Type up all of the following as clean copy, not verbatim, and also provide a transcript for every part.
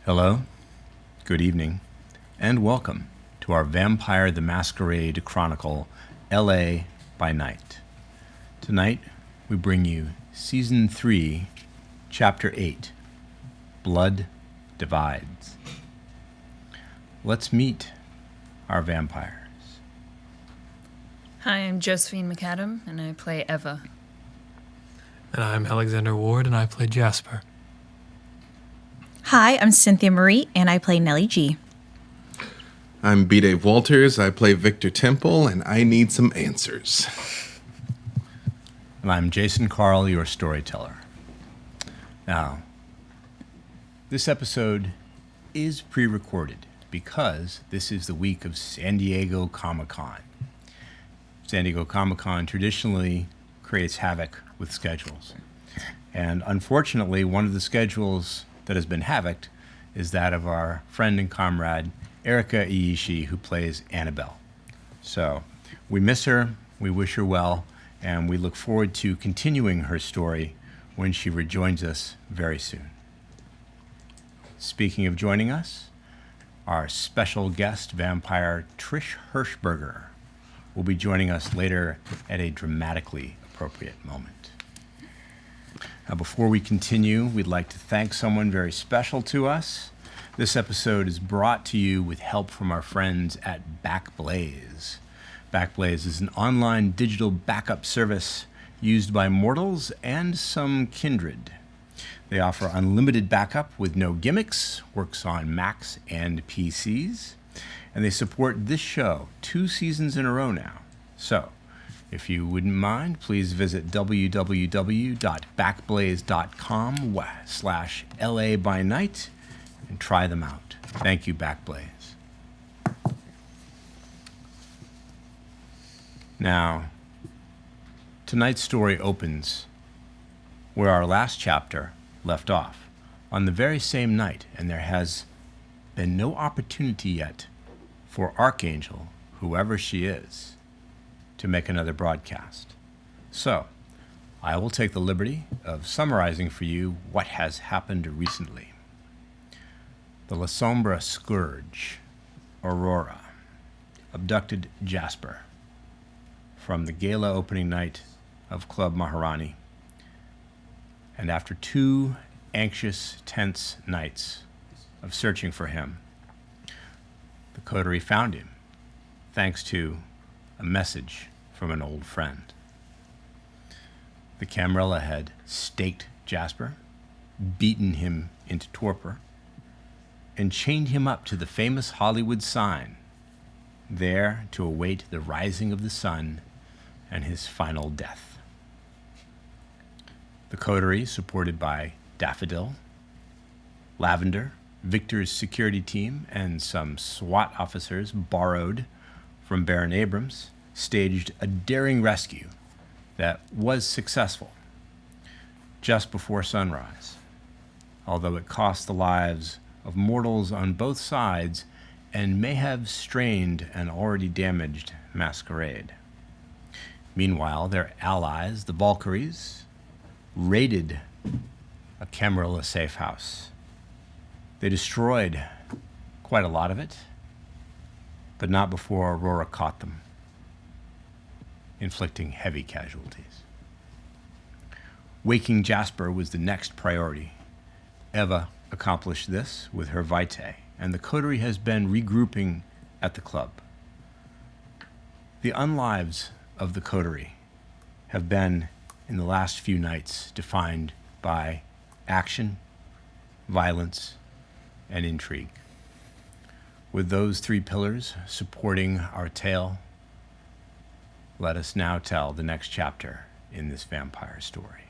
Hello, good evening, and welcome to our Vampire the Masquerade Chronicle, L.A. by Night. Tonight, we bring you Season 3, Chapter 8, Blood Divides. Let's meet our vampires. Hi, I'm Josephine McAdam, and I play Eva. And I'm Alexander Ward, and I play Jasper. Hi, I'm Cynthia Marie, and I play Nellie G. I'm B. Dave Walters, I play Victor Temple, and I need some answers. And I'm Jason Carl, your storyteller. Now, this episode is pre-recorded because this is the week of San Diego Comic-Con. San Diego Comic-Con traditionally creates havoc with schedules. And unfortunately, one of the schedules that has been havocked is that of our friend and comrade, Erika Iishi, who plays Annabelle. So we miss her, we wish her well, and we look forward to continuing her story when she rejoins us very soon. Speaking of joining us, our special guest vampire, Trish Hirschberger, will be joining us later at a dramatically appropriate moment. Now, before we continue, we'd like to thank someone very special to us. This episode is brought to you with help from our friends at Backblaze. Backblaze is an online digital backup service used by mortals and some kindred. They offer unlimited backup with no gimmicks, works on Macs and PCs, and they support this show 2 seasons in a row now. So, if you wouldn't mind, please visit www.backblaze.com/LA by night and try them out. Thank you, Backblaze. Now, tonight's story opens where our last chapter left off, on the very same night, and there has been no opportunity yet for Archangel, whoever she is, to make another broadcast. So, I will take the liberty of summarizing for you what has happened recently. The La Sombra Scourge, Aurora, abducted Jasper from the gala opening night of Club Maharani, and after 2 anxious, tense nights of searching for him, the coterie found him, thanks to a message from an old friend. The Camarilla had staked Jasper, beaten him into torpor, and chained him up to the famous Hollywood sign, there to await the rising of the sun and his final death. The coterie, supported by Daffodil, Lavender, Victor's security team, and some SWAT officers borrowed from Baron Abrams, staged a daring rescue that was successful just before sunrise, although it cost the lives of mortals on both sides and may have strained an already damaged Masquerade. Meanwhile, their allies, the Valkyries, raided a Camarilla safe house. They destroyed quite a lot of it, but not before Aurora caught them, inflicting heavy casualties. Waking Jasper was the next priority. Eva accomplished this with her Vitae, and the coterie has been regrouping at the club. The unlives of the coterie have been, in the last few nights, defined by action, violence, and intrigue. With those 3 pillars supporting our tale, let us now tell the next chapter in this vampire story.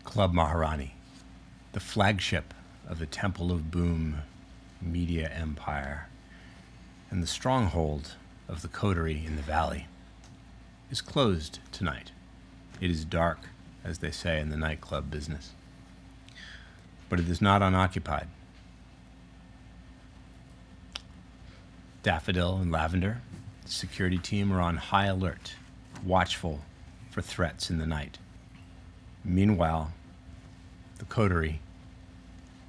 Club Maharani, the flagship of the Temple of Boom media empire and the stronghold of the coterie in the valley, is closed tonight. It is dark, as they say in the nightclub business. But it is not unoccupied. Daffodil and Lavender, the security team, are on high alert, watchful for threats in the night. Meanwhile, the coterie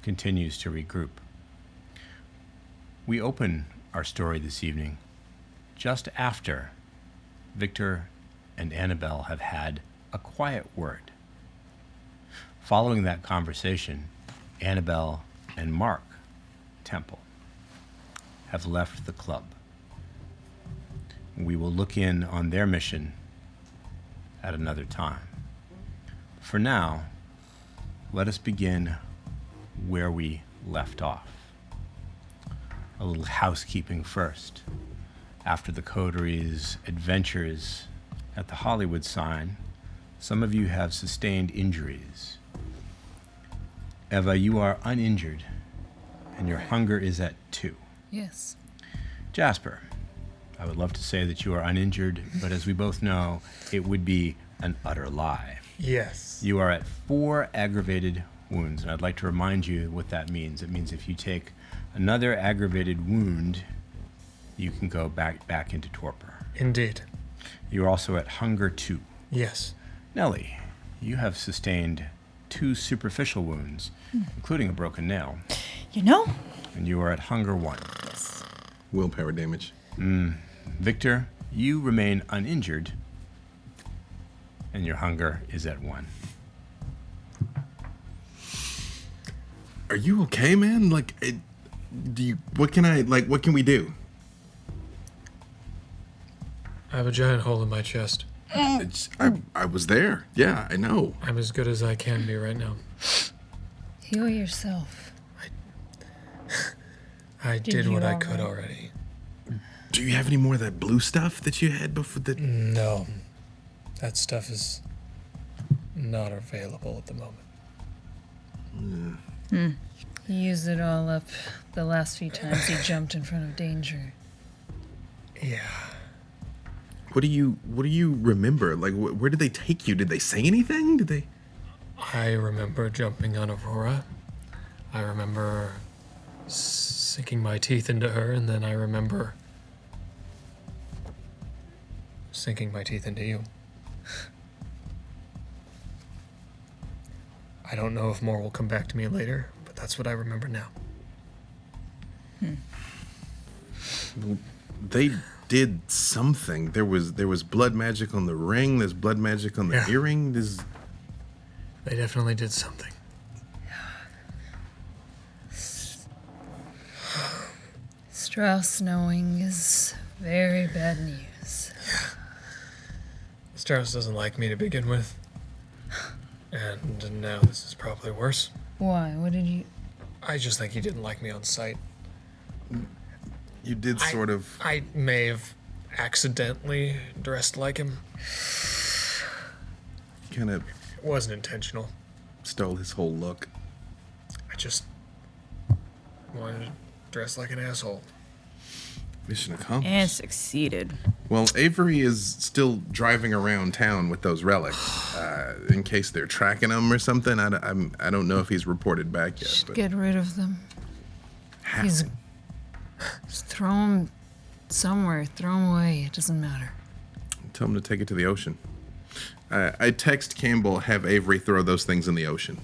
continues to regroup. We open our story this evening just after Victor and Annabelle have had a quiet word. Following that conversation, Annabelle and Mark Temple have left the club. We will look in on their mission at another time. For now, let us begin where we left off. A little housekeeping first. After the coterie's adventures at the Hollywood sign, some of you have sustained injuries. Eva, you are uninjured, and your hunger is at 2. Yes. Jasper, I would love to say that you are uninjured, but as we both know, it would be an utter lie. Yes. You are at 4 aggravated wounds, and I'd like to remind you what that means. It means if you take another aggravated wound, you can go back into torpor. Indeed. You're also at hunger 2. Yes. Nellie, you have sustained 2 superficial wounds, including a broken nail, You know? and you are at hunger 1. Willpower damage. Victor, you remain uninjured, and your hunger is at 1. Are you okay, man? Like, what can we do? I have a giant hole in my chest. I was there. Yeah, I know. I'm as good as I can be right now. Heal yourself. I Did did you what I all could right? already. Do you have any more of that blue stuff that you had before the... No. That stuff is not available at the moment. He used it all up the last few times he jumped in front of danger. Yeah. What do you remember? Like, where did they take you? Did they say anything? Did they... I remember jumping on Aurora. I remember sinking my teeth into her, and then I remember sinking my teeth into you. I don't know if more will come back to me later, but that's what I remember now. They did something. There was blood magic on the ring. There's blood magic on the Yeah. earring. They definitely did something. Strauss knowing is very bad news. Strauss doesn't like me to begin with. And now this is probably worse. Why? What did you... I just think he didn't like me on sight. You did sort of... I may have accidentally dressed like him. kind of It wasn't intentional. stole his whole look. I just wanted to dress like an asshole. Mission accomplished. And succeeded. Well, Avery is still driving around town with those relics, in case they're tracking him or something. I don't know if he's reported back yet. Should But get rid of them. how? Just throw them somewhere. Throw them away. It doesn't matter. Tell him to take it to the ocean. I text Campbell, have Avery throw those things in the ocean.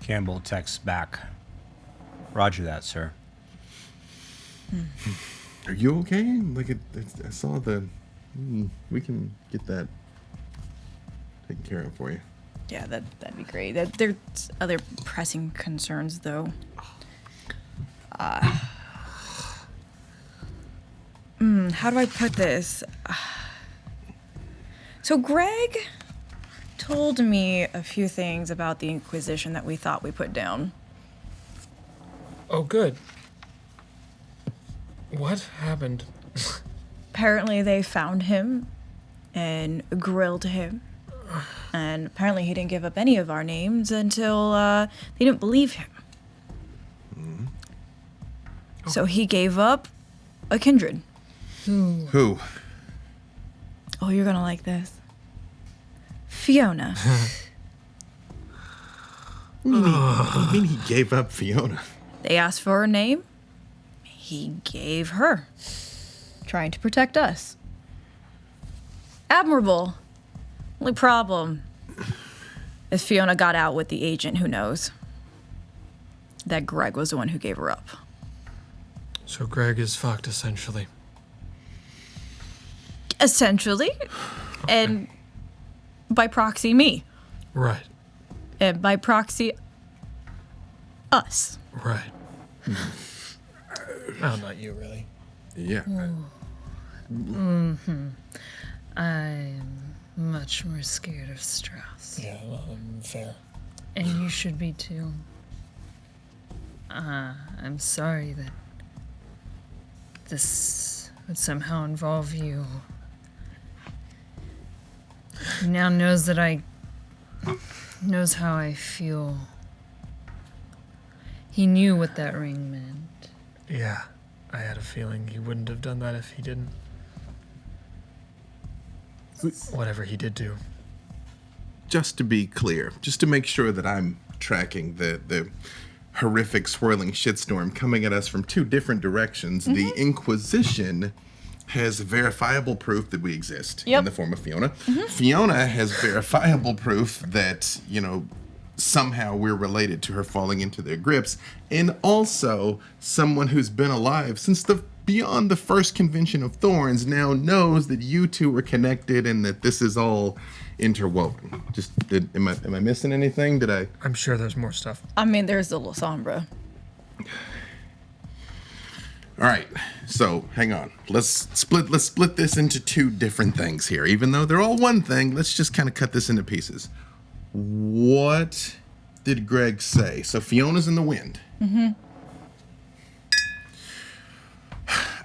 Campbell texts back, "Roger that, sir." Are you okay? Like, I saw the... we can get that taken care of for you. Yeah, that'd be great. There's other pressing concerns, though. How do I put this? So Greg told me a few things about the Inquisition that we thought we put down. Oh, good. What happened? Apparently they found him and grilled him. And apparently he didn't give up any of our names until they didn't believe him. So he gave up a kindred. Who? Oh, you're gonna like this. Fiona. What do you mean he gave up Fiona? They asked for her name. He gave her. Trying to protect us. Admirable. Only problem is Fiona got out with the agent who knows that Greg was the one who gave her up. So Greg is fucked, essentially. Essentially. And by proxy, me. Right. And by proxy, us. Right. Oh, not you, really. Yeah. I'm much more scared of Strauss. Yeah, fair. And you should be too. I'm sorry that this would somehow involve you. He now knows that knows how I feel. He knew what that ring meant. Yeah, I had a feeling he wouldn't have done that if he didn't. Whatever he did do. Just to be clear, just to make sure that I'm tracking the horrific swirling shitstorm coming at us from two different directions, the Inquisition has verifiable proof that we exist in the form of Fiona. Fiona has verifiable proof that, somehow we're related to her falling into their grips, and also someone who's been alive since beyond the first convention of Thorns now knows that you two were connected and that this is all interwoven. Am I missing anything? Did I? I'm sure there's more stuff. I mean, there's the Lasombra. All right, so hang on. Let's split this into two different things here. Even though they're all one thing, let's just kind of cut this into pieces. What did Greg say? So Fiona's in the wind.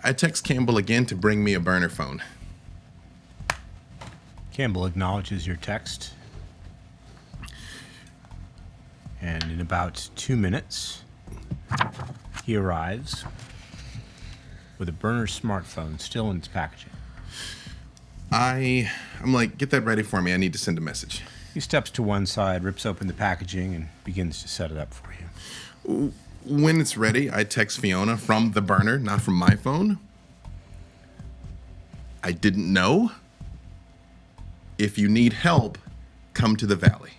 I text Campbell again to bring me a burner phone. Campbell acknowledges your text. And in about 2 minutes, he arrives with a burner smartphone still in its packaging. I'm like, get that ready for me. I need to send a message. He steps to one side, rips open the packaging, and begins to set it up for you. When it's ready, I text Fiona from the burner, not from my phone. I didn't know. If you need help, come to the valley.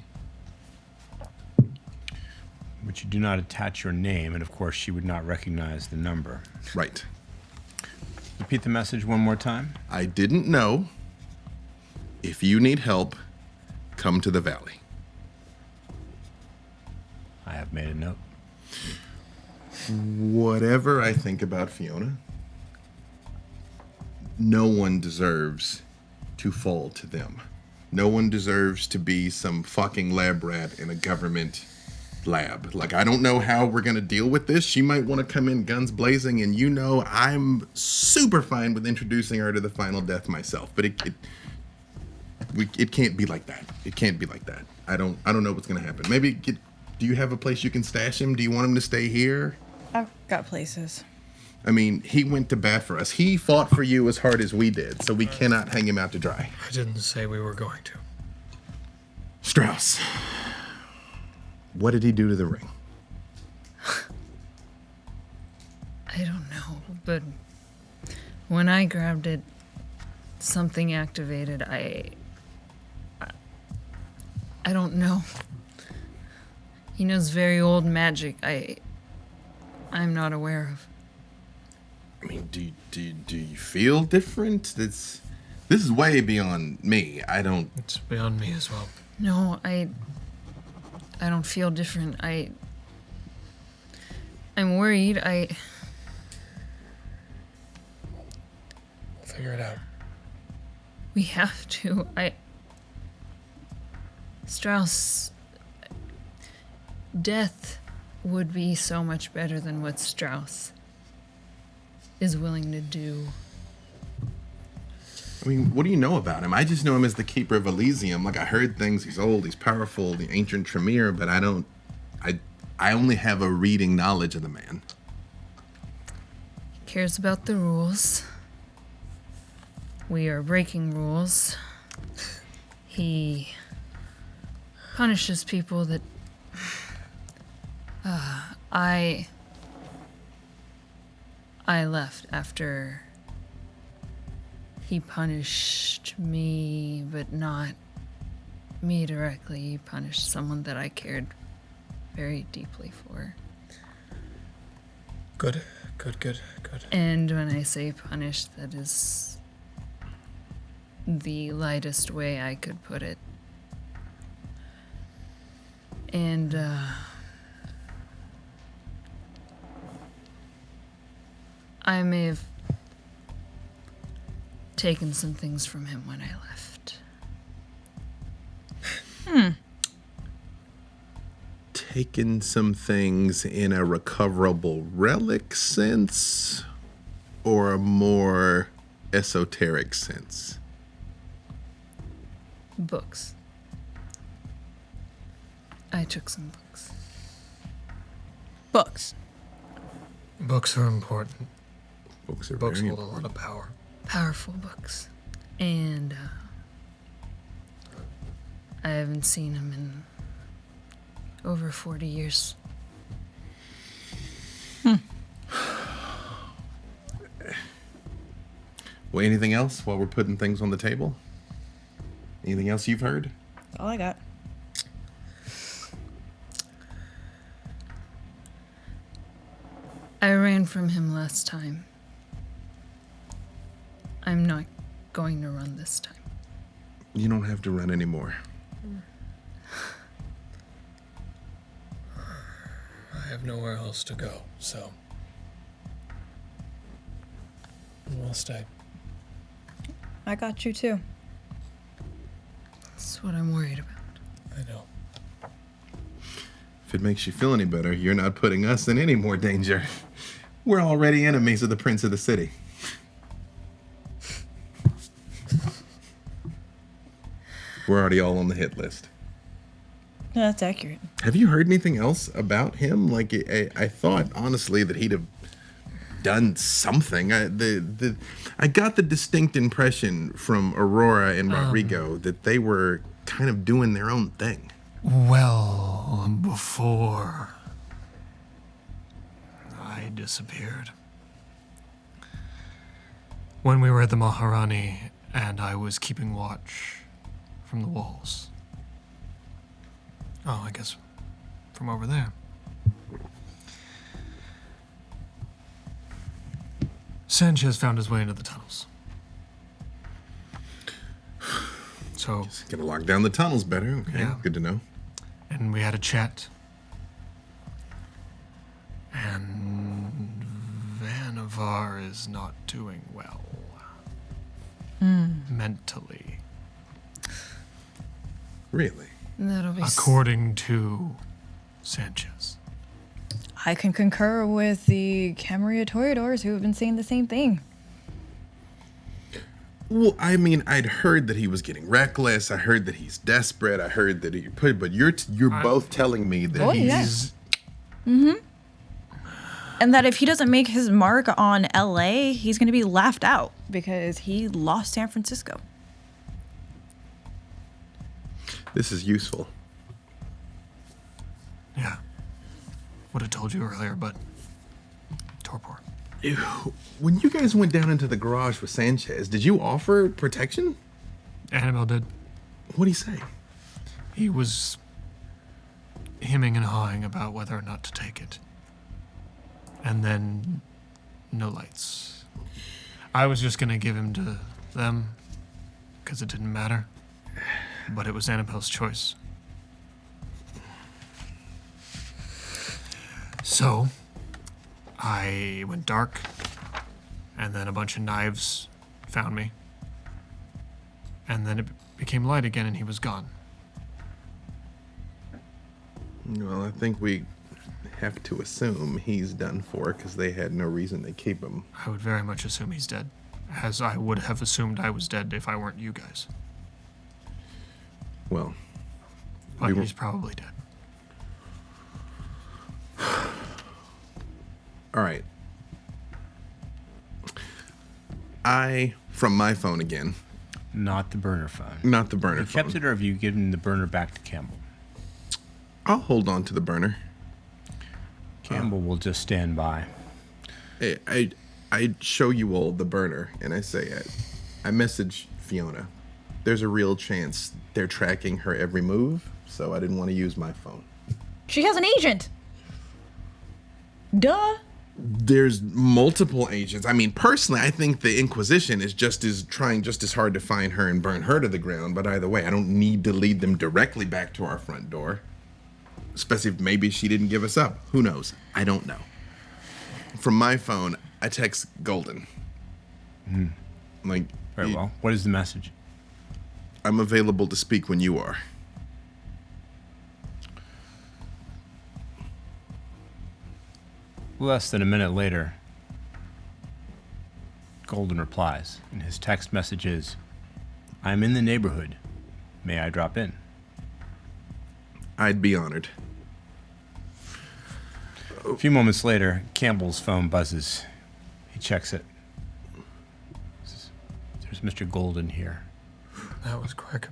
But you do not attach your name, and of course she would not recognize the number. Right. Repeat the message one more time. I didn't know. If you need help, come to the valley. I have made a note. Whatever I think about Fiona, no one deserves to fall to them. No one deserves to be some fucking lab rat in a government lab. Like, I don't know how we're gonna deal with this. She might want to come in guns blazing, and I'm super fine with introducing her to the final death myself. But it can't be like that. It can't be like that. I don't know what's gonna happen. Maybe do you have a place you can stash him? Do you want him to stay here? I've got places. I mean, he went to bat for us. He fought for you as hard as we did, so we cannot hang him out to dry. I didn't say we were going to. Strauss, what did he do to the ring? I don't know, but when I grabbed it, something activated. I don't know. He knows very old magic I'm not aware of. I mean, do you feel different? This is way beyond me. It's beyond me as well. No, I don't feel different. I'm worried. We'll figure it out. We have to. Strauss. Death would be so much better than what Strauss is willing to do. I mean, what do you know about him? I just know him as the Keeper of Elysium. Like, I heard things. He's old, he's powerful, the ancient Tremere, but I only have a reading knowledge of the man. He cares about the rules. We are breaking rules. He punishes people that... I left after he punished me, but not me directly. He punished someone that I cared very deeply for. Good. And when I say punished, that is the lightest way I could put it. And, I may have taken some things from him when I left. Taken some things in a recoverable relic sense or a more esoteric sense? Books. I took some books. Books. Books are important. Books are Books very hold a lot important. of power. Powerful books. And I haven't seen him in over 40 years. Well, anything else while we're putting things on the table? Anything else you've heard? That's all I got. I ran from him last time. I'm not going to run this time. You don't have to run anymore. I have nowhere else to go, so I'll stay. I got you too. That's what I'm worried about. I know. If it makes you feel any better, you're not putting us in any more danger. We're already enemies of the Prince of the City. We're already all on the hit list. No, that's accurate. Have you heard anything else about him? Like, I thought, honestly, that he'd have done something. I got the distinct impression from Aurora and Rodrigo that they were kind of doing their own thing. Well, before I disappeared. When we were at the Maharani and I was keeping watch from the walls. Oh, I guess from over there. Sanchez found his way into the tunnels. So, Gonna lock down the tunnels better. Okay, Yeah. good to know. and we had a chat. And Vannevar is not doing well. Mentally. Really? That'll be According to Sanchez. I can concur with the Camarilla Toreadors who have been saying the same thing. Well, I mean, I'd heard that he was getting reckless. I heard that he's desperate. I heard that he put, but you're both telling me that Oh, yeah. he's And that if he doesn't make his mark on LA, he's going to be laughed out because he lost San Francisco. This is useful. Yeah. Would have told you earlier, but torpor. Ew. When you guys went down into the garage with Sanchez, did you offer protection? Annabelle did. What'd he say? He was hemming and hawing about whether or not to take it. And then no lights. I was just going to give him to them because it didn't matter. But it was Annabelle's choice. So, I went dark, and then a bunch of knives found me. And then it became light again, and he was gone. Well, I think we have to assume he's done for because they had no reason to keep him. I would very much assume he's dead, as I would have assumed I was dead if I weren't you guys. Well, But he's probably dead. all right. From my phone again. Not the burner phone. Not the burner You phone. kept it, or have you given the burner back to Campbell? I'll hold on to the burner. Campbell will just stand by. I show you all the burner, and I say, I message Fiona. There's a real chance they're tracking her every move, so I didn't want to use my phone. She has an agent. Duh. There's multiple agents. I mean, personally, I think the Inquisition is trying just as hard to find her and burn her to the ground. But either way, I don't need to lead them directly back to our front door. Especially if maybe she didn't give us up. Who knows? I don't know. From my phone, I text Golden. Like, Very well. What is the message? I'm available to speak when you are. Less than a minute later, Golden replies, and his text message is, I'm in the neighborhood. May I drop in? I'd be honored. A few moments later, Campbell's phone buzzes. He checks it. There's Mr. Golden here. That was quick.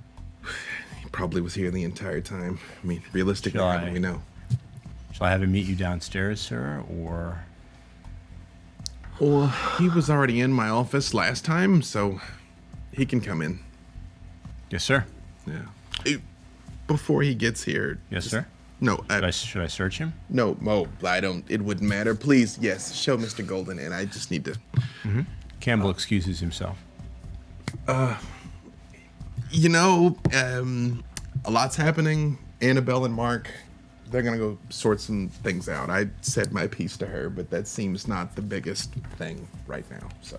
He probably was here the entire time. I mean, realistically, Shall how do I- we know? Shall I have him meet you downstairs, sir, or... Well, he was already in my office last time, so he can come in. Yes, sir. Yeah. Before he gets here. Yes, sir. No, Should I search him? no, Mo, I don't. It wouldn't matter. Please, yes, show Mr. Golden in. I just need to. Campbell excuses himself. You know, a lot's happening. Annabelle and Mark, they're gonna go sort some things out. I said my piece to her, but that seems not the biggest thing right now. So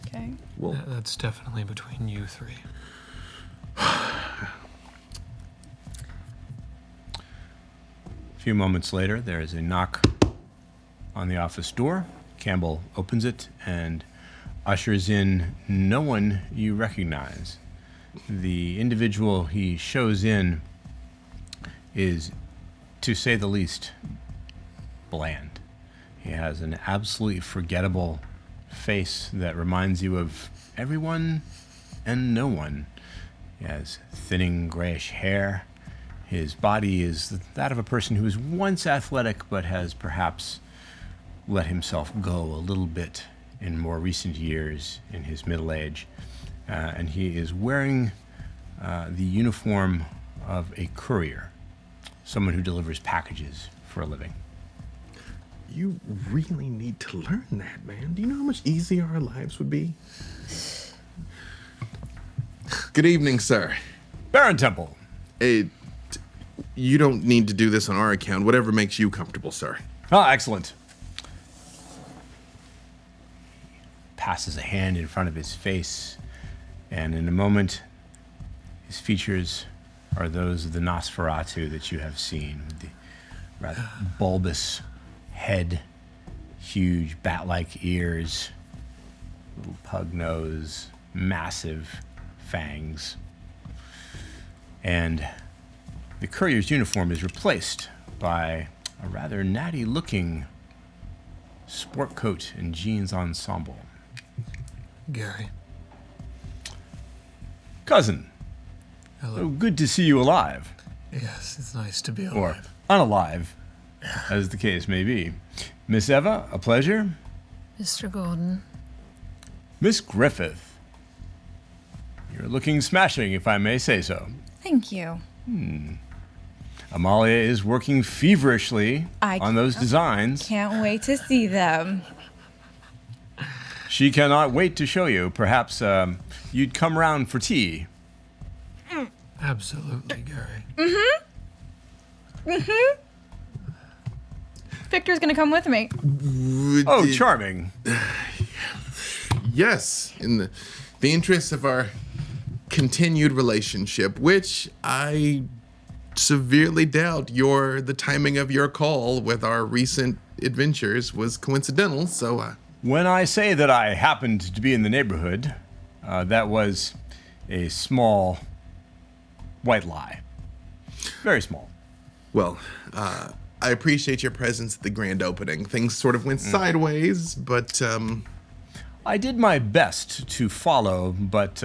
Okay. we'll. That's definitely between you three. A few moments later, there is a knock on the office door. Campbell opens it and ushers in no one you recognize. The individual he shows in is, to say the least, bland. He has an absolutely forgettable face that reminds you of everyone and no one. He has thinning grayish hair. His body is that of a person who was once athletic but has perhaps let himself go a little bit in more recent years in his middle age. And he is wearing the uniform of a courier, someone who delivers packages for a living. You really need to learn that, man. Do you know how much easier our lives would be? Good evening, sir. Baron Temple. You don't need to do this on our account. Whatever makes you comfortable, sir. Ah, excellent. Passes a hand in front of his face, and in a moment, his features are those of the Nosferatu that you have seen, with the rather bulbous head, huge bat-like ears, little pug nose, massive fangs. And the courier's uniform is replaced by a rather natty-looking sport coat and jeans ensemble. Gary. Cousin, Hello. oh, good to see you alive, Yes, it's nice to be or alive. unalive, as the case may be. Miss Eva, a pleasure. Mr. Golden. Miss Griffith, you're looking smashing, if I may say so. Thank you. Amalia is working feverishly I on those designs. Can't wait to see them. She cannot wait to show you. Perhaps you'd come round for tea. Absolutely, Gary. Victor's gonna come with me. Oh, charming. Yes, in the interests of our continued relationship, which I severely doubt the timing of your call with our recent adventures was coincidental, so When I say that I happened to be in the neighborhood, that was a small white lie. Very small. well, I appreciate your presence at the grand opening. Things sort of went sideways, but I did my best to follow, but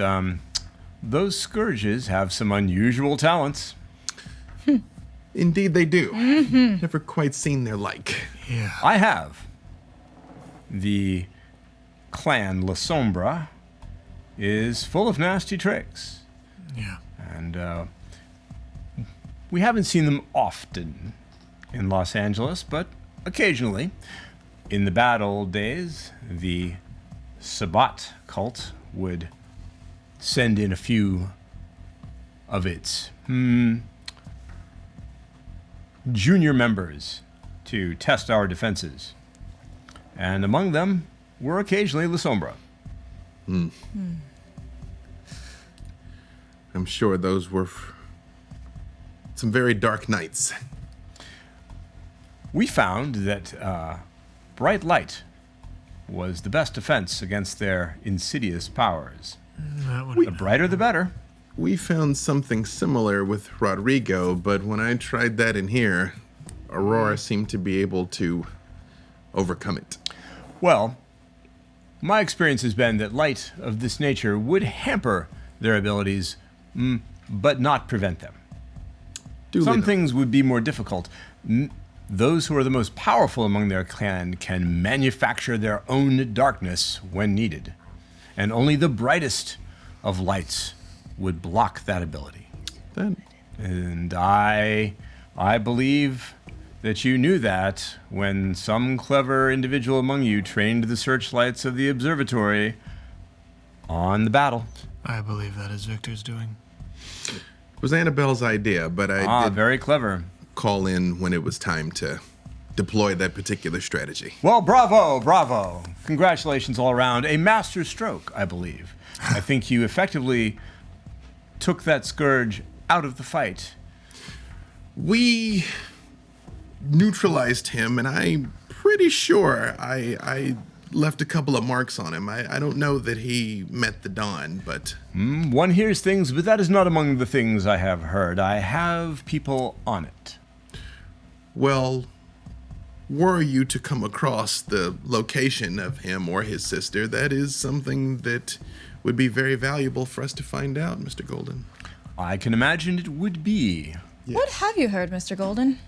those scourges have some unusual talents. indeed they do. Never quite seen their like. Yeah. I have. The clan La Sombra is full of nasty tricks, Yeah. and we haven't seen them often in Los Angeles, but occasionally. In the bad old days, the Sabbat cult would send in a few of its junior members to test our defenses. And among them were occasionally La Sombra. I'm sure those were some very dark nights. We found that bright light was the best defense against their insidious powers. That would The brighter the better. We found something similar with Rodrigo, but when I tried that in here, Aurora seemed to be able to overcome it. Well, my experience has been that light of this nature would hamper their abilities, but not prevent them. Duly Some noted. things would be more difficult. Those who are the most powerful among their clan can manufacture their own darkness when needed, and only the brightest of lights would block that ability. That- And I believe that you knew that when some clever individual among you trained the searchlights of the observatory on the battle. I believe that is Victor's doing. was Annabelle's idea, but I did Very clever. call in when it was time to deploy that particular strategy. Well, bravo, bravo. Congratulations all around. A master stroke, I believe. I think you effectively took that scourge out of the fight. We neutralized him, and I'm pretty sure I left a couple of marks on him. I don't know that he met the dawn, but One hears things, but that is not among the things I have heard. I have people on it. well, were you to come across the location of him or his sister, that is something that would be very valuable for us to find out, Mr. Golden. I can imagine it would be. What have you heard, Mr. Golden?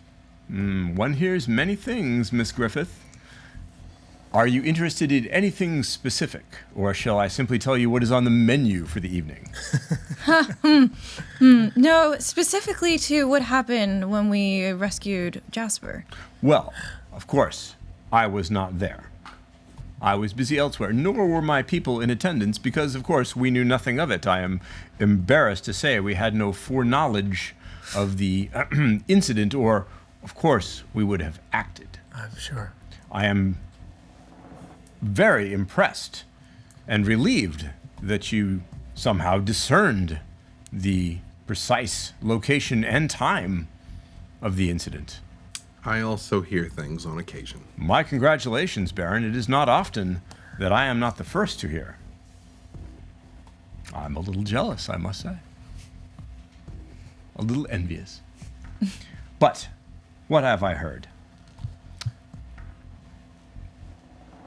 One hears many things, Miss Griffith. Are you interested in anything specific, or shall I simply tell you what is on the menu for the evening? No, specifically to what happened when we rescued Jasper. Well, of course, I was not there. I was busy elsewhere, nor were my people in attendance because, of course, we knew nothing of it. I am embarrassed to say we had no foreknowledge of the incident, or, of course, we would have acted. I'm sure. I am very impressed and relieved that you somehow discerned the precise location and time of the incident. I also hear things on occasion. My congratulations, Baron. It is not often that I am not the first to hear. I'm a little jealous, I must say. A little envious. But what have I heard?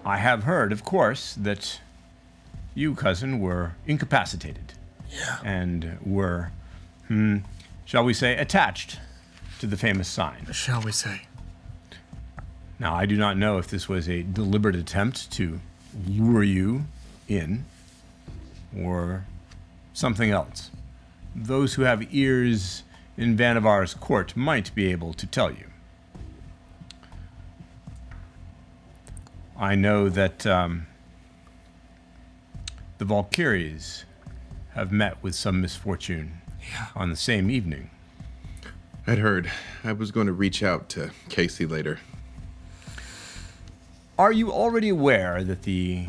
I have heard, of course, that you, cousin, were incapacitated. Yeah. And were, shall we say, attached to the famous sign. Shall we say? Now, I do not know if this was a deliberate attempt to lure you in or something else. Those who have ears in Vanavar's court might be able to tell you. I know that the Valkyries have met with some misfortune on the same evening. I'd heard. I was going to reach out to Casey later. Are you already aware that the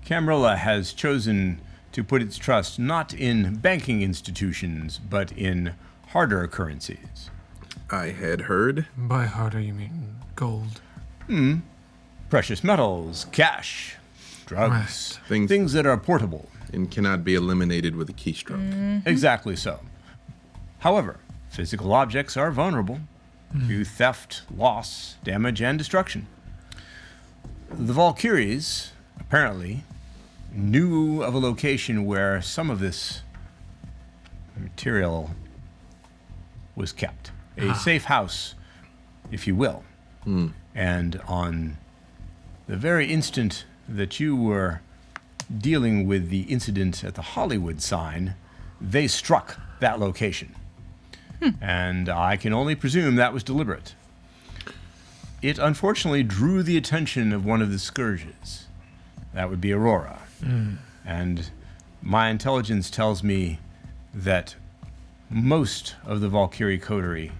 Camarilla has chosen to put its trust not in banking institutions, but in harder currencies. I had heard. By harder, you mean gold? Precious metals, cash, drugs, Right. things that are portable. And cannot be eliminated with a keystroke. Exactly so. However, physical objects are vulnerable to theft, loss, damage, and destruction. The Valkyries apparently knew of a location where some of this material was kept. A safe house, if you will. And on the very instant that you were dealing with the incident at the Hollywood sign, they struck that location. And I can only presume that was deliberate. It unfortunately drew the attention of one of the scourges. That would be Aurora. And my intelligence tells me that most of the Valkyrie coterie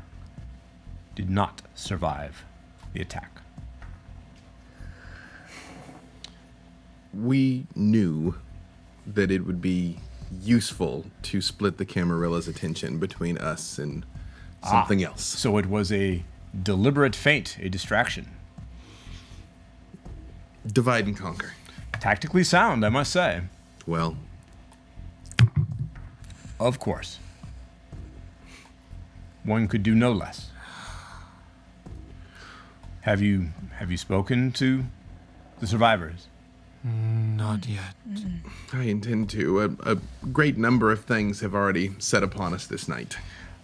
did not survive the attack. We knew that it would be useful to split the Camarilla's attention between us and something else. So it was a deliberate feint, a distraction. Divide and conquer. Tactically sound, I must say. Well, Of course. One could do no less. Have you spoken to the survivors? Not yet. I intend to. A great number of things have already set upon us this night.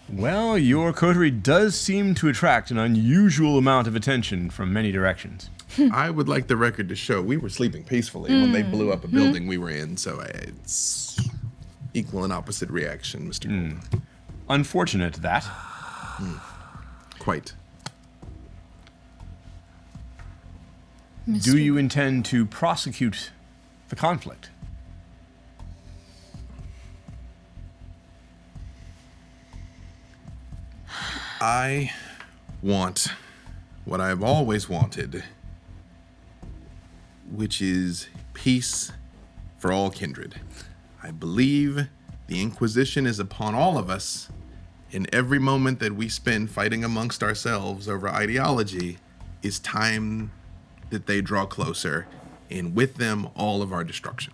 Well, your coterie does seem to attract an unusual amount of attention from many directions. I would like the record to show we were sleeping peacefully when they blew up a building we were in, so it's equal and opposite reaction, Mr. Golden. Unfortunate that. Quite. Do you intend to prosecute the conflict? I want what I've always wanted, which is peace for all kindred. I believe the Inquisition is upon all of us, and every moment that we spend fighting amongst ourselves over ideology is time that they draw closer, and with them, all of our destruction.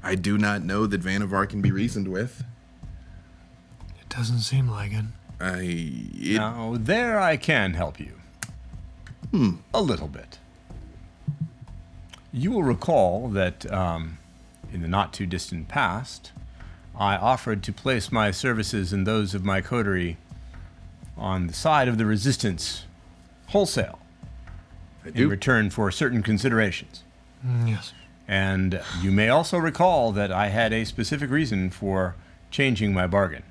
I do not know that Vannevar can be reasoned with. It doesn't seem like it. Now, there I can help you. A little bit. You will recall that in the not-too-distant past, I offered to place my services and those of my coterie on the side of the resistance wholesale in return for certain considerations. Yes. And you may also recall that I had a specific reason for changing my bargain.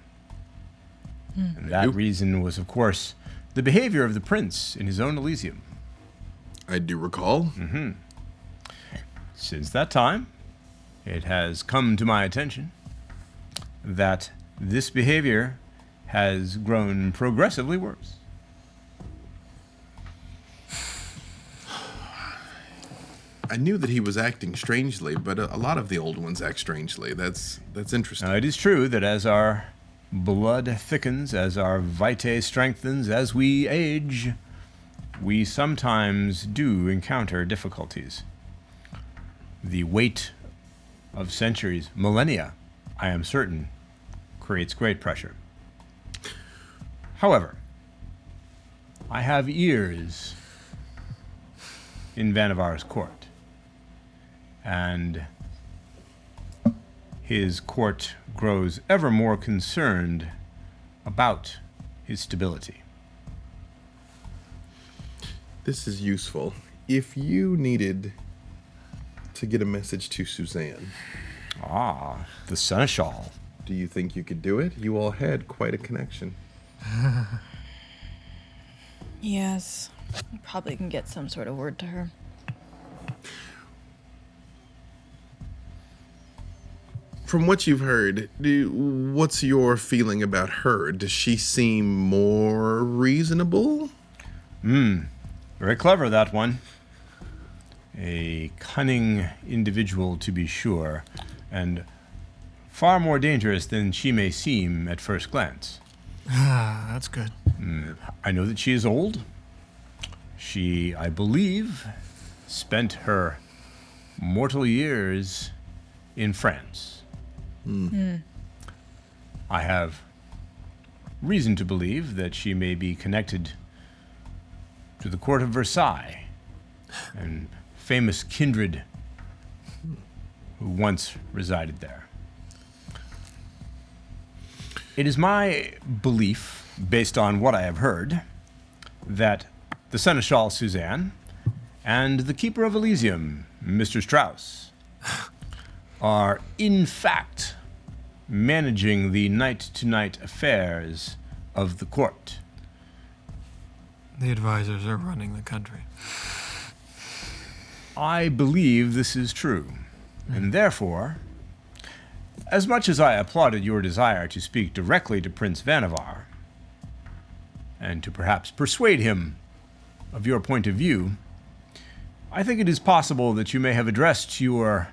And that reason was, of course, the behavior of the prince in his own Elysium. I do recall. Since that time, it has come to my attention that this behavior has grown progressively worse. I knew that he was acting strangely, but a lot of the old ones act strangely. That's interesting. Now, it is true that as our blood thickens, as our vitae strengthens, as we age, we sometimes do encounter difficulties. The weight of centuries, millennia, I am certain, creates great pressure. However, I have ears in Vannevar's court, and his court grows ever more concerned about his stability. This is useful. If you needed to get a message to Suzanne, The seneschal. do you think you could do it? You all had quite a connection. Yes. I probably can get some sort of word to her. From what you've heard, what's your feeling about her? Does she seem more reasonable? Very clever, that one. A cunning individual, to be sure, and far more dangerous than she may seem at first glance. Ah, that's good. I know that she is old. She, I believe, spent her mortal years in France. I have reason to believe that she may be connected to the court of Versailles and famous kindred who once resided there. It is my belief, based on what I have heard, that the Seneschal Suzanne and the Keeper of Elysium, Mr. Strauss, are in fact managing the night-to-night affairs of the court. The advisors are running the country. I believe this is true, and therefore, as much as I applauded your desire to speak directly to Prince Vannevar, and to perhaps persuade him of your point of view, I think it is possible that you may have addressed your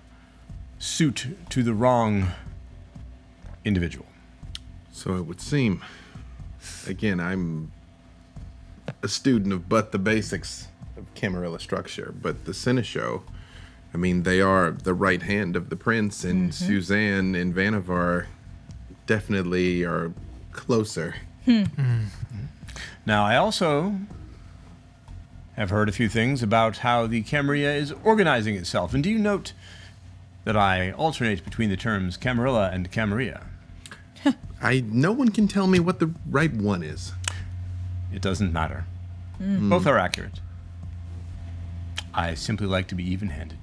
suit to the wrong individual. So it would seem. Again, I'm a student of but the basics of Camarilla structure, but the Seneschal, I mean, they are the right hand of the prince, and Suzanne and Vannevar definitely are closer. Now, I also have heard a few things about how the Camarilla is organizing itself, and do you note that I alternate between the terms Camarilla and Camarilla? No one can tell me what the right one is. It doesn't matter. Both are accurate. I simply like to be even-handed.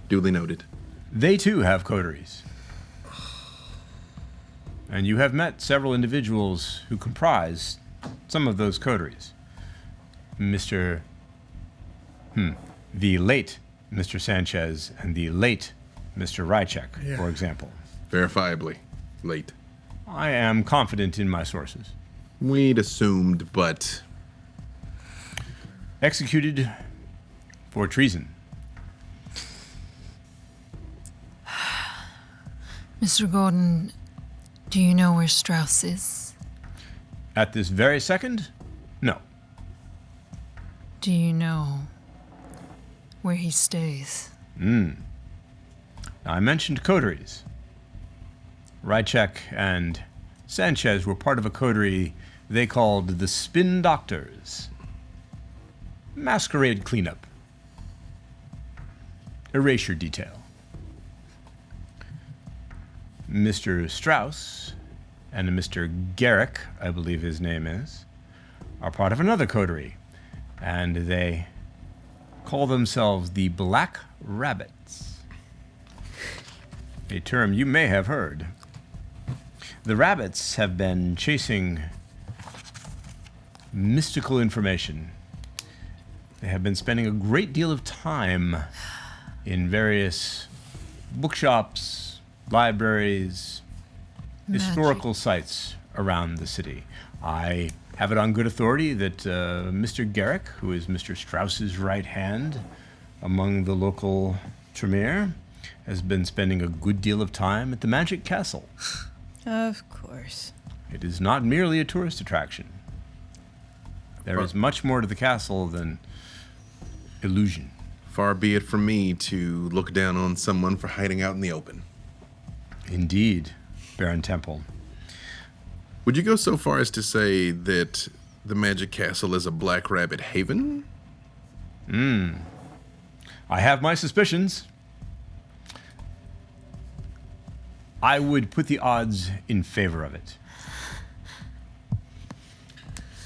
Duly noted. They too have coteries. And you have met several individuals who comprise some of those coteries. The late Mr. Sanchez and the late Mr. Rychek, for example. Verifiably late. I am confident in my sources. We'd assumed, but Executed for treason. Mr. Gordon, do you know where Strauss is? At this very second? No. Do you know where he stays? Now, I mentioned coteries. Rychek and Sanchez were part of a coterie they called the Spin Doctors. Masquerade cleanup. Erasure detail. Mr. Strauss and Mr. Garrick, I believe his name is, are part of another coterie, and they call themselves the Black Rabbits. A term you may have heard. The rabbits have been chasing mystical information. They have been spending a great deal of time in various bookshops, libraries, historical sites around the city. I have it on good authority that Mr. Garrick, who is Mr. Strauss's right hand among the local Tremere, has been spending a good deal of time at the Magic Castle. Of course. It is not merely a tourist attraction. There is much more to the castle than illusion. far be it from me to look down on someone for hiding out in the open. Indeed, Baron Temple. Would you go so far as to say that the Magic Castle is a Black Rabbit haven? I have my suspicions. I would put the odds in favor of it.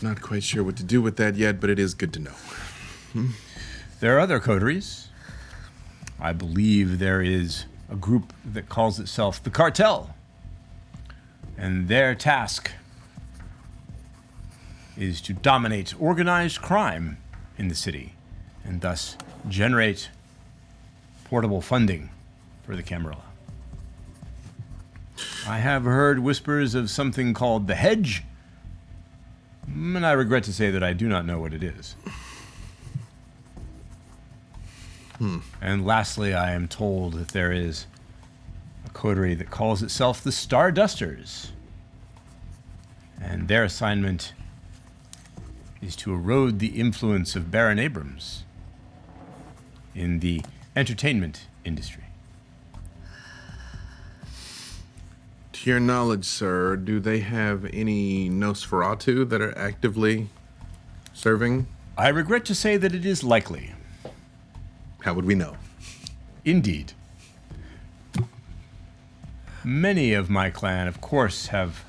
Not quite sure what to do with that yet, but it is good to know. There are other coteries. I believe there is a group that calls itself the Cartel. And their task is to dominate organized crime in the city and thus generate portable funding for the Camarilla. I have heard whispers of something called the Hedge, and I regret to say that I do not know what it is. And lastly, I am told that there is a coterie that calls itself the Stardusters. And their assignment is to erode the influence of Baron Abrams in the entertainment industry. To your knowledge, sir, do they have any Nosferatu that are actively serving? I regret to say that it is likely. How would we know? Indeed. Many of my clan, of course, have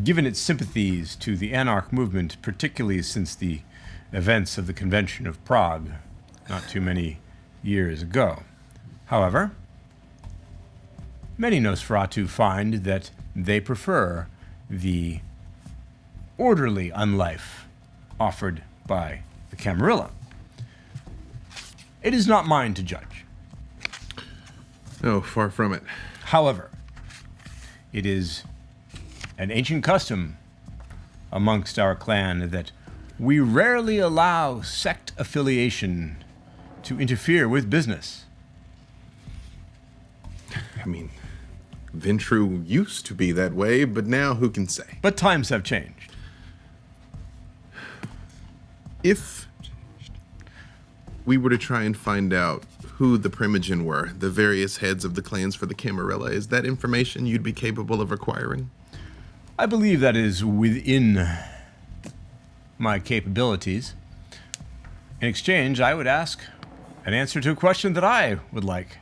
given its sympathies to the Anarch movement, particularly since the events of the Convention of Prague, not too many years ago. However, many Nosferatu find that they prefer the orderly unlife offered by the Camarilla. It is not mine to judge. Oh, far from it. However, it is an ancient custom amongst our clan that we rarely allow sect affiliation to interfere with business. I mean, Ventru used to be that way, but now who can say? But times have changed. If we were to try and find out who the Primogen were, the various heads of the clans for the Camarilla, is that information you'd be capable of acquiring? I believe that is within my capabilities. In exchange, I would ask an answer to a question that I would like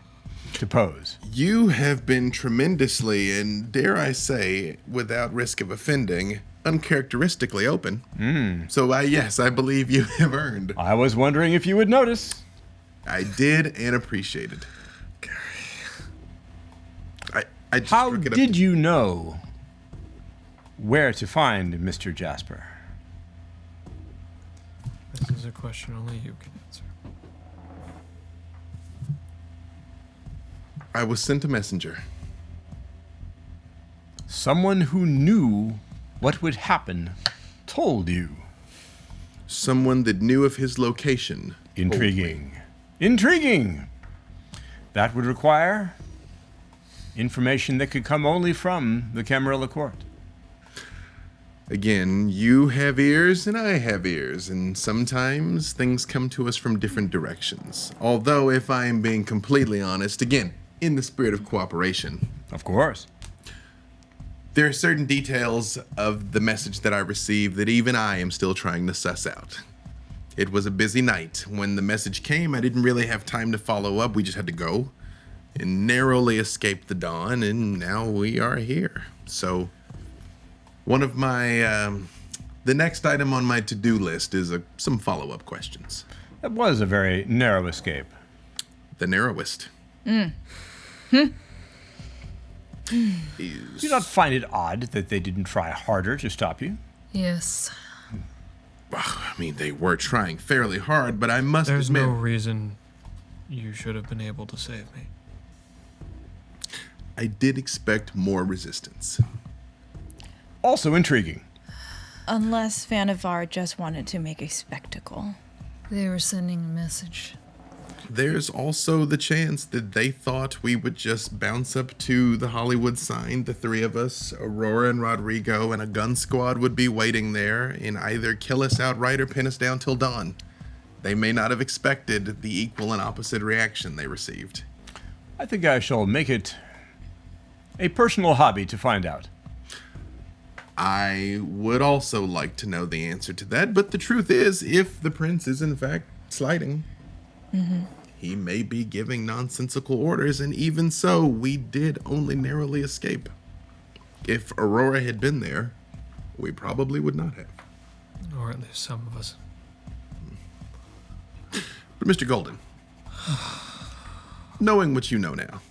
to pose. You have been tremendously, and dare I say, without risk of offending, uncharacteristically open. So yes, I believe you have earned. I was wondering if you would notice. I did and appreciated. I just How took it up did to- you know where to find Mr. Jasper? This is a question only you can answer. I was sent a messenger. Someone who knew what would happen told you. Someone that knew of his location. Intriguing. Intriguing! That would require information that could come only from the Camarilla court. Again, you have ears and I have ears, and sometimes things come to us from different directions. Although, if I am being completely honest, again, in the spirit of cooperation, Of course. there are certain details of the message that I received that even I am still trying to suss out. It was a busy night. When the message came, I didn't really have time to follow up. We just had to go and narrowly escaped the dawn, and now we are here. So, one of my, the next item on my to-do list is some follow-up questions. That was a very narrow escape. The narrowest. Do you not find it odd that they didn't try harder to stop you? Yes. I mean, they were trying fairly hard, but I must There's admit, no reason you should have been able to save me. I did expect more resistance. Also intriguing. Unless Vanavar just wanted to make a spectacle. They were sending a message. There's also the chance that they thought we would just bounce up to the Hollywood sign, the three of us, Aurora and Rodrigo, and a gun squad would be waiting there and either kill us outright or pin us down till dawn. They may not have expected the equal and opposite reaction they received. I think I shall make it a personal hobby to find out. I would also like to know the answer to that, but the truth is, if the prince is in fact sliding, he may be giving nonsensical orders, and even so, we did only narrowly escape. If Aurora had been there, we probably would not have. Or at least some of us. But Mr. Golden, knowing what you know now,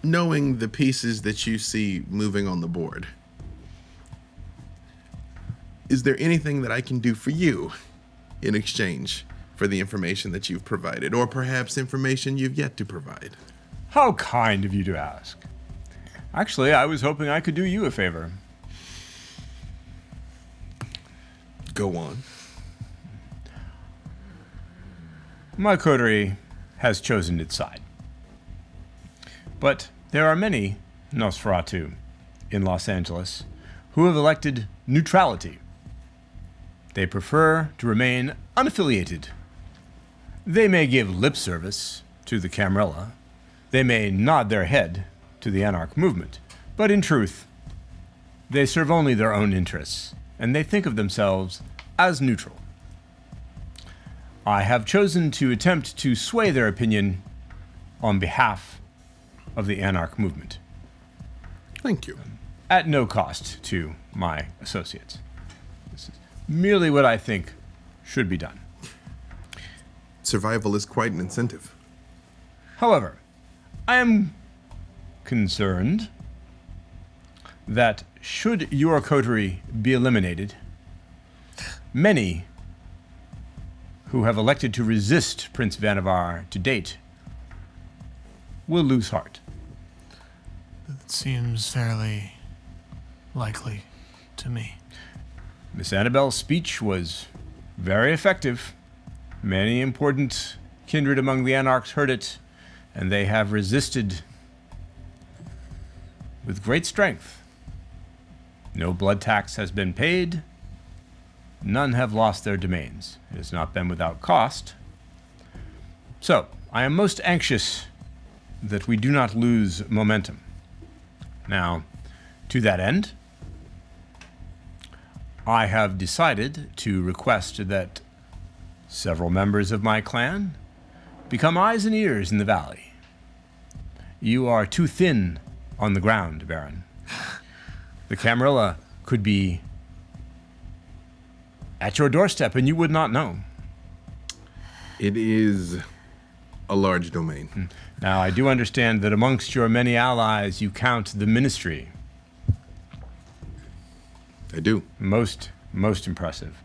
knowing the pieces that you see moving on the board, is there anything that I can do for you in exchange for the information that you've provided, or perhaps information you've yet to provide? How kind of you to ask. Actually, I was hoping I could do you a favor. Go on. My coterie has chosen its side. But There are many Nosferatu in Los Angeles who have elected neutrality. They prefer to remain unaffiliated. They may give lip service to the Camarilla. They may nod their head to the anarch movement. But in truth, they serve only their own interests, and they think of themselves as neutral. I have chosen to attempt to sway their opinion on behalf of the anarch movement, Thank you. at no cost to my associates. This is merely what I think should be done. Survival is quite an incentive. However, I am concerned that should your coterie be eliminated, many who have elected to resist Prince Vannevar to date will lose heart. It seems fairly likely to me. Miss Annabelle's speech was very effective. Many important kindred among the Anarchs heard it, and they have resisted with great strength. No blood tax has been paid. None have lost their domains. It has not been without cost. So, I am most anxious that we do not lose momentum. Now, to that end, I have decided to request that several members of my clan become eyes and ears in the valley. You are too thin on the ground, Baron. The Camarilla could be at your doorstep and you would not know. It is a large domain. Now, I do understand that amongst your many allies, you count the ministry. I do. Most impressive.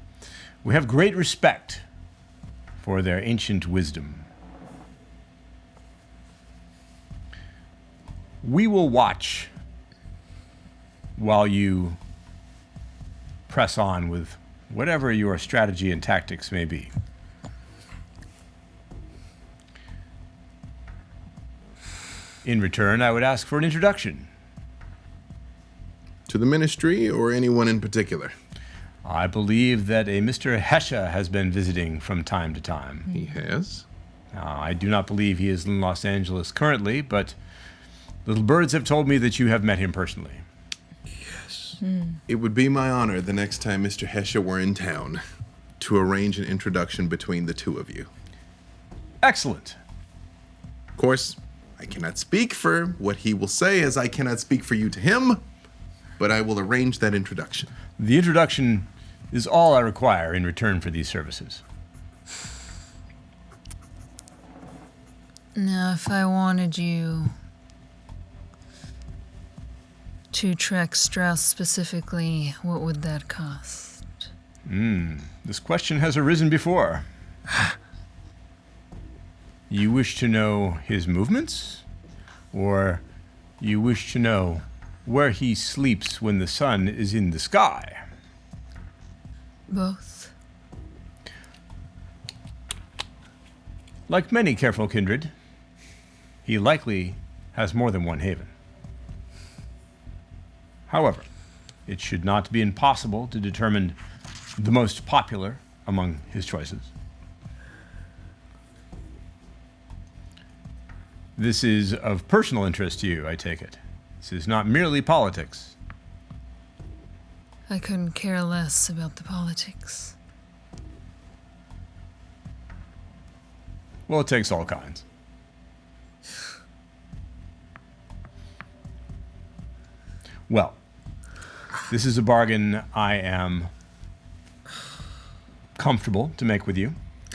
We have great respect for their ancient wisdom. We will watch while you press on with whatever your strategy and tactics may be. In return, I would ask for an introduction. To the ministry or anyone in particular? I believe that a Mr. Hesha has been visiting from time to time. He has. Now, I do not believe he is in Los Angeles currently, but little birds have told me that you have met him personally. Yes. It would be my honor the next time Mr. Hesha were in town to arrange an introduction between the two of you. Excellent. Of course, I cannot speak for what he will say, as I cannot speak for you to him, but I will arrange that introduction. The introduction is all I require in return for these services. Now, if I wanted you to track Strauss specifically, what would that cost? This question has arisen before. You wish to know his movements? Or you wish to know where he sleeps when the sun is in the sky? Both. Like many careful kindred, he likely has more than one haven. However, it should not be impossible to determine the most popular among his choices. This is of personal interest to you, I take it. This is not merely politics. I couldn't care less about the politics. Well, it takes all kinds. Well, this is a bargain I am comfortable to make with you.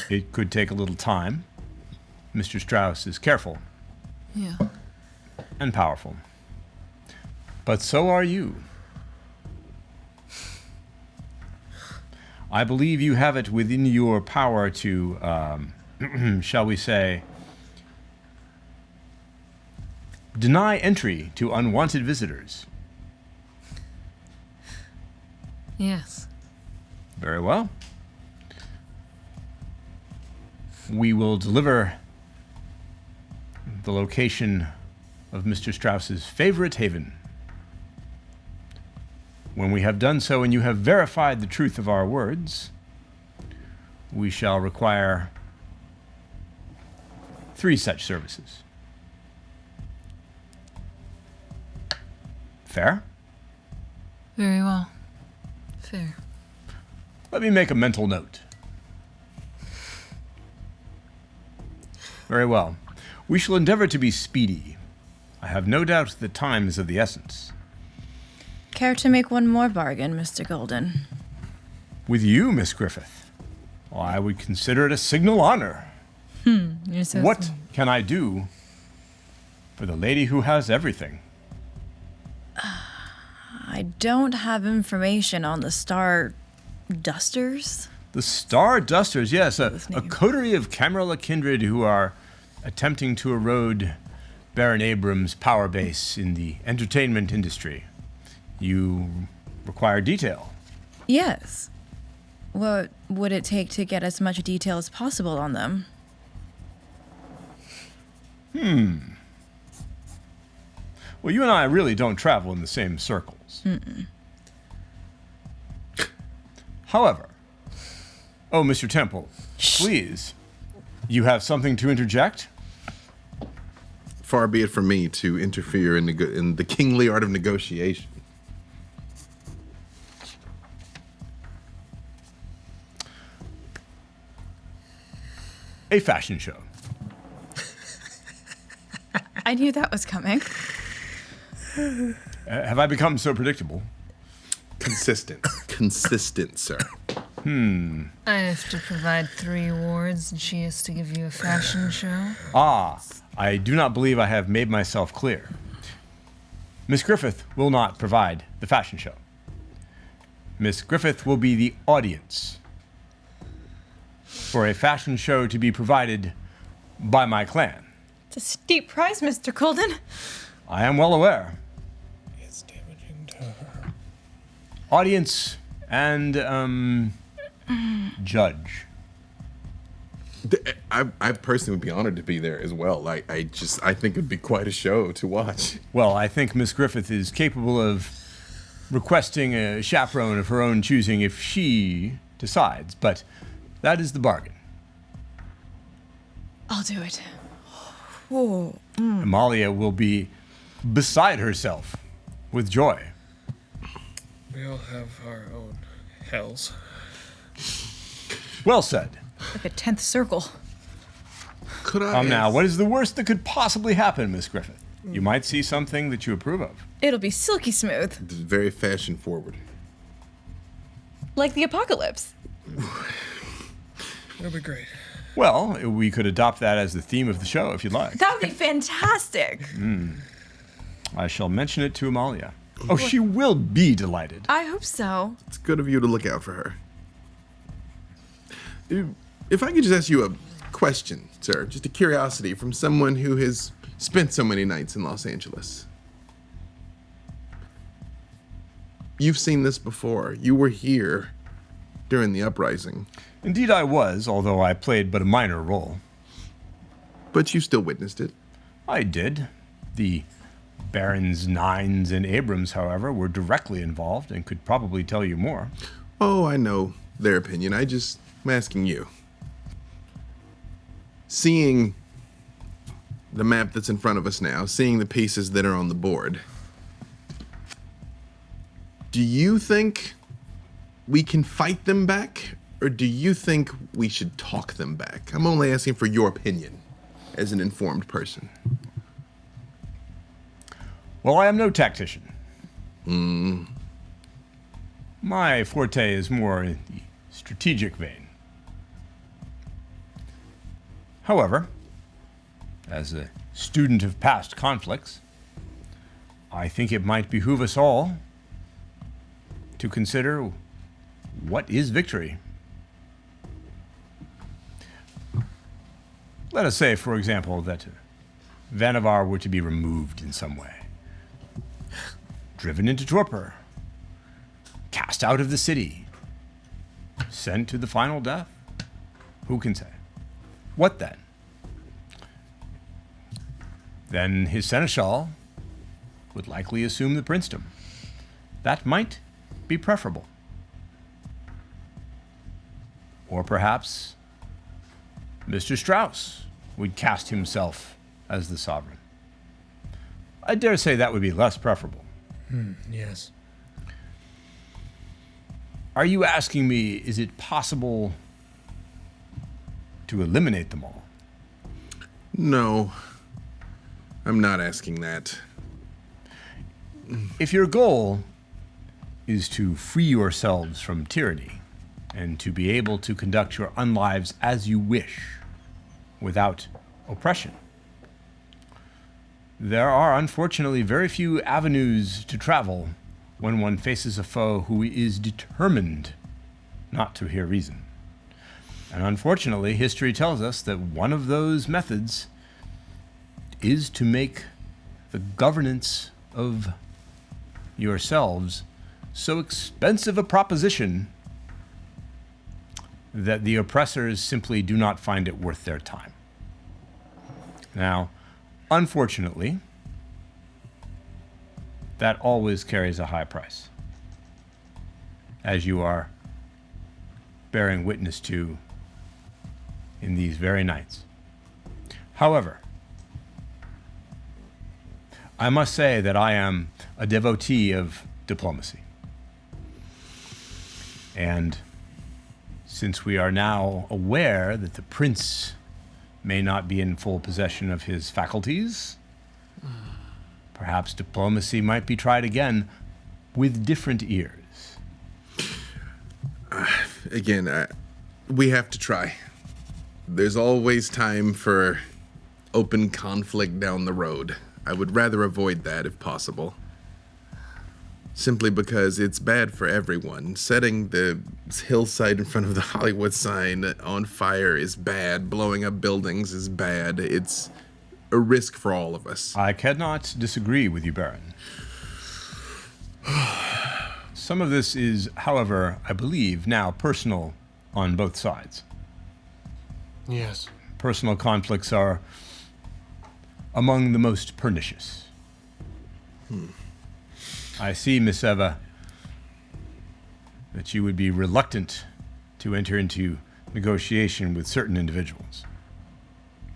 It could take a little time. Mr. Strauss is careful Yeah. and powerful. But so are you. I believe you have it within your power to, shall we say, deny entry to unwanted visitors. Yes. Very well. We will deliver the location of Mr. Strauss's favorite haven. When we have done so and you have verified the truth of our words, we shall require 3 such services. Fair? Very well. Fair. Let me make a mental note. Very well. We shall endeavor to be speedy. I have no doubt that time is of the essence. Care to make one more bargain, Mr. Golden? With you, Miss Griffith, well, I would consider it a signal honor. You're so What sweet. can I do for the lady who has everything? I don't have information on the Star Dusters. The Star Dusters, yes, a name. coterie of Camarilla kindred who are attempting to erode Baron Abrams' power base in the entertainment industry. You require detail. Yes. What would it take to get as much detail as possible on them? Well, you and I really don't travel in the same circles. However, oh, Mr. Temple, please, you have something to interject? Far be it from me to interfere in the kingly art of negotiation. A fashion show. I knew that was coming. Have I become so predictable? Consistent. Consistent, sir. I have to provide 3 awards, and she has to give you a fashion show. Ah, I do not believe I have made myself clear. Miss Griffith will not provide the fashion show. Miss Griffith will be the audience for a fashion show to be provided by my clan. It's a steep price, Mr. Golden. I am well aware. It's damaging to her. Audience and, judge. I personally would be honored to be there as well. I think it'd be quite a show to watch. Well, I think Miss Griffith is capable of requesting a chaperone of her own choosing if she decides, but that is the bargain. I'll do it. Oh. Amalia will be beside herself with joy. We all have our own hells. Well said. Like a 10th circle. Could I? Come now, what is the worst that could possibly happen, Miss Griffith? You might see something that you approve of. It'll be silky smooth. It's very fashion forward. Like the apocalypse. It'll be great. Well, we could adopt that as the theme of the show if you'd like. That would be fantastic. I shall mention it to Amalia. Oh, she will be delighted. I hope so. It's good of you to look out for her. If I could just ask you a question, sir, just a curiosity from someone who has spent so many nights in Los Angeles. You've seen this before. You were here during the uprising, Indeed, I was, although I played but a minor role. but you still witnessed it. I did. The Barons Nines and Abrams, however, were directly involved and could probably tell you more. Oh, I know their opinion. I'm asking you. Seeing the map that's in front of us now, seeing the pieces that are on the board, do you think we can fight them back, or do you think we should talk them back? I'm only asking for your opinion as an informed person. Well, I am no tactician. My forte is more in the strategic vein. However, as a student of past conflicts, I think it might behoove us all to consider what is victory. Let us say, for example, that Vannevar were to be removed in some way, driven into torpor, cast out of the city, sent to the final death. Who can say? What then? then his seneschal would likely assume the princedom. That might be preferable. Or perhaps Mr. Strauss would cast himself as the sovereign. I dare say that would be less preferable. Yes. Are you asking me, is it possible to eliminate them all? No, I'm not asking that. If your goal is to free yourselves from tyranny and to be able to conduct your own lives as you wish without oppression, there are unfortunately very few avenues to travel when one faces a foe who is determined not to hear reason. And unfortunately, history tells us that one of those methods is to make the governance of yourselves so expensive a proposition that the oppressors simply do not find it worth their time. Now, unfortunately, that always carries a high price, as you are bearing witness to in these very nights. However, I must say that I am a devotee of diplomacy. And since we are now aware that the prince may not be in full possession of his faculties, perhaps diplomacy might be tried again with different ears. Again, we have to try. There's always time for open conflict down the road. I would rather avoid that if possible. Simply because it's bad for everyone. Setting the hillside in front of the Hollywood sign on fire is bad. Blowing up buildings is bad. It's a risk for all of us. I cannot disagree with you, Baron. Some of this is, however, I believe, now personal on both sides. Yes. Personal conflicts are among the most pernicious. I see, Miss Eva, that you would be reluctant to enter into negotiation with certain individuals.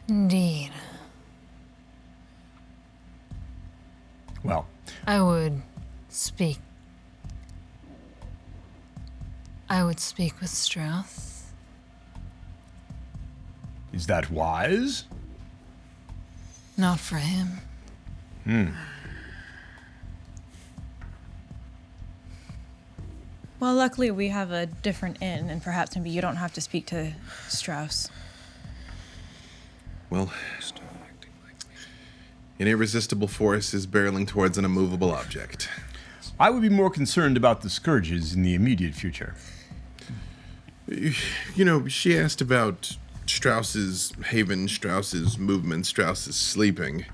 Indeed. Well, I would speak with Strauss. is that wise? Not for him. Well, luckily we have a different inn, and perhaps maybe you don't have to speak to Strauss. Well, an irresistible force is barreling towards an immovable object. I would be more concerned about the scourges in the immediate future. You know, she asked about Strauss's haven, Strauss's movement, Strauss's sleeping.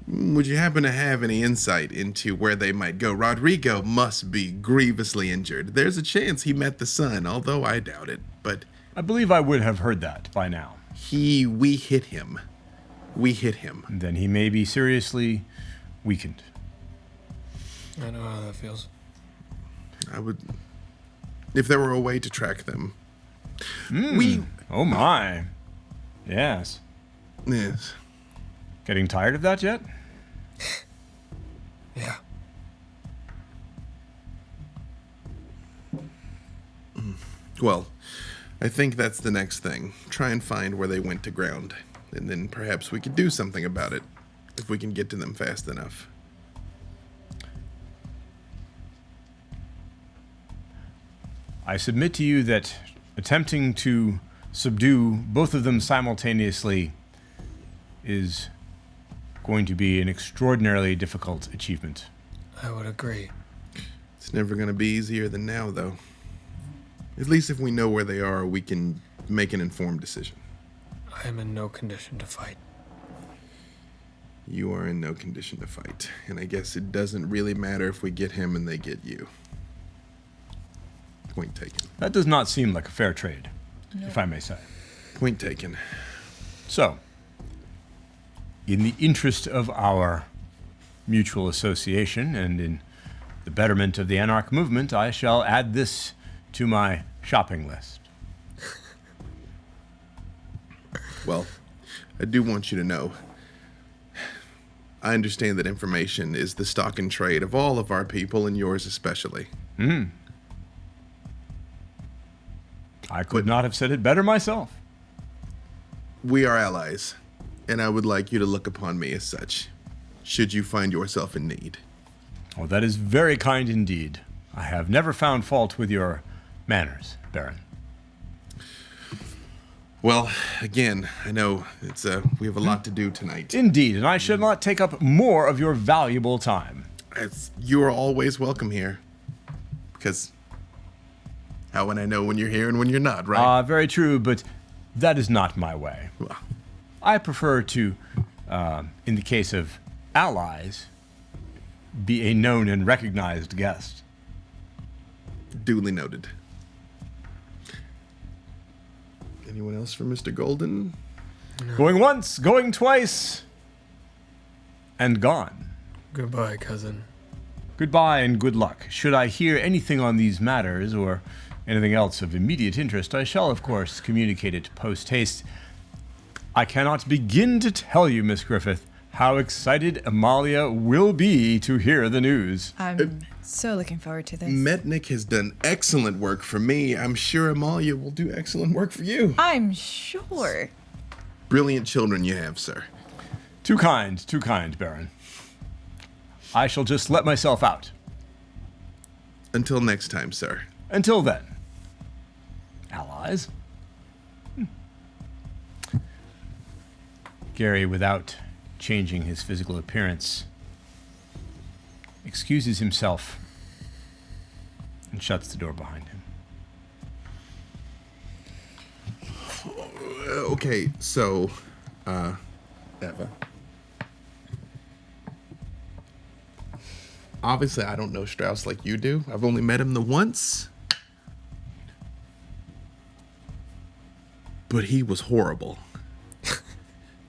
Would you happen to have any insight into where they might go? Rodrigo must be grievously injured. There's a chance he met the sun, although I doubt it. But I believe I would have heard that by now. we hit him. We hit him. Then he may be seriously weakened. I know how that feels. I would, if there were a way to track them. Oh my. Yes. Yes. Getting tired of that yet? Yeah. Well, I think that's the next thing. Try and find where they went to ground. And then perhaps we could do something about it. If we can get to them fast enough. I submit to you that attempting to subdue both of them simultaneously is going to be an extraordinarily difficult achievement. I would agree. It's never going to be easier than now, though. At least if we know where they are, we can make an informed decision. I am in no condition to fight. You are in no condition to fight. And I guess it doesn't really matter if we get him and they get you. Point taken. That does not seem like a fair trade, if I may say. Point taken. So, in the interest of our mutual association and in the betterment of the Anarch movement, I shall add this to my shopping list. Well, I do want you to know, I understand that information is the stock and trade of all of our people, and yours especially. I could not have said it better myself. We are allies, and I would like you to look upon me as such, should you find yourself in need. Oh, that is very kind indeed. I have never found fault with your manners, Baron. Well, again, I know we have a lot to do tonight. Indeed, and I should not take up more of your valuable time. You are always welcome here, because how would I know when you're here and when you're not, right? Very true, but that is not my way. Well, I prefer to, in the case of allies, be a known and recognized guest. duly noted. Anyone else for Mr. Golden? No. Going once, going twice, and gone. Goodbye, cousin. Goodbye and good luck. Should I hear anything on these matters or anything else of immediate interest, I shall, of course, communicate it post-haste. I cannot begin to tell you, Miss Griffith, how excited Amalia will be to hear the news. I'm so looking forward to this. Metnick has done excellent work for me. I'm sure Amalia will do excellent work for you. I'm sure. Brilliant children you have, sir. Too kind, Baron. I shall just let myself out. Until next time, sir. Until then, allies. Gary, without changing his physical appearance, excuses himself and shuts the door behind him. Okay, so, Eva. Obviously, I don't know Strauss like you do. I've only met him the once. But he was horrible.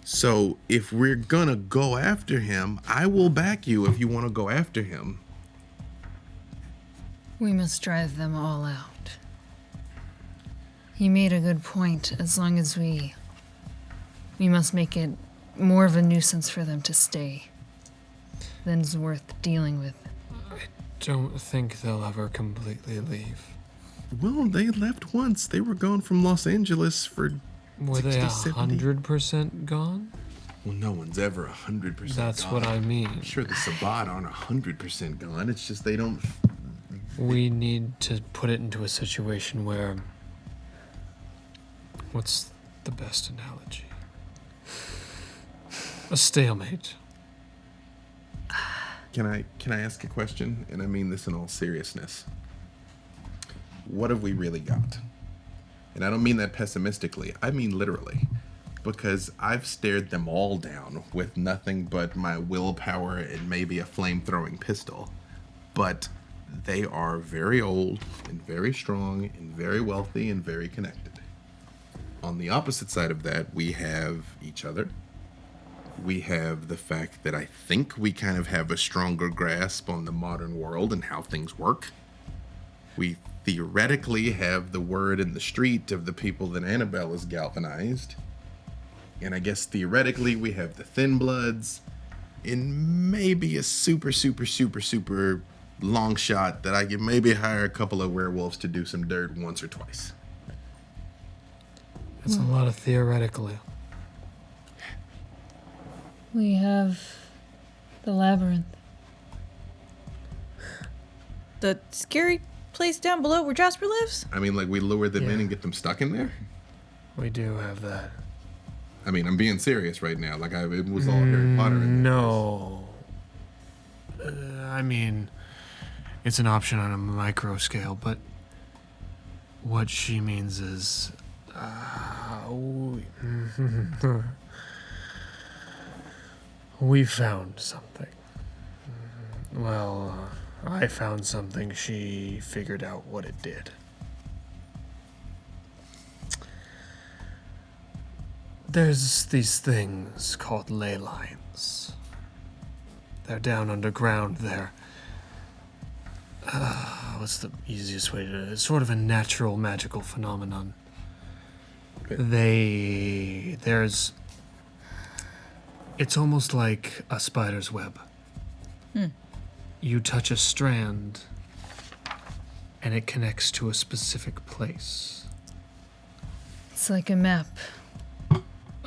So, if we're gonna go after him, I will back you if you want to go after him. We must drive them all out. He made a good point. As long as we must make it more of a nuisance for them to stay than is worth dealing with. I don't think they'll ever completely leave. Well, they left once. They were gone from Los Angeles for Were 60, they 70. 100% gone? Well, no one's ever 100% That's gone. what I mean. I'm sure the Sabbat aren't 100% gone. It's just they don't... We need to put it into a situation where... What's the best analogy? A stalemate. Can I ask a question? And I mean this in all seriousness. What have we really got? And I don't mean that pessimistically. I mean literally. Because I've stared them all down with nothing but my willpower and maybe a flame-throwing pistol. But they are very old and very strong and very wealthy and very connected. On the opposite side of that, we have each other. We have the fact that I think we kind of have a stronger grasp on the modern world and how things work. We theoretically have the word in the street of the people that Annabelle has galvanized. And I guess theoretically we have the Thin Bloods and maybe a super long shot that I can maybe hire a couple of werewolves to do some dirt once or twice. That's a lot of theoretically. We have the labyrinth. The scary place down below where Jasper lives? I mean, like we lure them in Yeah. and get them stuck in there? We do have that. I mean, I'm being serious right now. Like it was all Harry Potter in there. No. I mean, it's an option on a micro scale, but what she means is, we found something. Well, I found something. She figured out what it did. There's these things called ley lines. They're down underground. They're... what's the easiest way to... It's sort of a natural magical phenomenon. There's... It's almost like a spider's web. You touch a strand, and it connects to a specific place It's like a map.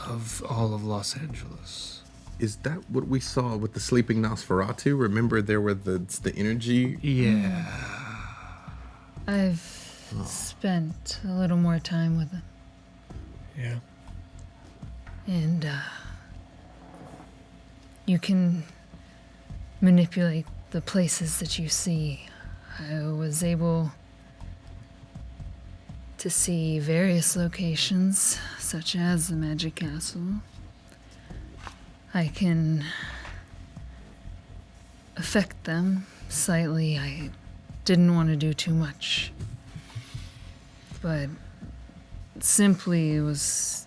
of all of Los Angeles. Is that what we saw with the sleeping Nosferatu? Remember there were the energy? Yeah. I've spent a little more time with them. Yeah. And, you can manipulate the places that you see. I was able to see various locations, such as the Magic Castle. I can affect them slightly. I didn't want to do too much. But simply it was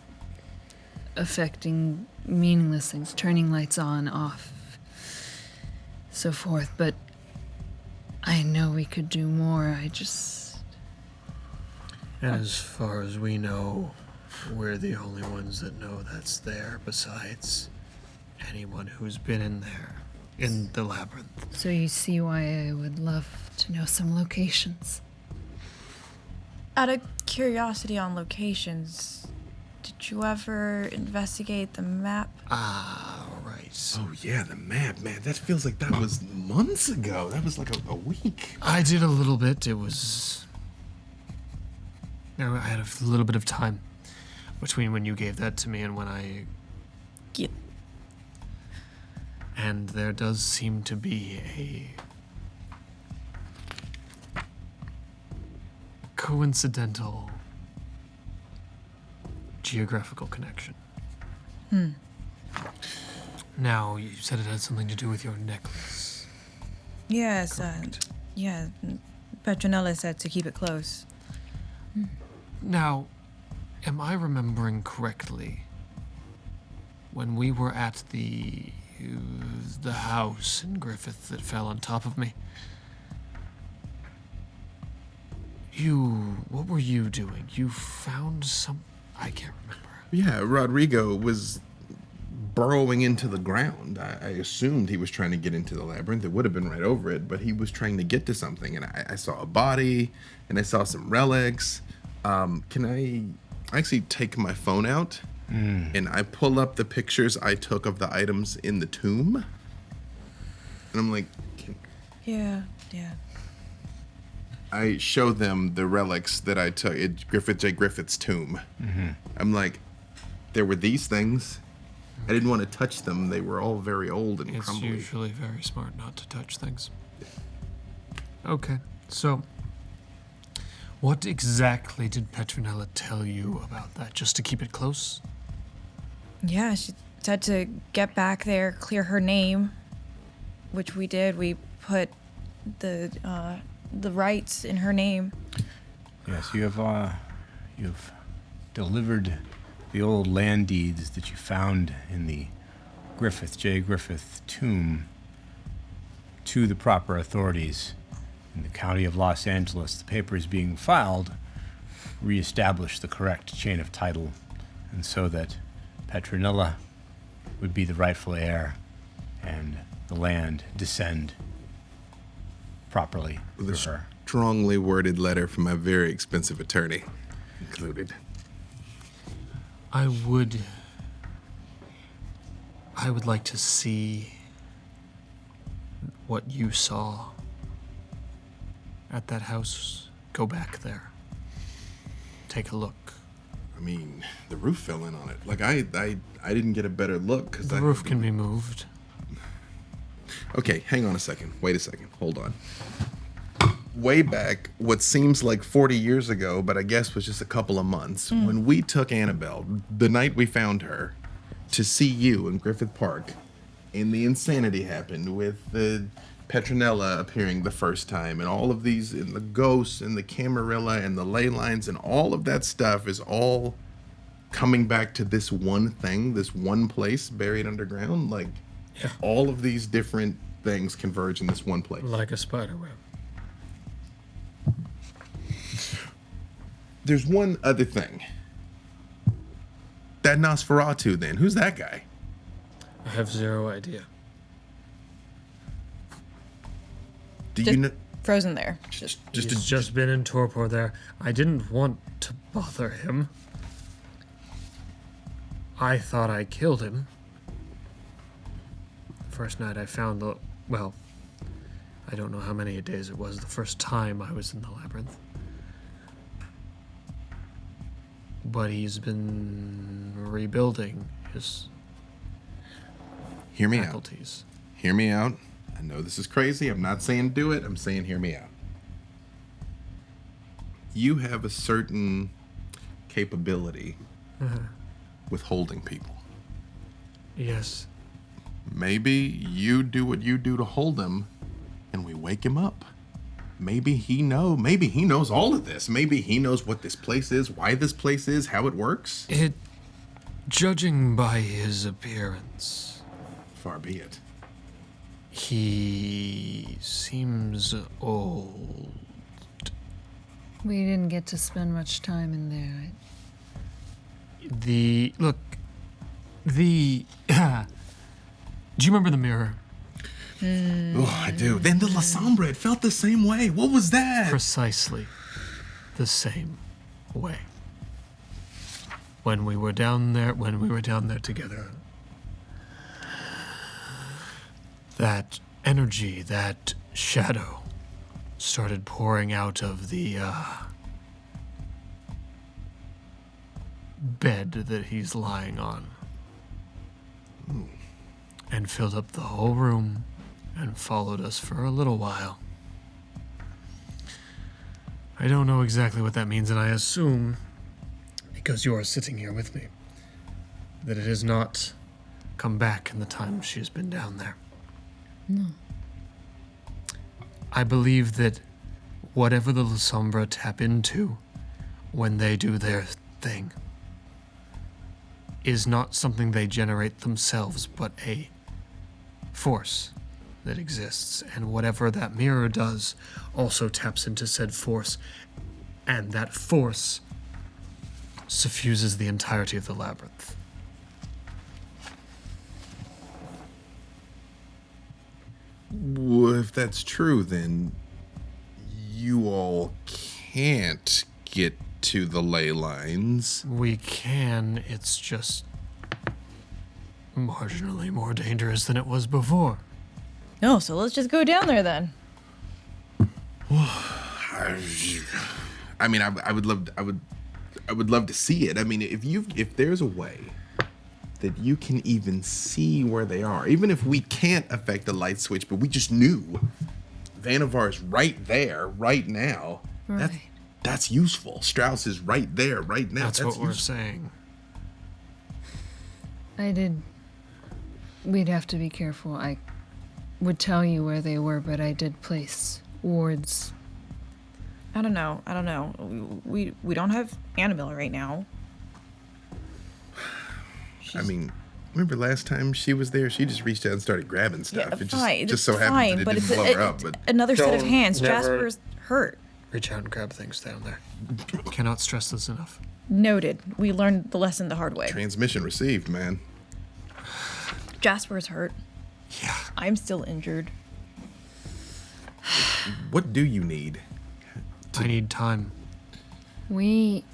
affecting meaningless things, turning lights on, off, so forth. But I know we could do more. And as far as we know, we're the only ones that know that's there besides anyone who's been in there, in the labyrinth. So you see why I would love to know some locations. Out of curiosity on locations, did you ever investigate the map? Ah, right. Oh yeah, the map, man. That feels like that was months ago. That was like a week. I did a little bit. It was... I had a little bit of time between when you gave that to me and when I... Yeah. And there does seem to be a coincidental geographical connection. Now, you said it had something to do with your necklace. Yes, Correct. yeah. Petronella said to keep it close. Now, am I remembering correctly when we were at the house in Griffith that fell on top of me? What were you doing? You found some... I can't remember. Yeah, Rodrigo was burrowing into the ground. I assumed he was trying to get into the labyrinth. It would have been right over it, but he was trying to get to something. And I saw a body, and I saw some relics. Can I actually take my phone out and I pull up the pictures I took of the items in the tomb? And I'm like, Yeah. I show them the relics that I took at Griffith J. Griffith's tomb. I'm like, there were these things. I didn't want to touch them. They were all very old and It's crumbly. usually very smart not to touch things. Okay, so what exactly did Petronella tell you about that? Just to keep it close? Yeah, she said to get back there, clear her name, which we did. We put the rights in her name. Yes, you've delivered the old land deeds that you found in the Griffith J. Griffith tomb to the proper authorities in the county of Los Angeles. The papers being filed reestablish the correct chain of title, and so that Petronella would be the rightful heir and the land descend properly With for a her. strongly worded letter from my very expensive attorney included. I would like to see what you saw at that house. Go back there. Take a look. I mean, the roof fell in on it. Like, I didn't get a better look because The roof can be moved. Okay, hang on a second. Wait a second. Hold on. Way back, what seems like 40 years ago, but I guess was just a couple of months, when we took Annabelle, the night we found her, to see you in Griffith Park, and the insanity happened with the Petronella appearing the first time, and all of these, and the ghosts, and the Camarilla, and the ley lines, and all of that stuff is all coming back to this one thing, this one place buried underground, like Yeah. all of these different things converge in this one place. Like a spider web. There's one other thing. That Nosferatu, then. Who's that guy? I have zero idea. Do Just you know? frozen there. He's just been in torpor there. I didn't want to bother him. I thought I killed him. First night I found the... Well, I don't know how many days it was. The first time I was in the labyrinth. But he's been rebuilding his Hear me out. faculties. Hear me out. I know this is crazy. I'm not saying do it. I'm saying hear me out. You have a certain capability with holding people. Yes. Maybe you do what you do to hold him, and we wake him up. Maybe he knows all of this. Maybe he knows what this place is, why this place is, how it works. Judging by his appearance, Far be it. he seems old. We didn't get to spend much time in there. Do you remember the mirror? Oh, I do. Then the La Sombra, it felt the same way. What was that? Precisely the same way. When we were down there together, that energy, that shadow started pouring out of the bed that he's lying on. And filled up the whole room and followed us for a little while. I don't know exactly what that means, and I assume, because you are sitting here with me, that it has not come back in the time she has been down there. No. I believe that whatever the La Sombra tap into when they do their thing is not something they generate themselves, but a force that exists, and whatever that mirror does also taps into said force, and that force suffuses the entirety of the labyrinth. Well, if that's true, then you all can't get to the ley lines. We can, it's just marginally more dangerous than it was before. No, so let's just go down there then. I mean, I would love to see it. I mean, if there's a way that you can even see where they are, even if we can't affect the light switch, but we just knew Vanavar's right there, right now. Right. That's useful. Strauss is right there, right now. That's what we're useful. saying. We'd have to be careful. I would tell you where they were, but I did place wards. I don't know. We don't have Annabelle right now. I mean, remember last time she was there? She just reached out and started grabbing stuff. Yeah, It fine. just so it's happens fine, that it but didn't it's blow her up. But another set of Don't hands. never- Jasper's hurt. Reach out and grab things down there. Cannot stress this enough. Noted. We learned the lesson the hard way. transmission received, man. Jasper's hurt. Yeah. I'm still injured. What do you need? I need time. We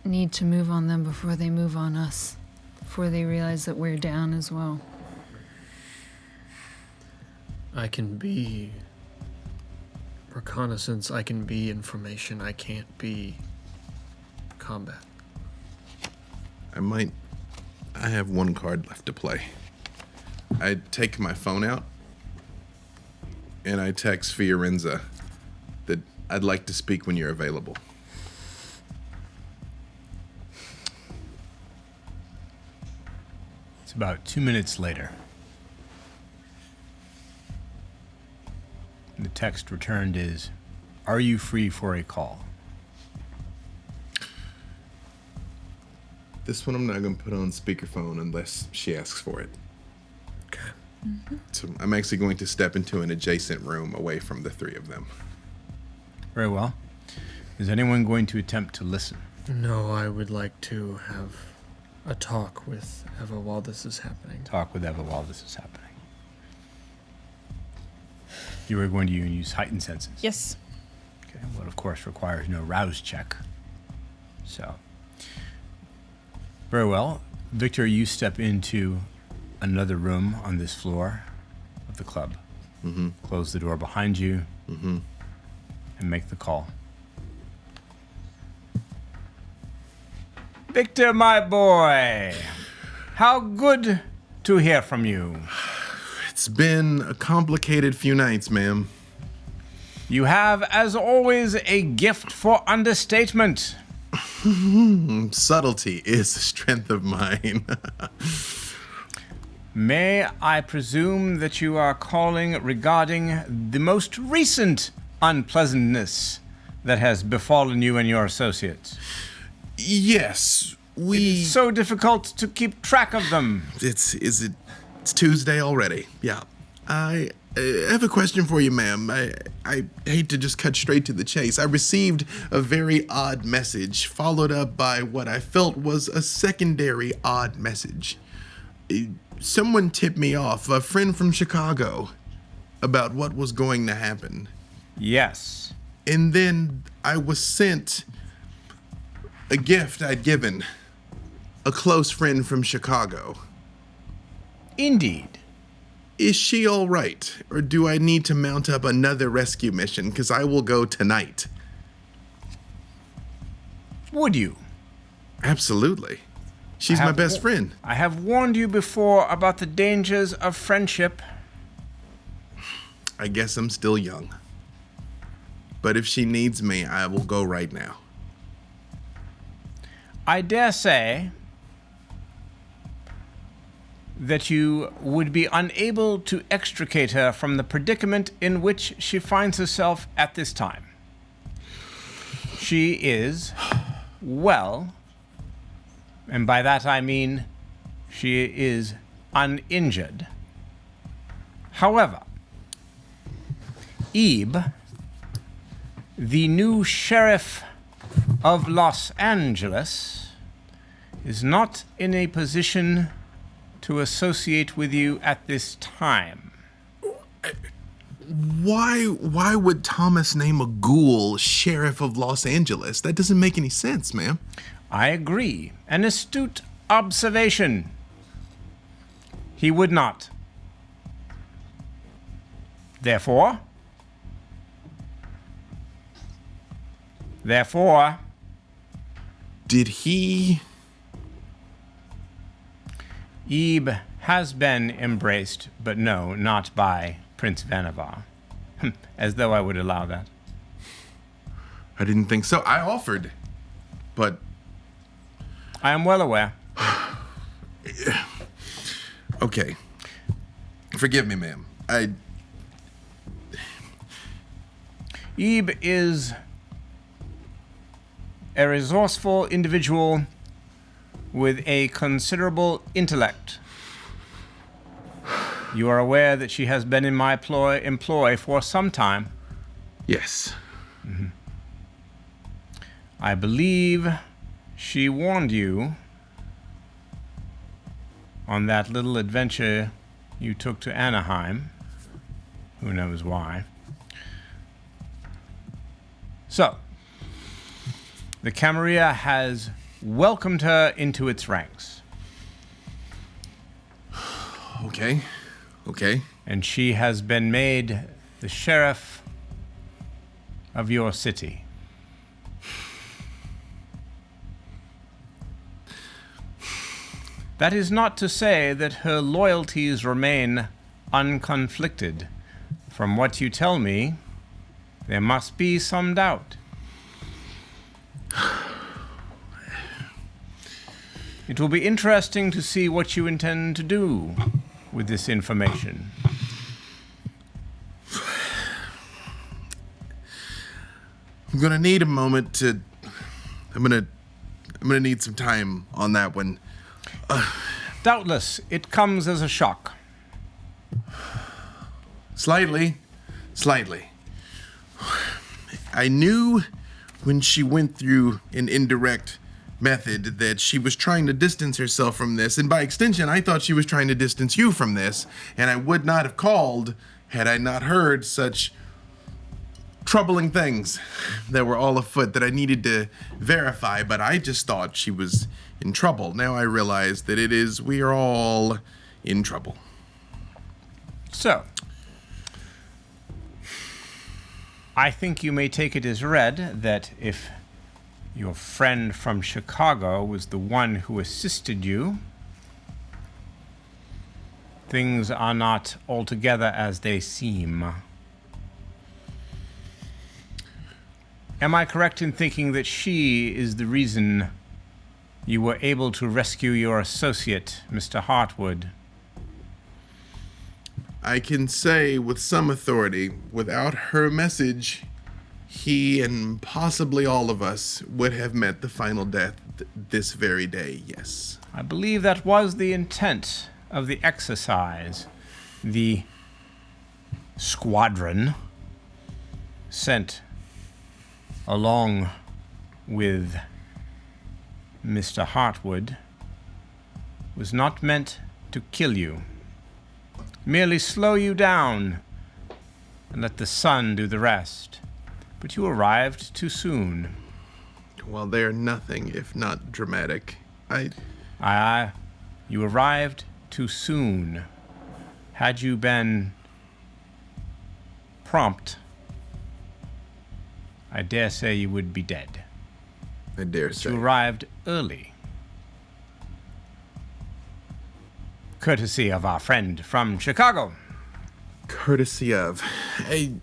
need to move on them before they move on us. Before they realize that we're down as well. I can be reconnaissance, I can be information, I can't be combat. I have one card left to play. I take my phone out and I text Fiorenza that I'd like to speak when you're available. It's about 2 minutes later. The text returned is, "Are you free for a call?" This one I'm not going to put on speakerphone unless she asks for it. Okay. So I'm actually going to step into an adjacent room away from the three of them. Very well. Is anyone going to attempt to listen? No, I would like to have a talk with Eva while this is happening. Talk with Eva while this is happening. You are going to use heightened senses. Yes. Okay, well, of course, requires no rouse check. So, very well. Victor, you step into another room on this floor of the club. Mm-hmm. Close the door behind you Mm-hmm. and make the call. Victor, my boy, how good to hear from you. It's been a complicated few nights, ma'am. You have, as always, a gift for understatement. Subtlety is a strength of mine. May I presume that you are calling regarding the most recent unpleasantness that has befallen you and your associates? Yes, It's so difficult to keep track of them. It's Tuesday already. Yeah. I have a question for you, ma'am. I hate to just cut straight to the chase. I received a very odd message, followed up by what I felt was a secondary odd message. Someone tipped me off, a friend from Chicago, about what was going to happen. Yes. And then I was sent a gift I'd given a close friend from Chicago. Indeed. Is she all right? Or do I need to mount up another rescue mission? Because I will go tonight. Would you? Absolutely. She's my best friend. I have warned you before about the dangers of friendship. I guess I'm still young. But if she needs me, I will go right now. I dare say that you would be unable to extricate her from the predicament in which she finds herself at this time. She is well, and by that I mean she is uninjured. However, Ebe, the new sheriff of Los Angeles, is not in a position to associate with you at this time. Why would Thomas name a ghoul sheriff of Los Angeles? That doesn't make any sense, ma'am. I agree. An astute observation. He would not. Therefore, Did he... Ebe has been embraced, but no, not by Prince Vanavar. As though I would allow that. I didn't think so. I offered. But... I am well aware. Okay. Forgive me, ma'am. Ebe is a resourceful individual with a considerable intellect. You are aware that she has been in my employ for some time. Yes. Mm-hmm. I believe she warned you on that little adventure you took to Anaheim. Who knows why. So, the Camarilla has welcomed her into its ranks. Okay. And she has been made the sheriff of your city. That is not to say that her loyalties remain unconflicted. From what you tell me, there must be some doubt. It will be interesting to see what you intend to do with this information. I'm gonna need a moment to... I'm I'm gonna need some time on that one. Doubtless, it comes as a shock. Slightly. I knew when she went through an indirect method that she was trying to distance herself from this, and by extension, I thought she was trying to distance you from this, and I would not have called had I not heard such troubling things that were all afoot that I needed to verify, but I just thought she was in trouble. Now I realize that we are all in trouble. So, I think you may take it as read that if your friend from Chicago was the one who assisted you, things are not altogether as they seem. Am I correct in thinking that she is the reason you were able to rescue your associate, Mr. Hartwood? I can say with some authority, without her message, he and possibly all of us would have met the final death this very day, yes. I believe that was the intent of the exercise. The squadron sent along with Mr. Hartwood was not meant to kill you, merely slow you down and let the sun do the rest. But you arrived too soon. Well, they're nothing if not dramatic. You arrived too soon. Had you been prompt, I dare say you would be dead. I dare say. You arrived early. Courtesy of our friend from Chicago. Courtesy of. Hey,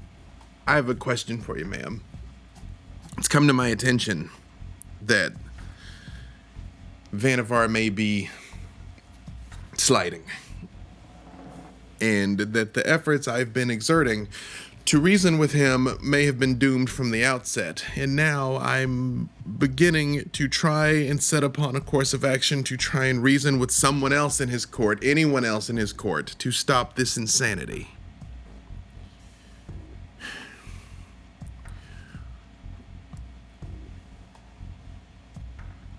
I have a question for you, ma'am. It's come to my attention that Vannevar may be sliding, and that the efforts I've been exerting to reason with him may have been doomed from the outset, and now I'm beginning to try and set upon a course of action to try and reason with someone else in his court, anyone else in his court, to stop this insanity.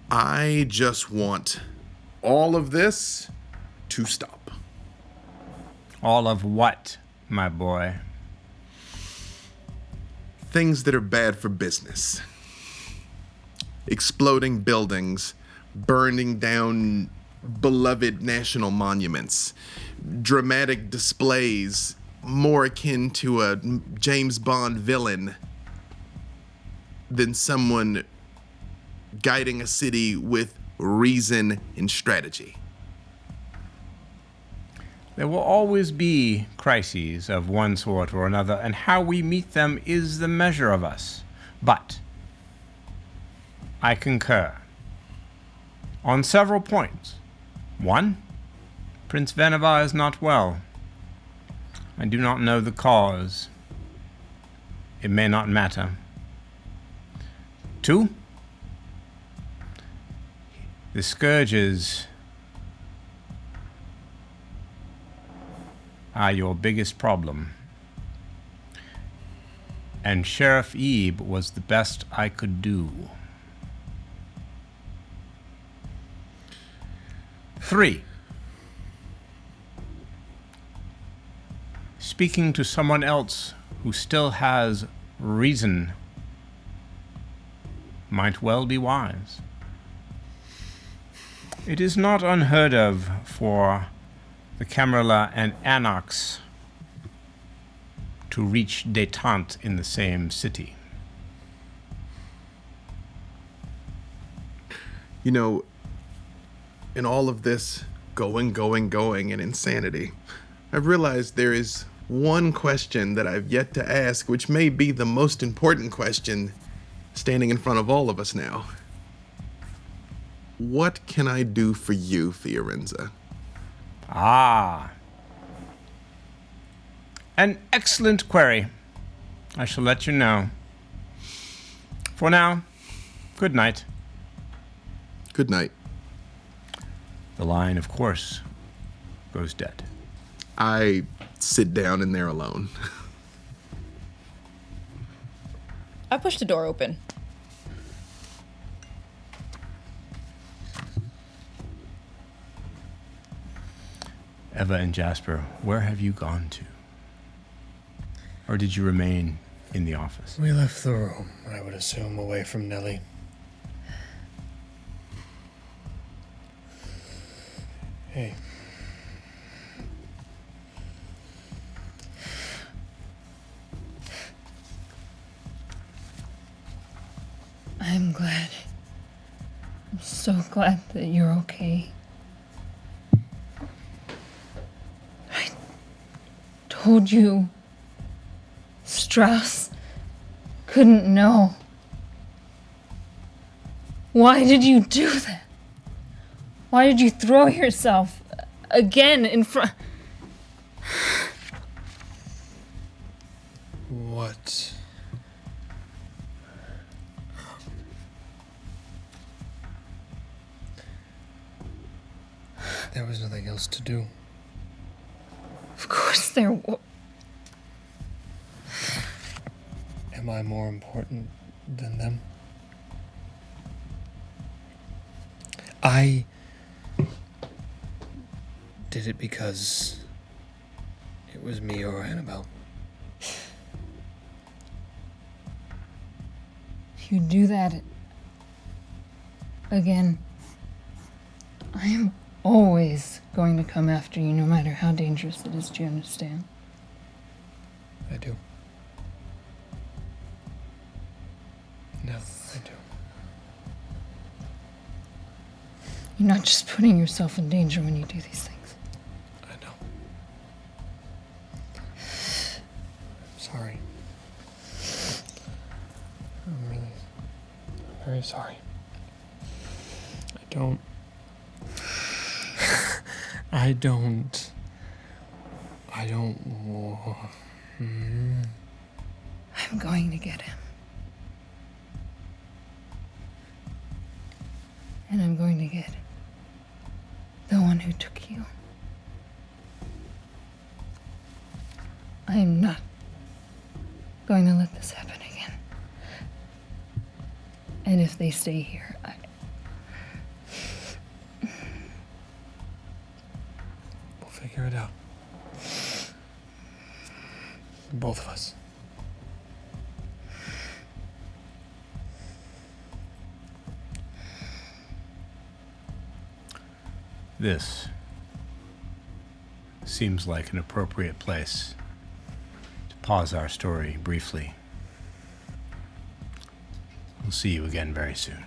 I just want all of this to stop. All of what, my boy? Things that are bad for business. Exploding buildings, burning down beloved national monuments, dramatic displays more akin to a James Bond villain than someone guiding a city with reason and strategy. There will always be crises of one sort or another, and how we meet them is the measure of us. But I concur on several points. One, Prince Vannevar is not well. I do not know the cause. It may not matter. Two, the scourges are your biggest problem. And Sheriff Ebe was the best I could do. 3, speaking to someone else who still has reason might well be wise. It is not unheard of for the Camarilla and Anarchs to reach détente in the same city. You know, in all of this going, and insanity, I've realized there is one question that I've yet to ask, which may be the most important question standing in front of all of us now. What can I do for you, Fiorenza? Ah. An excellent query. I shall let you know. For now, good night. Good night. The line, of course, goes dead. I sit down in there alone. I push the door open. Eva and Jasper, where have you gone to? Or did you remain in the office? We left the room, I would assume, away from Nellie. Hey. I'm glad. I'm so glad that you're okay. I told you Strauss couldn't know. Why did you do that? Why did you throw yourself again in front? What? There was nothing else to do. Of course there was. Am I more important than them? I did it because it was me or Annabelle. You do that again, I am always going to come after you, no matter how dangerous it is. Do you understand? I do. No, I do. You're not just putting yourself in danger when you do these things. I know. I'm sorry. I'm really very sorry. I don't. I'm going to get him. And I'm going to get the one who took you. I am not going to let this happen again. And if they stay here, We'll figure it out. Both of us. This seems like an appropriate place to pause our story briefly. We'll see you again very soon.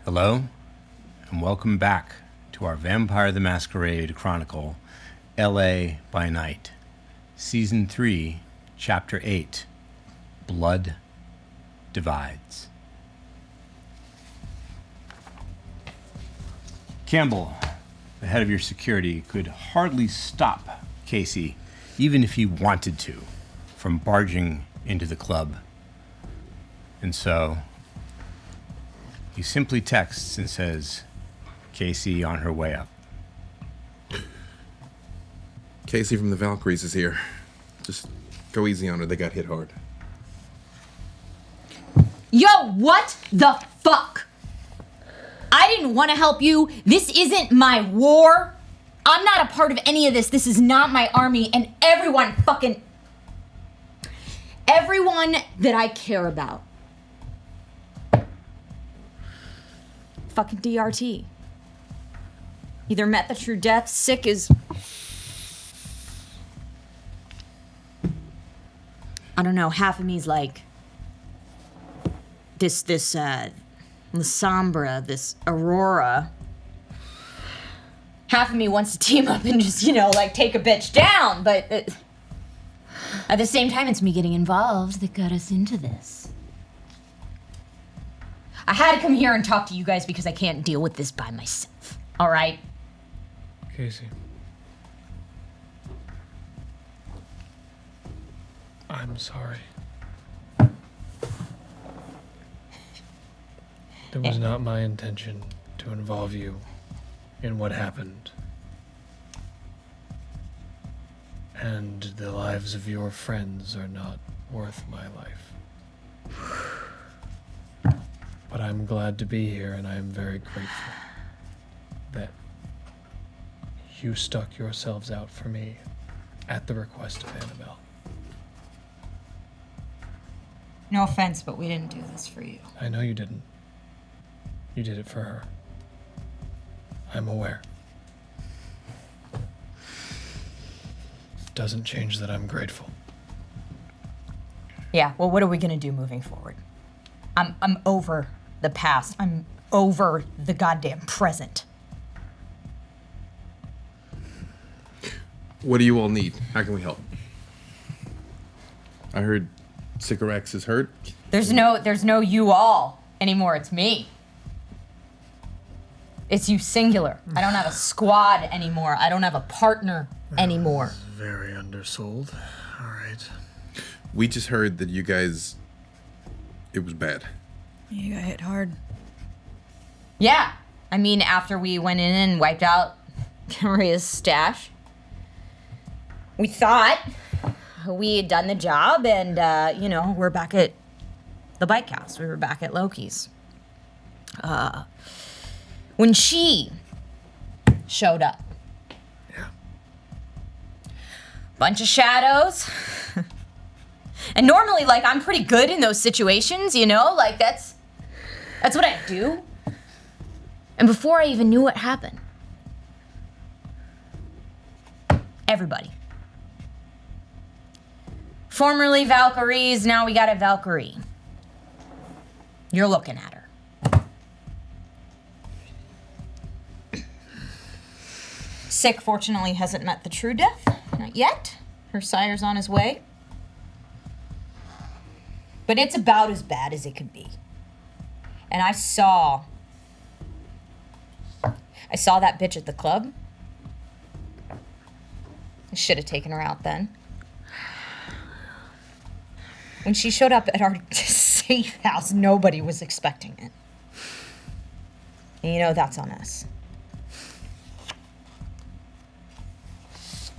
Hello, and welcome back to our Vampire the Masquerade Chronicle, L.A. by Night, Season 3, Chapter 8, Blood Divides. Campbell, the head of your security, could hardly stop Casey, even if he wanted to, from barging into the club. And so he simply texts and says, Casey on her way up. Casey from the Valkyries is here. Just go easy on her. They got hit hard. Yo, what the fuck? I didn't want to help you. This isn't my war. I'm not a part of any of this. This is not my army. And everyone that I care about. Fucking DRT. Either met the true death, sick as... I don't know, half of me's like... This Lasombra, this Aurora. Half of me wants to team up and just, take a bitch down, but at the same time, it's me getting involved that got us into this. I had to come here and talk to you guys because I can't deal with this by myself, all right? Casey. I'm sorry. It was not my intention to involve you in what happened. And the lives of your friends are not worth my life. But I'm glad to be here, and I am very grateful that you stuck yourselves out for me at the request of Annabelle. No offense, but we didn't do this for you. I know you didn't. You did it for her. I'm aware. Doesn't change that I'm grateful. Yeah, well, what are we gonna do moving forward? I'm over the past. I'm over the goddamn present. What do you all need? How can we help? I heard Sycorax is hurt. There's no you all anymore. It's me. It's you singular. I don't have a squad anymore. I don't have a partner anymore. Very undersold. All right. We just heard that you guys... It was bad. You got hit hard. Yeah. I mean, after we went in and wiped out Camarilla's stash, we thought we had done the job and, we're back at the bike house. We were back at Loki's. When she showed up. Yeah. Bunch of shadows. And normally, I'm pretty good in those situations, that's what I do. And before I even knew what happened, everybody. Formerly Valkyries, now we got a Valkyrie. You're looking at her. Sick, fortunately, hasn't met the true death. Not yet. Her sire's on his way. But it's about as bad as it could be. And I saw that bitch at the club. I should have taken her out then. When she showed up at our safe house, nobody was expecting it. And that's on us.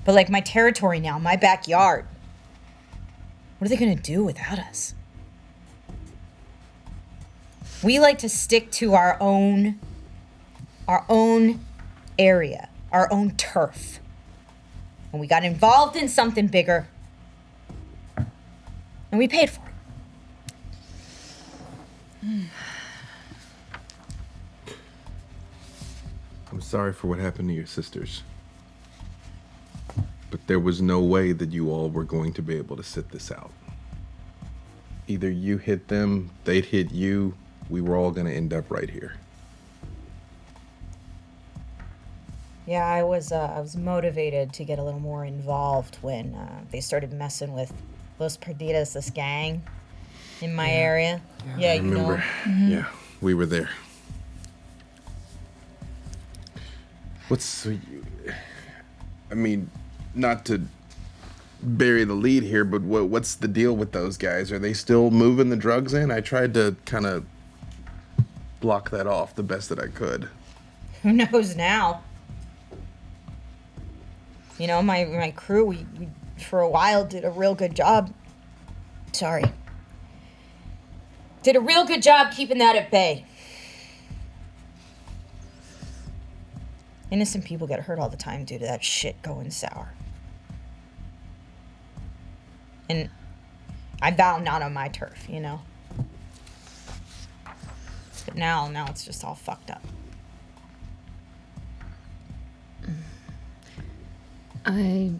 But my territory now, my backyard. What are they gonna do without us? We like to stick to our own area, our own turf. And we got involved in something bigger. And we paid for it. I'm sorry for what happened to your sisters. But there was no way that you all were going to be able to sit this out. Either you hit them, they'd hit you. We were all going to end up right here. Yeah, I was motivated to get a little more involved when they started messing with Los Perdidos, this gang in my area. Yeah, you know. Remember? Yeah, we were there. I mean, not to bury the lead here, but what's the deal with those guys? Are they still moving the drugs in? I tried to kind of block that off the best that I could. Who knows now? You know, my crew, we for a while did a real good job. Did a real good job keeping that at bay. Innocent people get hurt all the time due to that shit going sour. And I vow not on my turf, you know? But now it's just all fucked up. I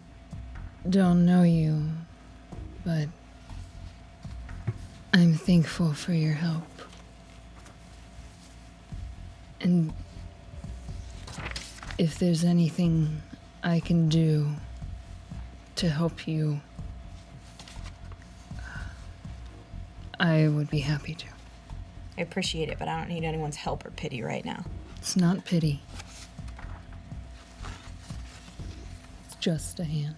don't know you, but I'm thankful for your help. And if there's anything I can do to help you, I would be happy to. I appreciate it, but I don't need anyone's help or pity right now. It's not pity. It's just a hand.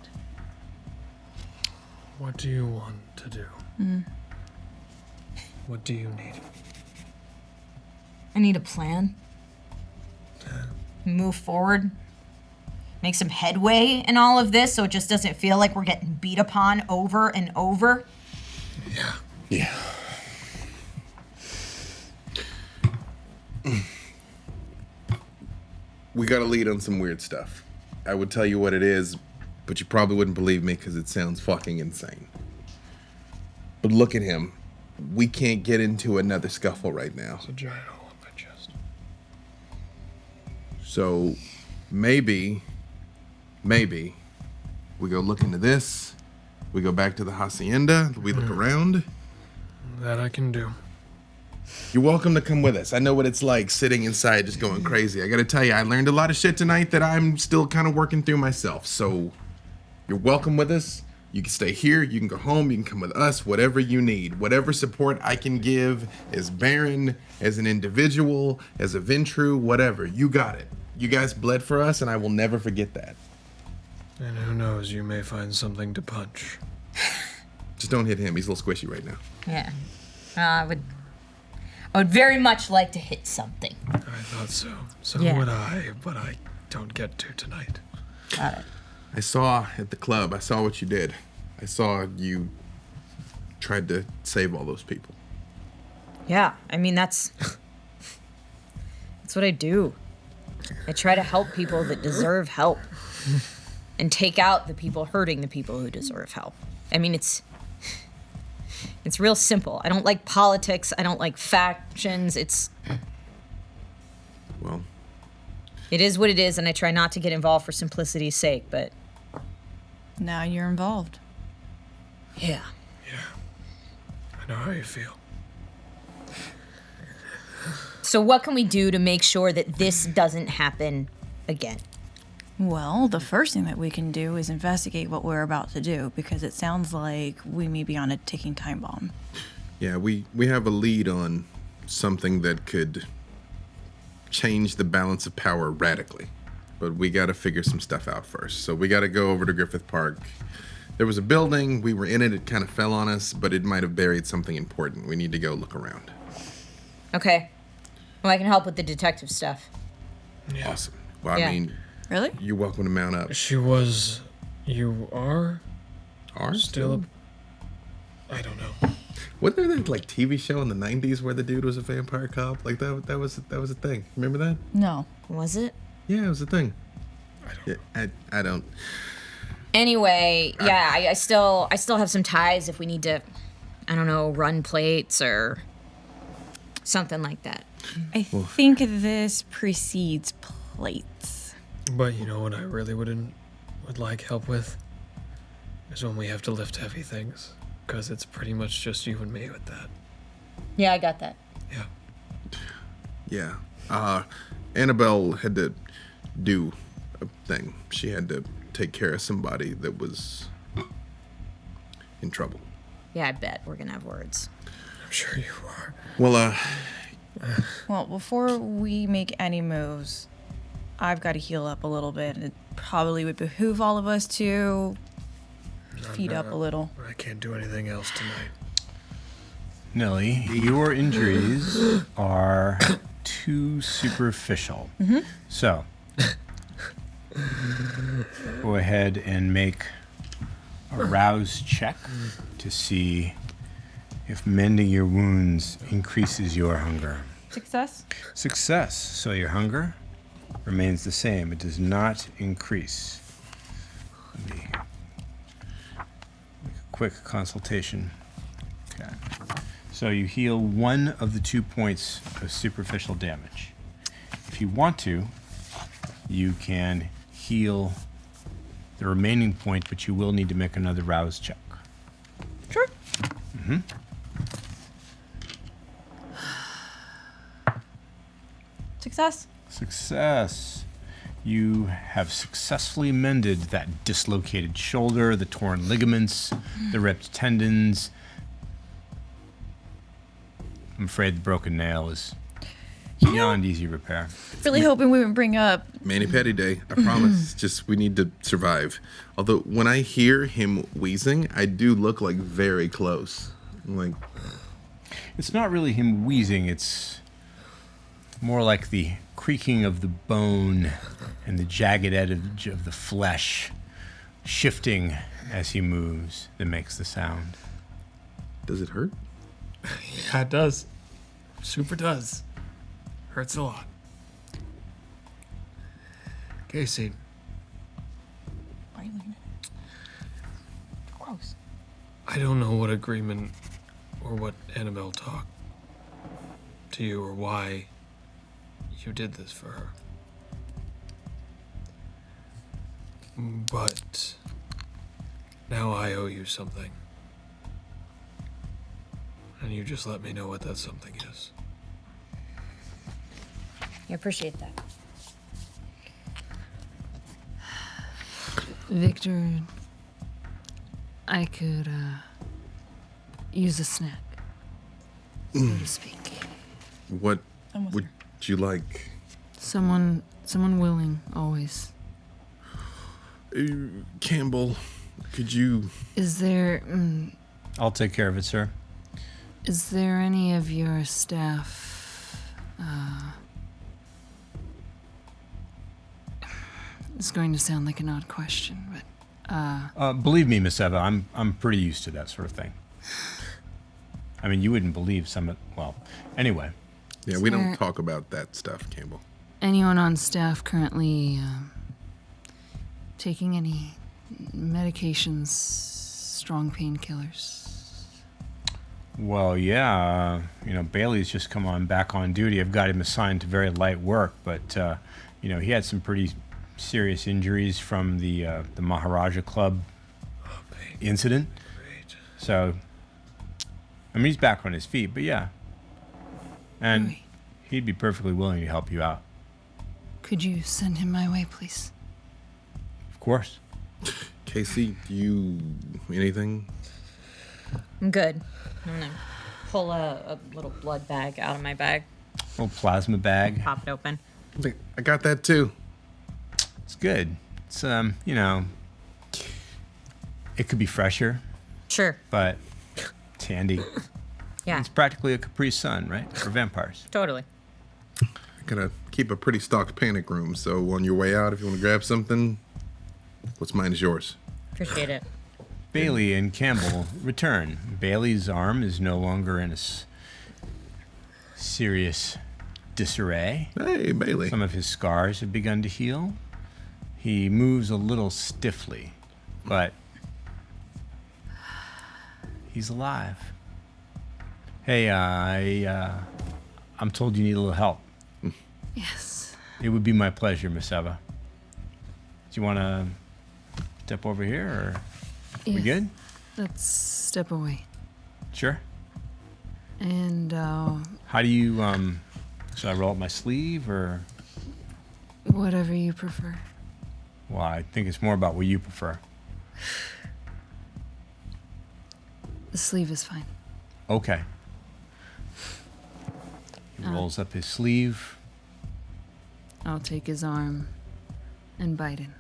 What do you want to do? What do you need? I need a plan. Move forward. Make some headway in all of this so it just doesn't feel like we're getting beat upon over and over. Yeah. Yeah. We got a lead on some weird stuff. I would tell you what it is, but you probably wouldn't believe me because it sounds fucking insane. But look at him. We can't get into another scuffle right now. It's a giant hole in my chest. So maybe we go look into this. We go back to the Hacienda. We look around. That I can do. You're welcome to come with us. I know what it's like sitting inside just going crazy. I gotta tell you, I learned a lot of shit tonight that I'm still kind of working through myself. So you're welcome with us. You can stay here. You can go home. You can come with us. Whatever you need. Whatever support I can give as Baron, as an individual, as a Ventru, whatever. You got it. You guys bled for us, and I will never forget that. And who knows, you may find something to punch. Just don't hit him. He's a little squishy right now. Yeah. I would very much like to hit something. I thought so. So Yeah. would I, but I don't get to tonight. Got it. I saw at the club, I saw what you did. I saw you tried to save all those people. Yeah, I mean, that's what I do. I try to help people that deserve help and take out the people hurting the people who deserve help. I mean, it's real simple. I don't like politics. I don't like factions. Well, It is what it is, and I try not to get involved for simplicity's sake, but Now you're involved. yeah. I know how you feel. So what can we do to make sure that this doesn't happen again? Well, the first thing that we can do is investigate what we're about to do, because it sounds like we may be on a ticking time bomb. yeah, we have a lead on something that could change the balance of power radically. But we got to figure some stuff out first. So we got to go over to Griffith Park. There was a building. We were in it. It kind of fell on us, but it might have buried something important. We need to go look around. Okay. Well, I can help with the detective stuff. Yeah. Awesome. Well, Yeah. I mean, Really? you're welcome to mount up. You are Ours? still I don't know. Wasn't there that like TV show in the '90s where the dude was a vampire cop? Like that was a thing. Remember that? No. Was it? Yeah, it was a thing. I don't Yeah, I don't. Anyway, yeah, I still have some ties if we need to, I don't know, run plates or something like that. I think this precedes plates. But you know what I really would like help with? Is when we have to lift heavy things. Because it's pretty much just you and me with that. Yeah, I got that. Yeah. Yeah. Annabelle had to do thing. She had to take care of somebody that was in trouble. Yeah, I bet we're gonna have words. I'm sure you are. Well, Well, before we make any moves, I've got to heal up a little bit. It probably would behoove all of us to feed up a little. I can't do anything else tonight. Nelly, your injuries are too superficial. So, go ahead and make a rouse check to see if mending your wounds increases your hunger. Success? Success. So your hunger remains the same. It does not increase. Let me make a quick consultation. Okay. So you heal 1 of the 2 points of superficial damage. If you want to, you can heal the remaining point, but you will need to make another rouse check. Sure. Success? Success. You have successfully mended that dislocated shoulder, the torn ligaments, the ripped tendons. I'm afraid the broken nail is beyond easy repair. Really hoping we would bring up. mani-pedi day. I promise. Just we need to survive. Although when I hear him wheezing, I do look like very close. Like It's not really him wheezing, it's more like the creaking of the bone and the jagged edge of the flesh shifting as he moves that makes the sound. does it hurt? Yeah, it does. Super does. Hurts a lot. Casey, Why are you looking at it? Gross. I don't know what agreement or what Annabelle talked to you or why you did this for her. But now I owe you something. And you just let me know what that something is. I appreciate that. Victor, I could use a snack, so to speak. What Almost would you like? Someone willing, always. Campbell, could you? Is there I'll take care of it, sir. is there any of your staff it's going to sound like an odd question, but Believe me, Miss Eva, I'm pretty used to that sort of thing. I mean, you wouldn't believe some of, well, anyway. Yeah, we there- don't talk about that stuff, Campbell. anyone on staff currently taking any medications, strong painkillers? Well, yeah, Bailey's just come on back on duty. I've got him assigned to very light work, but he had some pretty serious injuries from the Maharaja Club incident. Great. So, I mean, he's back on his feet, but yeah, and Right. he'd be perfectly willing to help you out. Could you send him my way, please? Of course. Casey, you anything? I'm good. I'm gonna pull a little blood bag out of my bag, Little plasma bag. pop it open. I got that too. It's good. It's it could be fresher, Sure. but it's handy. Yeah. It's practically a Capri Sun, right? For vampires. Totally. I gotta keep a pretty stocked panic room, so on your way out, if you want to grab something, what's mine is yours. Appreciate it. Bailey and Campbell return. Bailey's arm is no longer in a serious disarray. Hey, Bailey. Some of his scars have begun to heal. He moves a little stiffly, but he's alive. Hey, I'm told you need a little help. Yes. It would be my pleasure, Miss Eva. Do you want to step over here, or we Yes. good? Let's step away. Sure. And How do you, should I roll up my sleeve, or? whatever you prefer. Well, I think it's more about what you prefer. The sleeve is fine. Okay. He rolls up his sleeve. I'll take his arm and bite in.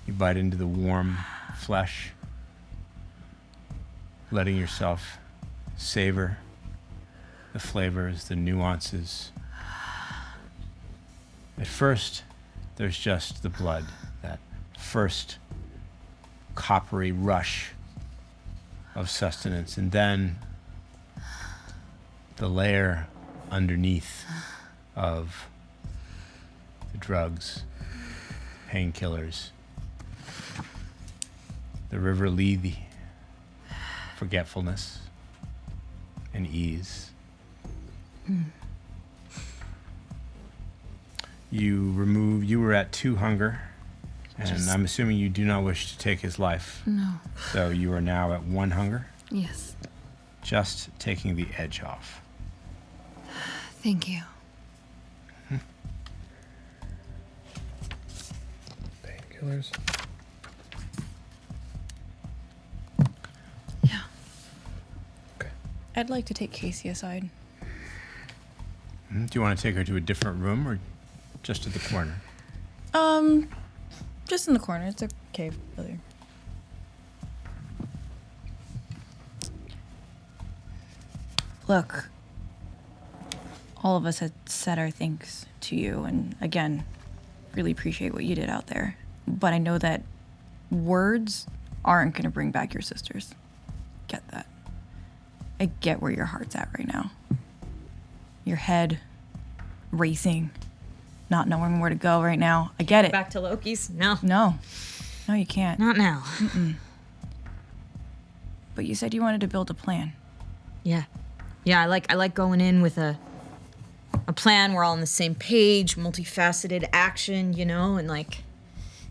You bite into the warm flesh, letting yourself savor the flavors, the nuances. At first, there's just the blood, that first coppery rush of sustenance, and then the layer underneath of the drugs, painkillers, the river Lee, the forgetfulness and ease. You were at 2 hunger, and I'm assuming you do not wish to take his life. No. So you are now at 1 hunger, Yes. just taking the edge off. Thank you. Painkillers. Yeah. I'd like to take Casey aside. Do you want to take her to a different room or just to the corner? Just in the corner. It's a cave earlier. Look, all of us had said our thanks to you, and again, really appreciate what you did out there. But I know that words aren't going to bring back your sisters. Get that. I get where your heart's at right now. Your head racing, not knowing where to go right now. I get it. Back to Loki's? No. No, you can't. Not now. But you said you wanted to build a plan. Yeah. Yeah, I like going in with a plan. We're all on the same page, multifaceted action, you know, and like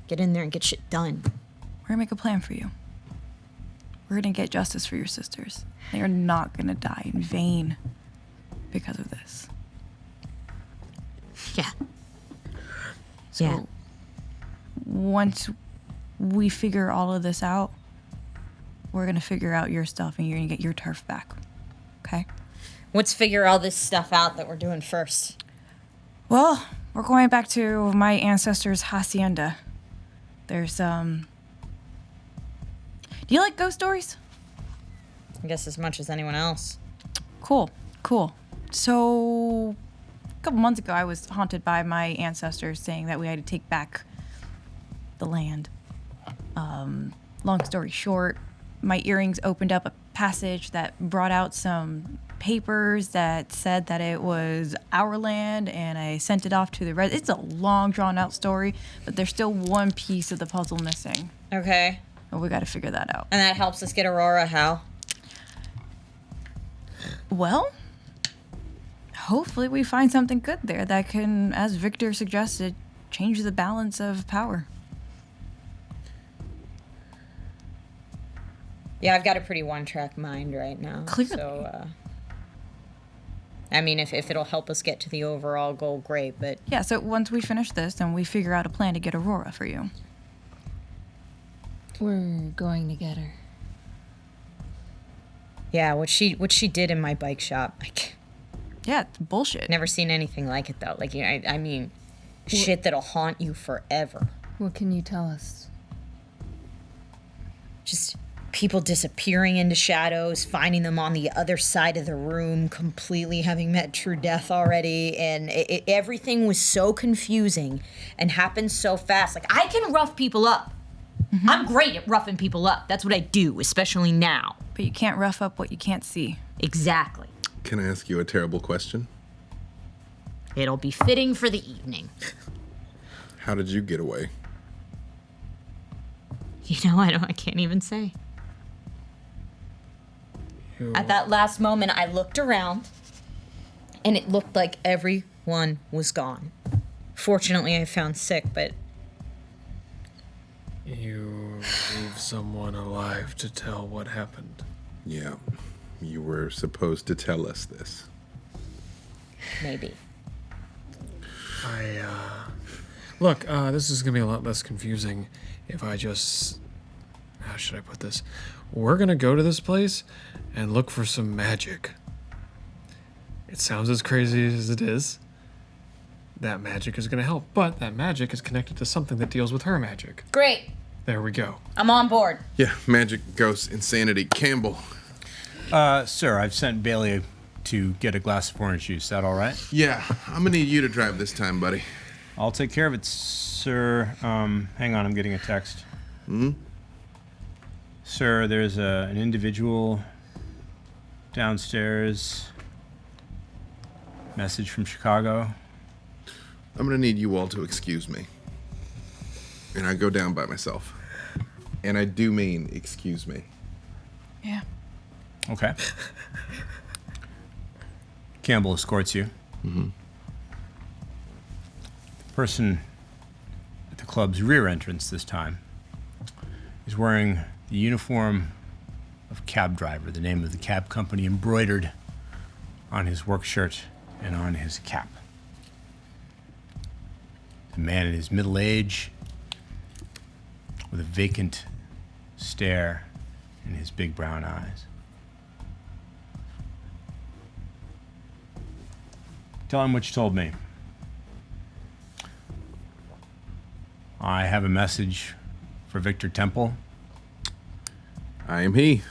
get in there and get shit done. We're gonna make a plan for you. We're gonna get justice for your sisters. They are not gonna die in vain because of this. Yeah. So Yeah. once we figure all of this out, we're gonna figure out your stuff and you're gonna get your turf back. Okay? Let's figure all this stuff out that we're doing first. Well, we're going back to my ancestors' Hacienda. There's Do you like ghost stories? I guess as much as anyone else. Cool. So, a couple months ago, I was haunted by my ancestors saying that we had to take back the land. Long story short, my earrings opened up a passage that brought out some papers that said that it was our land, and I sent it off to the res. It's a long, drawn-out story, but there's still one piece of the puzzle missing. Okay. But we got to figure that out. And that helps us get Aurora how? Well, hopefully we find something good there that can, as Victor suggested, change the balance of power. Yeah, I've got a pretty one-track mind right now. Clearly. So, I mean, if it'll help us get to the overall goal, great, but... Yeah, so once we finish this, then we figure out a plan to get Aurora for you. We're going to get her. Yeah, what she did in my bike shop, like... Yeah, it's bullshit. Never seen anything like it, though. Like, you know, I mean, shit that'll haunt you forever. What can you tell us? Just people disappearing into shadows, finding them on the other side of the room, completely having met true death already, and everything was so confusing and happened so fast. Like, I can rough people up. Mm-hmm. I'm great at roughing people up. That's what I do, especially now. But you can't rough up what you can't see. Exactly. Can I ask you a terrible question? It'll be fitting for the evening. How did you get away? You know, I can't even say. At that last moment, I looked around, and it looked like everyone was gone. Fortunately, I found sick, but... You leave someone alive to tell what happened. Yeah, you were supposed to tell us this. Maybe. Look, this is going to be a lot less confusing if I just... How should I put this? We're going to go to this place and look for some magic. It sounds as crazy as it is. That magic is going to help, but that magic is connected to something that deals with her magic. Great. There we go. I'm on board. Yeah, magic, ghost, insanity. Campbell. Sir, I've sent Bailey to get a glass of orange juice. Is that all right? Yeah, I'm gonna need you to drive this time, buddy. I'll take care of it, sir. Hang on, I'm getting a text. Sir, there's an individual downstairs. Message from Chicago. I'm gonna need you all to excuse me. And I go down by myself. And I do mean excuse me. Yeah. Okay. Campbell escorts you. The person at the club's rear entrance this time is wearing the uniform of cab driver, the name of the cab company embroidered on his work shirt and on his cap. The man in his middle age with a vacant stare in his big brown eyes. Tell him what you told me. I have a message for Victor Temple. I am he.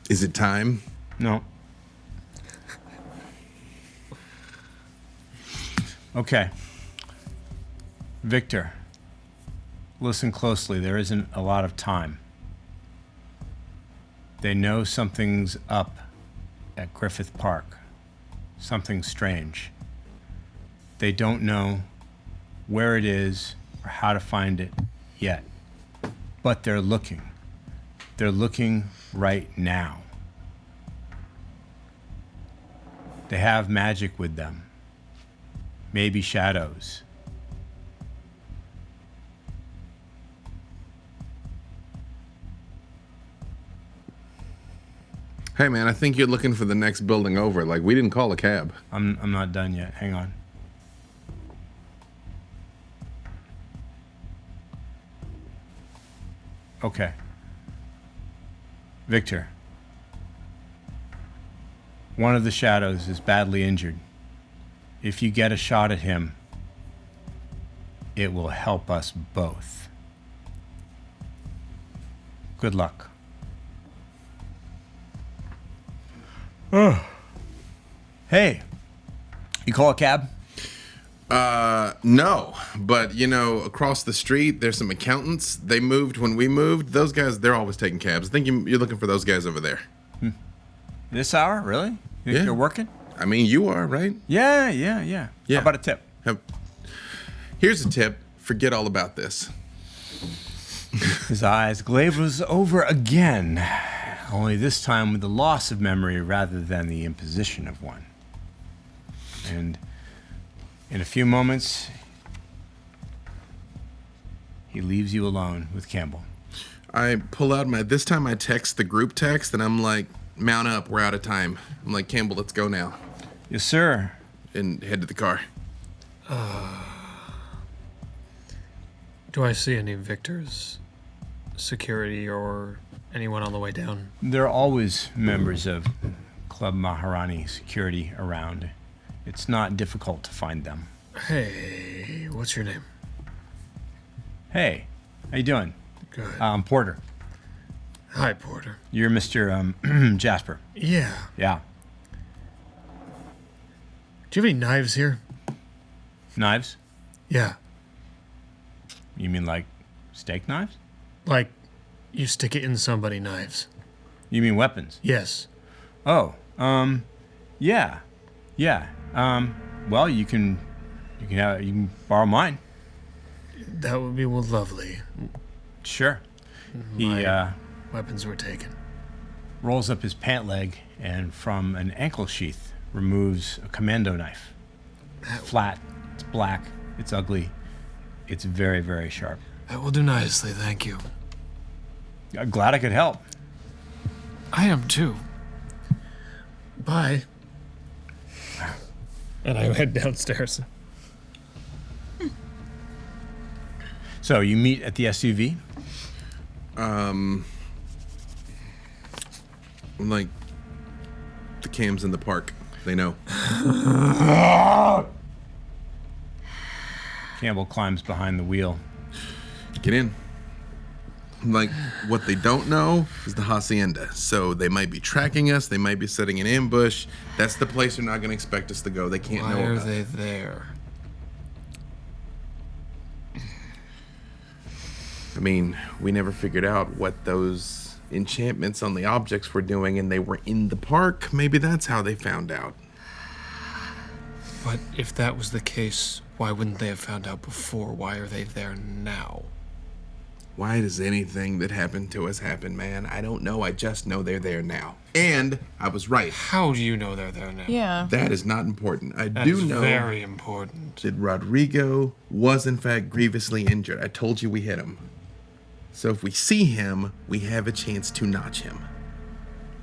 Is it time? No. Okay. Victor, listen closely. There isn't a lot of time. They know something's up at Griffith Park. Something strange. They don't know where it is or how to find it yet. But they're looking. They're looking right now. They have magic with them. Maybe shadows. Hey man, I think you're looking for the next building over. Like, we didn't call a cab. I'm not done yet. Hang on. Okay. Victor. One of the shadows is badly injured. If you get a shot at him, it will help us both. Good luck. Hey, you call a cab? No. But, you know, across the street, there's some accountants. They moved when we moved. Those guys, they're always taking cabs. I think you're looking for those guys over there. This hour? Really? You think Yeah. you're working? I mean, you are, right? Yeah. Yeah. How about a tip? Here's a tip. Forget all about this. His eyes glaze over again, only this time with the loss of memory rather than the imposition of one. And in a few moments, he leaves you alone with Campbell. I pull out this time I text the group text, and I'm like, mount up, we're out of time. I'm like, Campbell, let's go now. Yes, sir. And head to the car. Do I see any victors, security, or anyone on the way down? There are always members of Club Maharani security around. It's not difficult to find them. Hey, what's your name? Hey, how you doing? Good. I'm Porter. Hi, Porter. You're Mr. Jasper. Yeah. Yeah. Do you have any knives here? Knives? Yeah. You mean like steak knives? Like, you stick it in somebody knives. You mean weapons? Yes. Oh, yeah. Well, you can borrow mine. That would be lovely. Sure. He My weapons were taken. rolls up his pant leg and from an ankle sheath removes a commando knife. It's flat, it's black, it's ugly, it's very, very sharp. That will do nicely, thank you. I'm glad I could help. I am too. Bye. And I head downstairs. So you meet at the SUV. Like the cams in the park. They know. Campbell climbs behind the wheel. Get in. Like, what they don't know is the Hacienda. So they might be tracking us. They might be setting an ambush. That's the place they're not going to expect us to go. They can't Why know are about they it. there? I mean, we never figured out what those enchantments on the objects were doing, and they were in the park. Maybe that's how they found out. But if that was the case, why wouldn't they have found out before? Why are they there now? Why does anything that happened to us happen, man? I don't know. I just know they're there now. And I was right. How do you know they're there now? Yeah. That is not important. I That do is know very important. that Rodrigo was, in fact, grievously injured. I told you we hit him. So if we see him, we have a chance to notch him.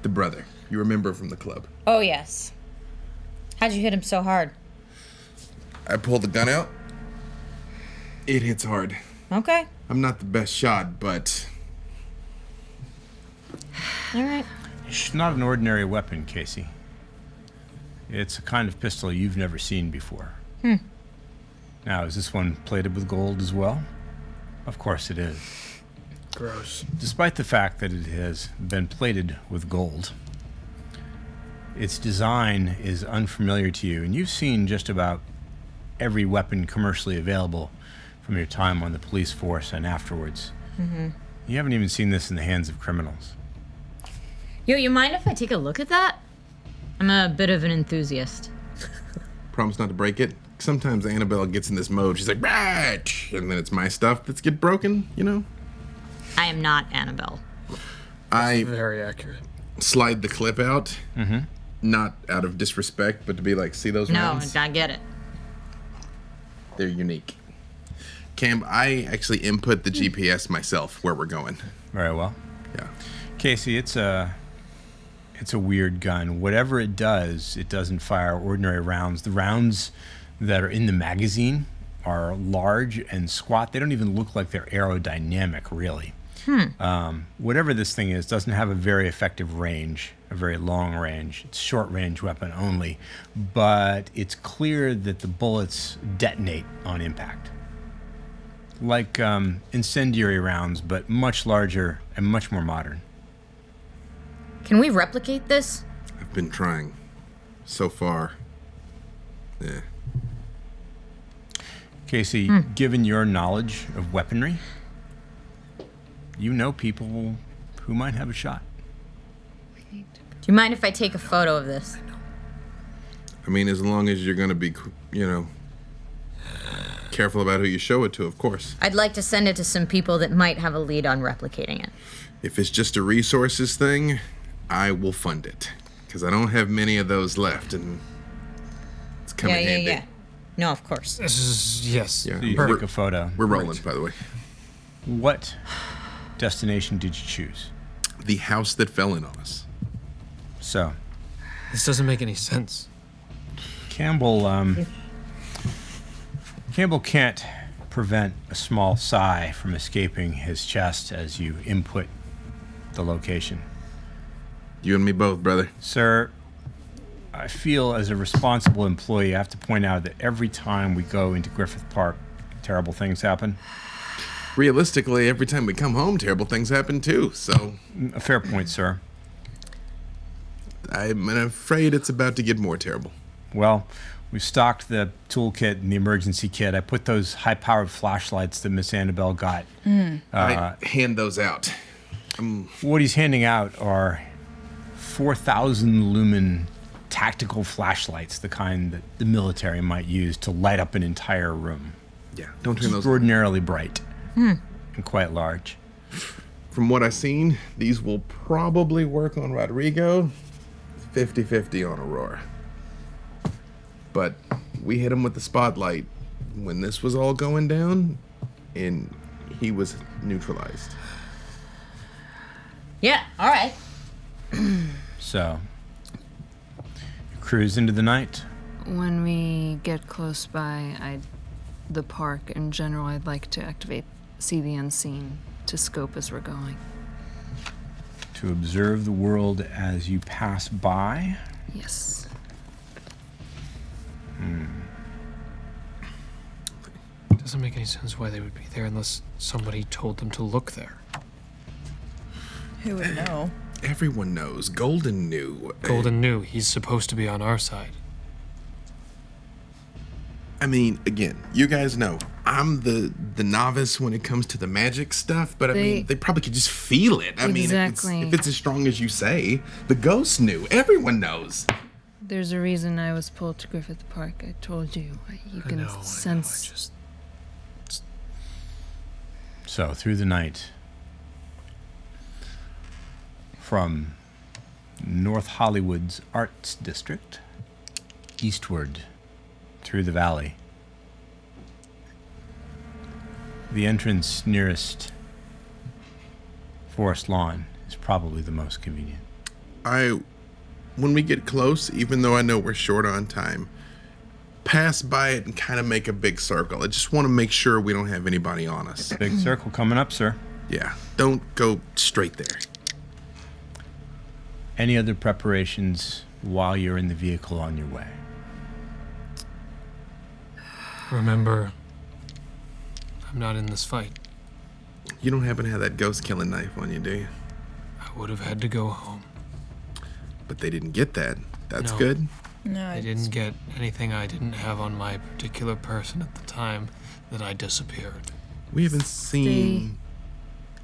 The brother. You remember from the club. Oh, yes. How'd you hit him so hard? I pull the gun out. It hits hard. Okay. I'm not the best shot, but All right. It's not an ordinary weapon, Casey. It's a kind of pistol you've never seen before. Now, is this one plated with gold as well? Of course it is. Gross. Despite the fact that it has been plated with gold, its design is unfamiliar to you, and you've seen just about every weapon commercially available from your time on the police force and afterwards. You haven't even seen this in the hands of criminals. Yo, you mind if I take a look at that? I'm a bit of an enthusiast. promise not to break it. Sometimes Annabelle gets in this mode. She's like, "Bah!" And then it's my stuff that's get broken, you know? I am not Annabelle. I Very accurate. slide the clip out, not out of disrespect, but to be like, see those No, rounds? I get it. They're unique. Cam, I actually input the GPS myself where we're going. Very well. Yeah. Casey, it's a weird gun. Whatever it doesn't fire ordinary rounds. The rounds that are in the magazine are large and squat. They don't even look like they're aerodynamic, really. Whatever this thing is, doesn't have a very effective range, a very long range. It's short range weapon only, but it's clear that the bullets detonate on impact. Like incendiary rounds, but much larger and much more modern. Can we replicate this? I've been trying. So far. Yeah. Casey, given your knowledge of weaponry, you know people who might have a shot. Do you mind if I take a photo of this? I mean, as long as you're going to be, careful about who you show it to, of course. I'd like to send it to some people that might have a lead on replicating it. If it's just a resources thing, I will fund it. Because I don't have many of those left, and it's coming handy. No, of course. This is, yes. Yeah. So you We're- take a photo. We're rolling, by the way. What destination did you choose? The house that fell in on us. So, This doesn't make any sense. Campbell can't prevent a small sigh from escaping his chest as you input the location. You and me both, brother. Sir, I feel as a responsible employee, I have to point out that every time we go into Griffith Park, terrible things happen. Realistically, every time we come home, terrible things happen too. So A fair point, sir. I'm afraid it's about to get more terrible. Well, we've stocked the toolkit and the emergency kit. I put those high-powered flashlights that Miss Annabelle got. I hand those out. What he's handing out are 4,000 lumen tactical flashlights, the kind that the military might use to light up an entire room. Yeah, don't turn those. Extraordinarily bright and quite large. From what I've seen, these will probably work on Rodrigo. 50-50 on Aurora. But we hit him with the spotlight when this was all going down, and he was neutralized. Yeah, all right. So, you cruise into the night. When we get close by, the park in general, I'd like to activate see the unseen, to scope as we're going. To observe the world as you pass by? Yes. It doesn't make any sense why they would be there unless somebody told them to look there. Who would know? Everyone knows. Golden knew. Golden knew he's supposed to be on our side. I mean, again, you guys know I'm the novice when it comes to the magic stuff, but I mean, they probably could just feel it. I Exactly. mean, if it's as strong as you say, the ghost knew. Everyone knows. There's a reason I was pulled to Griffith Park. I told you. You I can know, sense. So, through the night, from North Hollywood's Arts District, eastward through the valley, the entrance nearest Forest Lawn is probably the most convenient. When we get close, even though I know we're short on time, pass by it and kind of make a big circle. I just want to make sure we don't have anybody on us. Big circle coming up, sir. Yeah, don't go straight there. Any other preparations while you're in the vehicle on your way? Remember, I'm not in this fight. You don't happen to have that ghost killing knife on you, do you? I would have had to go home. But they didn't get that. That's No. good. No, I didn't get anything I didn't have on my particular person at the time that I disappeared. We haven't seen...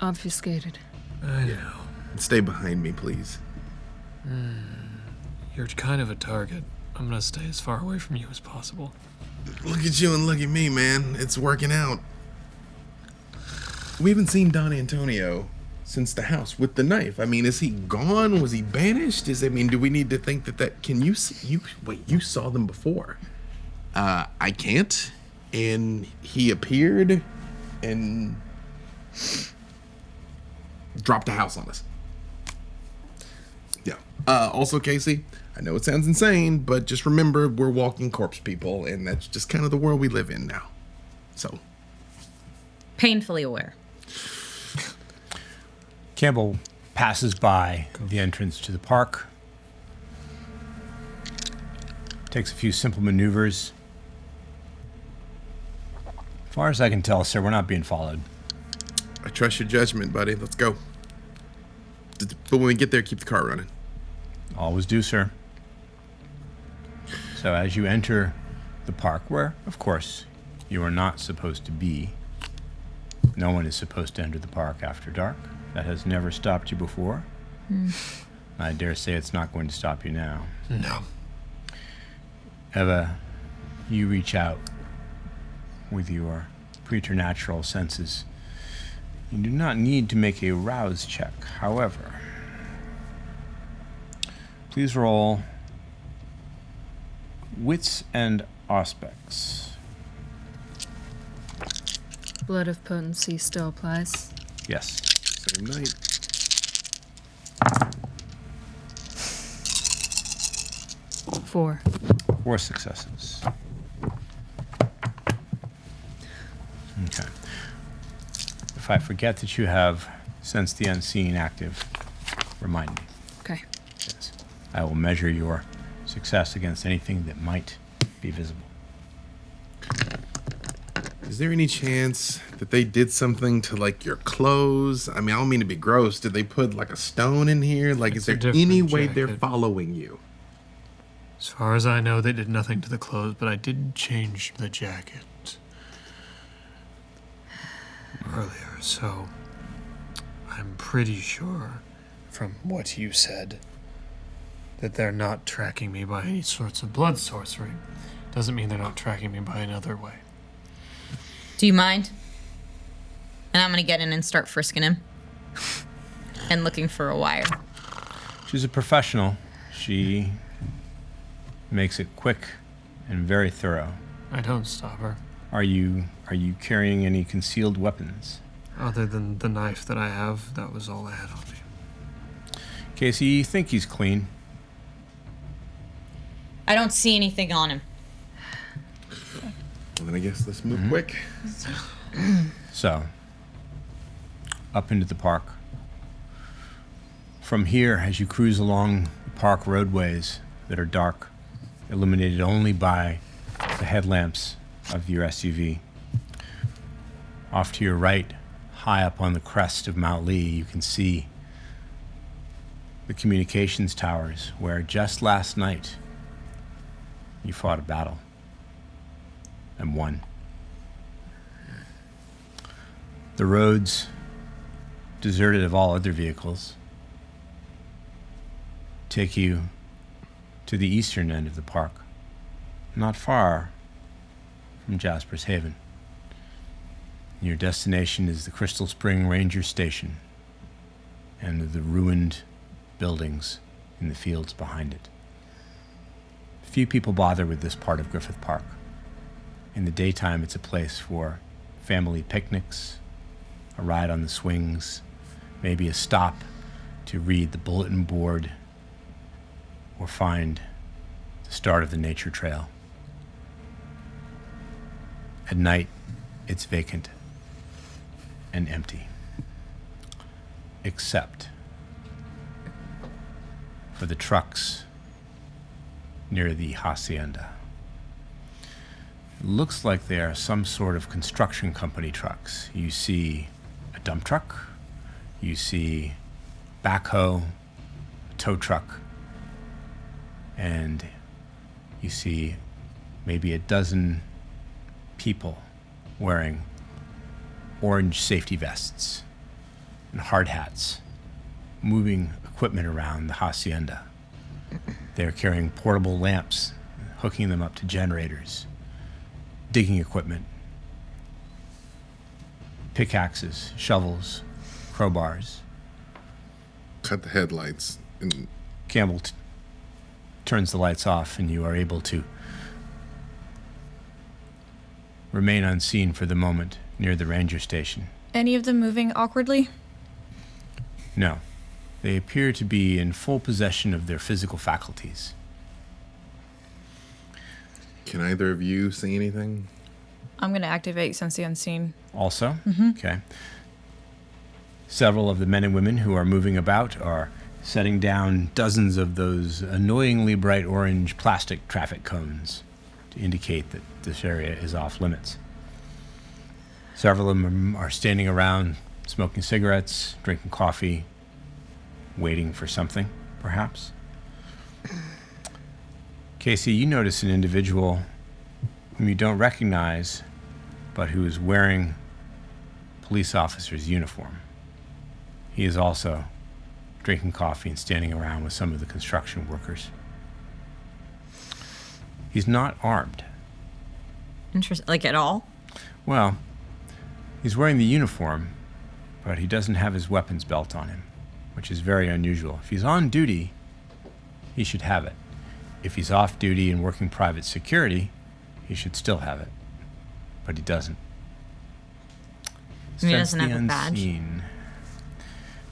Obfuscated. I know. Stay behind me, please. You're kind of a target. I'm gonna stay as far away from you as possible. Look at you and look at me, man. It's working out. We haven't seen Don Antonio since the house with the knife. I mean, is he gone? Was he banished? Do we need to think that can you see, you saw them before. I can't. And he appeared and dropped a house on us. Yeah. Also, Casey, I know it sounds insane, but just remember we're walking corpse people, and that's just kind of the world we live in now. So. Painfully aware. Campbell passes by the entrance to the park, takes a few simple maneuvers. As far as I can tell, sir, we're not being followed. I trust your judgment, buddy. Let's go. But when we get there, keep the car running. Always do, sir. So as you enter the park, where, of course, you are not supposed to be, no one is supposed to enter the park after dark. That has never stopped you before. I dare say it's not going to stop you now. No. Eva, you reach out with your preternatural senses. You do not need to make a rouse check. However, please roll wits and aspects. Blood of potency still applies. Yes. Same night. Four. 4 successes. Okay. If I forget that you have Sense the Unseen active, remind me. Okay. Yes. I will measure your success against anything that might be visible. Is there any chance that they did something to, like, your clothes? I mean, I don't mean to be gross. Did they put, like, a stone in here? Like, It's is a there any different way they're jacket. following you? As far as I know, they did nothing to the clothes, but I did change the jacket earlier, so I'm pretty sure, from what you said, that they're not tracking me by any sorts of blood sorcery. Doesn't mean they're not tracking me by another way. Do you mind? And I'm gonna get in and start frisking him. And looking for a wire. She's a professional. She makes it quick and very thorough. I don't stop her. Are you carrying any concealed weapons? Other than the knife that I have, that was all I had on me. Casey, you think he's clean? I don't see anything on him. Well, then I guess let's move quick. So, up into the park. From here, as you cruise along the park roadways that are dark, illuminated only by the headlamps of your SUV, off to your right, high up on the crest of Mount Lee, you can see the communications towers where just last night you fought a battle and won. The roads, deserted of all other vehicles, take you to the eastern end of the park, not far from Jasper's Haven. Your destination is the Crystal Spring Ranger Station and the ruined buildings in the fields behind it. Few people bother with this part of Griffith Park. In the daytime, it's a place for family picnics, a ride on the swings, maybe a stop to read the bulletin board or find the start of the nature trail. At night, it's vacant and empty, except for the trucks near the Hacienda. It looks like they are some sort of construction company trucks. You see a dump truck, you see backhoe, a tow truck, and you see maybe a dozen people wearing orange safety vests and hard hats, moving equipment around the hacienda. They're carrying portable lamps, hooking them up to generators, digging equipment, pickaxes, shovels, crowbars. Cut the headlights. And Campbell turns the lights off, and you are able to remain unseen for the moment near the ranger station. Any of them moving awkwardly? No. They appear to be in full possession of their physical faculties. can either of you see anything? I'm going to activate Sense the Unseen. Also? Okay. Several of the men and women who are moving about are setting down dozens of those annoyingly bright orange plastic traffic cones to indicate that this area is off limits. Several of them are standing around smoking cigarettes, drinking coffee, waiting for something, perhaps. Casey, you notice an individual whom you don't recognize, but who is wearing a police officer's uniform. He is also drinking coffee and standing around with some of the construction workers. He's not armed. Interesting. Like at all? Well, he's wearing the uniform, but he doesn't have his weapons belt on him, which is very unusual. If he's on duty, he should have it. If he's off duty and working private security, he should still have it. But he doesn't. He doesn't have a badge? Unseen.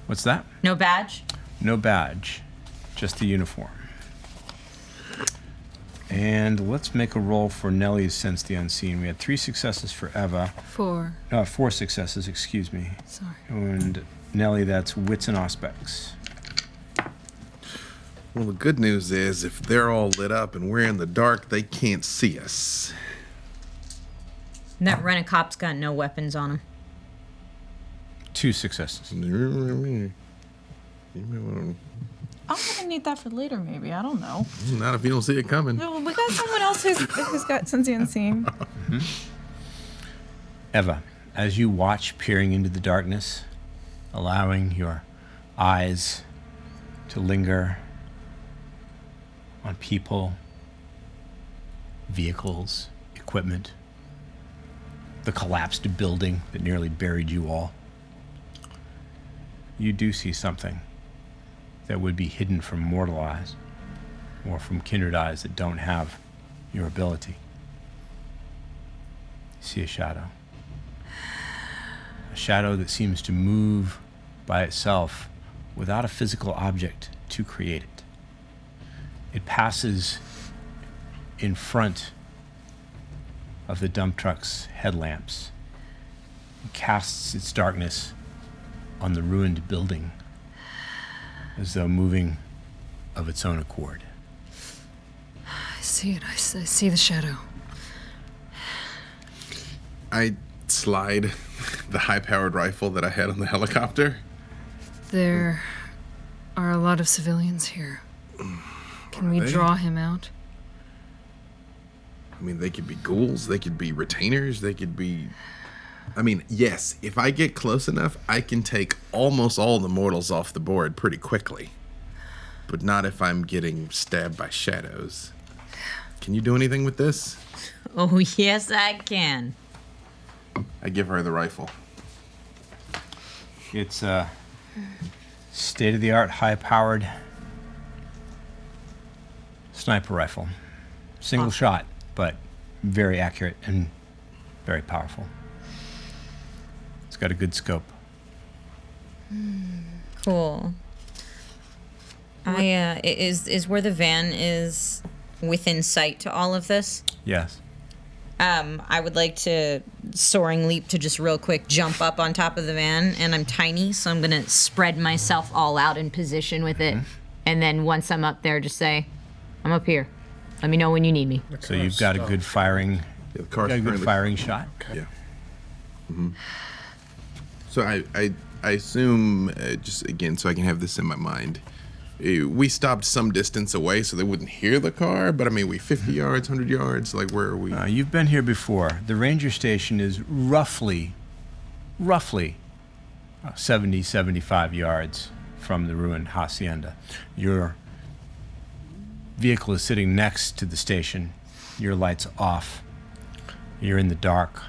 What's that? No badge? No badge, just the uniform. And let's make a roll for Nellie's Sense the Unseen. We had 3 successes for Eva. 4. 4 successes, excuse me. Sorry. And Nellie, that's Wits and Auspex. Well, the good news is if they're all lit up and we're in the dark, they can't see us. And that rent-a-cop's got no weapons on him. 2 successes. I'm gonna need that for later, maybe. I don't know. Not if you don't see it coming. No, we got someone else who's got Sense the Unseen. Eva, as you watch peering into the darkness, allowing your eyes to linger on people, vehicles, equipment, the collapsed building that nearly buried you all, you do see something that would be hidden from mortal eyes or from kindred eyes that don't have your ability. You see a shadow. A shadow that seems to move by itself without a physical object to create it. It passes in front of the dump truck's headlamps and casts its darkness on the ruined building, as though moving of its own accord. I see it. I see the shadow. I slide the high-powered rifle that I had on the helicopter. There are a lot of civilians here. Can we they? draw him out? I mean, they could be ghouls, they could be retainers, they could be... I mean, yes, if I get close enough, I can take almost all the mortals off the board pretty quickly. But not if I'm getting stabbed by shadows. Can you do anything with this? Oh, yes, I can. I give her the rifle. It's a state-of-the-art, high-powered sniper rifle. Single shot, but very accurate and very powerful. It's got a good scope. Cool. Is where the van is within sight to all of this? Yes. I would like to soaring leap to just real quick jump up on top of the van, and I'm tiny, so I'm gonna spread myself all out in position with it, and then once I'm up there, just say, "I'm up here. Let me know when you need me." So you've got a good firing, Yeah, the car's got a good currently- firing shot. Yeah. So I assume, just again, so I can have this in my mind, we stopped some distance away so they wouldn't hear the car, but I mean, we 50 yards, 100 yards, like where are we? You've been here before. The ranger station is roughly 70, 75 yards from the ruined hacienda. Your vehicle is sitting next to the station. Your light's off. You're in the dark,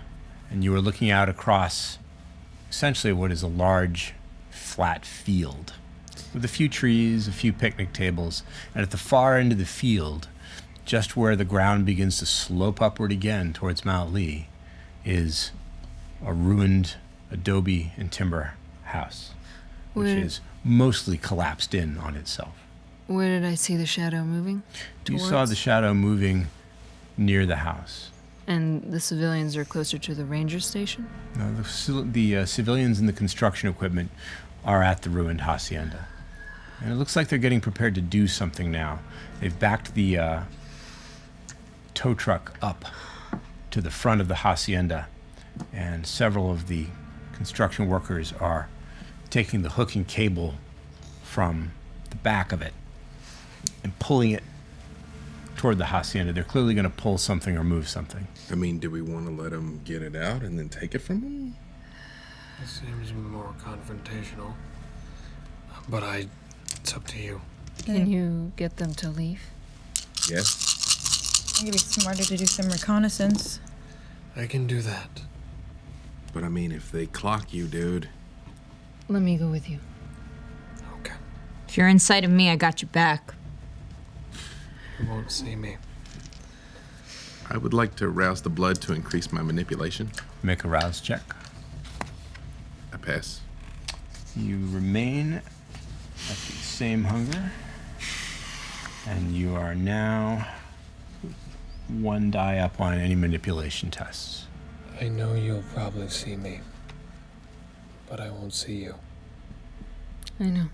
and you are looking out across essentially what is a large, flat field with a few trees, a few picnic tables, and at the far end of the field, just where the ground begins to slope upward again towards Mount Lee, is a ruined adobe and timber house, which Where- is mostly collapsed in on itself. Where did I see the shadow moving? You saw Towards? the shadow moving near the house. And the civilians are closer to the ranger station? No, the civilians and the construction equipment are at the ruined hacienda. And it looks like they're getting prepared to do something now. They've backed the tow truck up to the front of the hacienda, and several of the construction workers are taking the hook and cable from the back of it and pulling it toward the hacienda. They're clearly going to pull something or move something. I mean, do we want to let them get it out and then take it from them? It seems more confrontational. But it's up to you. Can you get them to leave? Yes. I think it'd be smarter to do some reconnaissance. I can do that. But I mean, if they clock you, dude. Let me go with you. Okay. If you're in sight of me, I got your back. You won't see me. I would like to rouse the blood to increase my manipulation. Make a rouse check. I pass. You remain at the same hunger, and you are now one die up on any manipulation tests. I know you'll probably see me, but I won't see you. I know.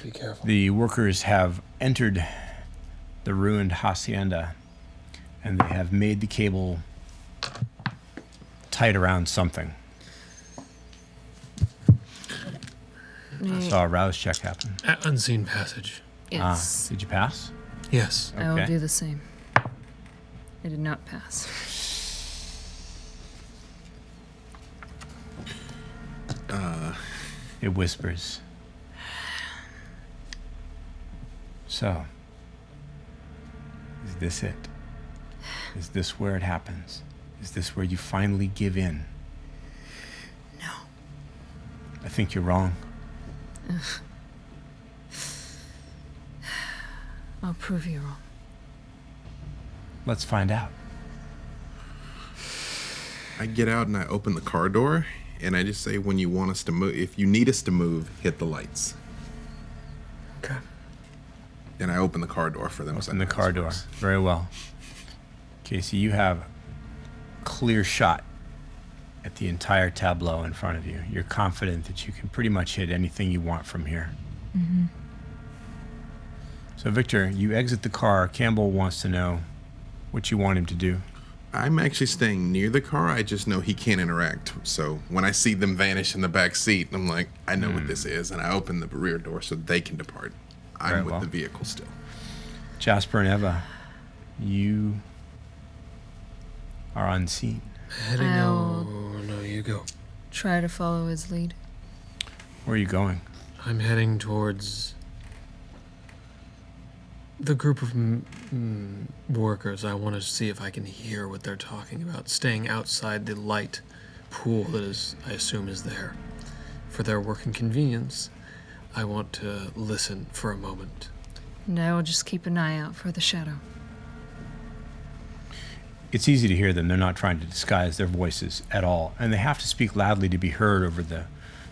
Be careful. The workers have entered the ruined hacienda, and they have made the cable tight around something. I saw a rouse check happen. Unseen passage. Yes. Did you pass? Yes. I will okay. do the same. I did not pass. It whispers. So, is this it? Is this where it happens? Is this where you finally give in? No. I think you're wrong. I'll prove you wrong. Let's find out. I get out and I open the car door, and I just say, when you want us to move, if you need us to move, hit the lights. Okay. And I open the car door for them. Open the car door. Very well. Casey, you have clear shot at the entire tableau in front of you. You're confident that you can pretty much hit anything you want from here. So, Victor, you exit the car. Campbell wants to know what you want him to do. I'm actually staying near the car. I just know he can't interact. So when I see them vanish in the back seat, I'm like, I know what this is. And I open the rear door so they can depart. I'm Very with well. the vehicle still. Jasper and Eva, you are unseen. Heading I'll- no, you go. Try to follow his lead. Where are you going? I'm heading towards the group of workers. I want to see if I can hear what they're talking about. Staying outside the light pool that is, I assume, is there. For their work and convenience, I want to listen for a moment. And I will just keep an eye out for the shadow. It's easy to hear them. They're not trying to disguise their voices at all. And they have to speak loudly to be heard over the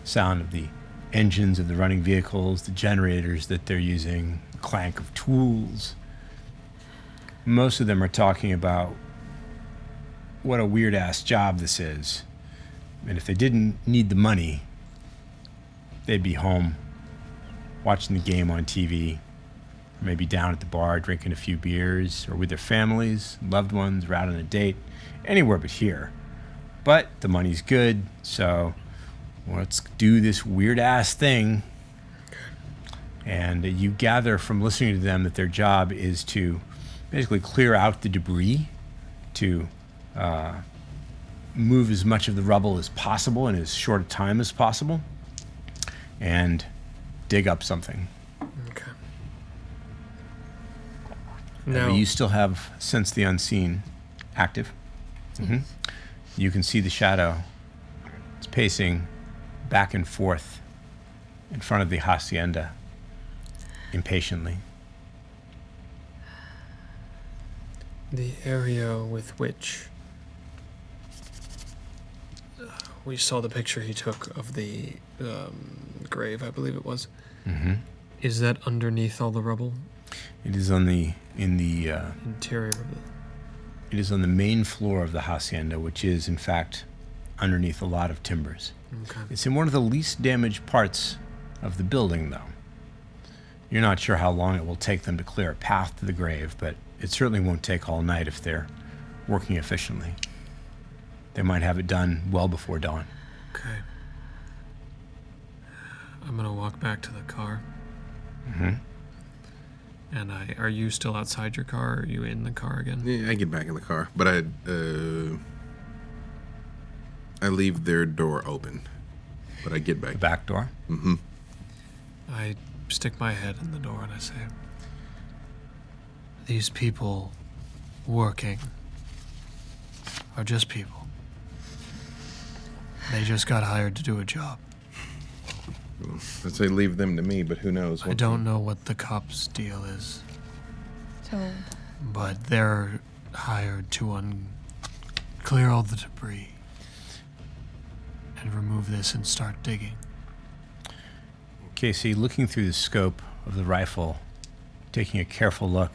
sound of the engines of the running vehicles, the generators that they're using, the clank of tools. Most of them are talking about what a weird-ass job this is. And if they didn't need the money, they'd be home watching the game on TV, maybe down at the bar drinking a few beers, or with their families, loved ones, or out on a date, anywhere but here. But the money's good, so let's do this weird-ass thing. And you gather from listening to them that their job is to basically clear out the debris, to move as much of the rubble as possible in as short a time as possible, and dig up something. Okay. Now, you still have Sense the Unseen active. You can see the shadow. It's pacing back and forth in front of the Hacienda impatiently. the area with which we saw the picture he took of the grave, I believe it was. Mm-hmm. Is that underneath all the rubble? It is on the Interior of the... it is on the main floor of the hacienda, which is in fact underneath a lot of timbers. Okay. It's in one of the least damaged parts of the building, though. You're not sure how long it will take them to clear a path to the grave, but it certainly won't take all night if they're working efficiently. They might have it done well before dawn. Okay. I'm gonna walk back to the car. Mm-hmm. And are you still outside your car? Or are you in the car again? Yeah, I get back in the car, but I leave their door open. But I get back. The back door? Mm-hmm. I stick my head in the door and I say, these people working are just people. They just got hired to do a job. I'd say leave them to me, but who knows? I don't know what the cops' deal is, So, but they're hired to clear all the debris and remove this and start digging. Casey, looking through the scope of the rifle, taking a careful look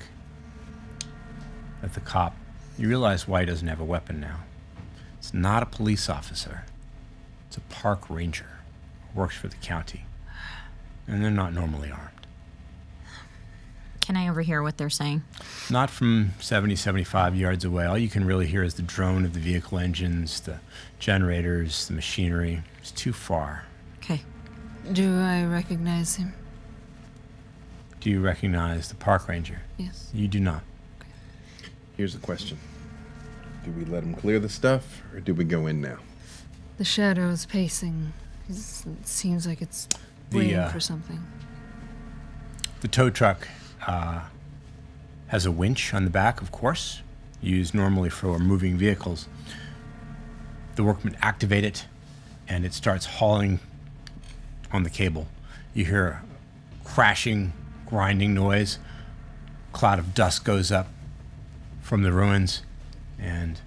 at the cop, you realize why he doesn't have a weapon now. It's not a police officer. It's a park ranger who works for the county. And they're not normally armed. Can I overhear what they're saying? Not from 70, 75 yards away. All you can really hear is the drone of the vehicle engines, the generators, the machinery. It's too far. Okay. Do I recognize him? Do you recognize the park ranger? Yes. You do not. Here's the question. Do we let them clear the stuff, or do we go in now? The shadow is pacing. It seems like it's waiting for something. The tow truck has a winch on the back, of course, used normally for moving vehicles. The workmen activate it, and it starts hauling on the cable. You hear a crashing, grinding noise. A cloud of dust goes up from the ruins, and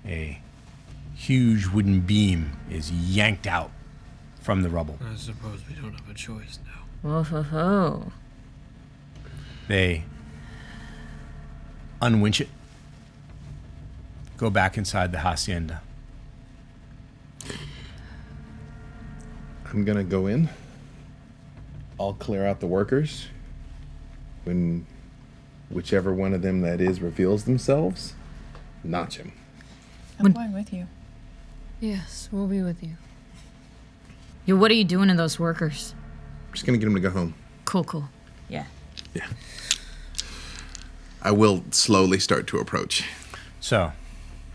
a huge wooden beam is yanked out from the rubble. I suppose we don't have a choice now. Whoa, ho, ho. They unwinch it, go back inside the hacienda. I'm gonna go in. I'll clear out the workers. When whichever one of them that is reveals themselves, notch him. I'm going with you. Yes, we'll be with you. Yo, what are you doing to those workers? I'm just gonna get him to go home. Cool. Yeah. Yeah. I will slowly start to approach. So,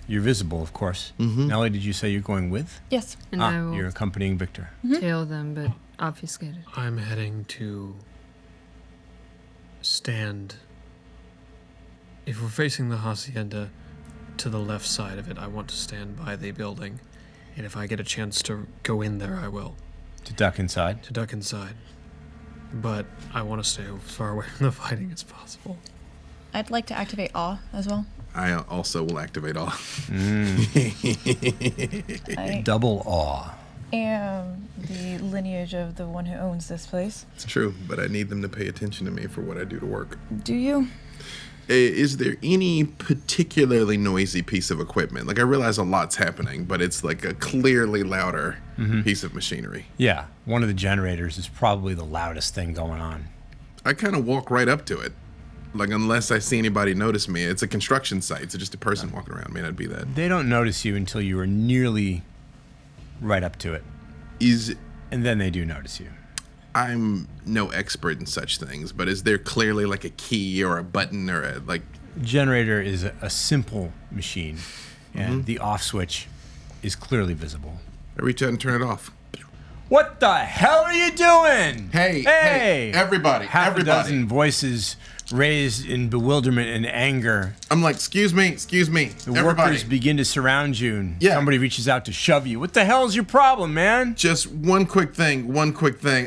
you're visible, of course. Nellie, did you say you're going with? Yes. And I will You're accompanying Victor. tail them, but obfuscated. I'm heading to stand. If we're facing the Hacienda, to the left side of it, I want to stand by the building. And if I get a chance to go in there, I will. To duck inside. To duck inside. But I want to stay as far away from the fighting as possible. I'd like to activate awe as well. I also will activate all. I Double awe. am the lineage of the one who owns this place. It's true, but I need them to pay attention to me for what I do to work. Do you? Is there any particularly noisy piece of equipment? Like, I realize a lot's happening, but it's like a clearly louder piece of machinery. Yeah, one of the generators is probably the loudest thing going on. I kind of walk right up to it. Like, unless I see anybody notice me. It's a construction site, so just a person walking around may not be that. They don't notice you until you are nearly right up to it. And then they do notice you. I'm no expert in such things, but is there clearly like a key or a button or a, like... Generator is a simple machine, and the off switch is clearly visible. I reach out and turn it off. What the hell are you doing? Hey, everybody, Half everybody. a dozen voices raised in bewilderment and anger. I'm like, excuse me, The everybody. workers begin to surround you, and Yeah. somebody reaches out to shove you. What the hell is your problem, man? Just one quick thing.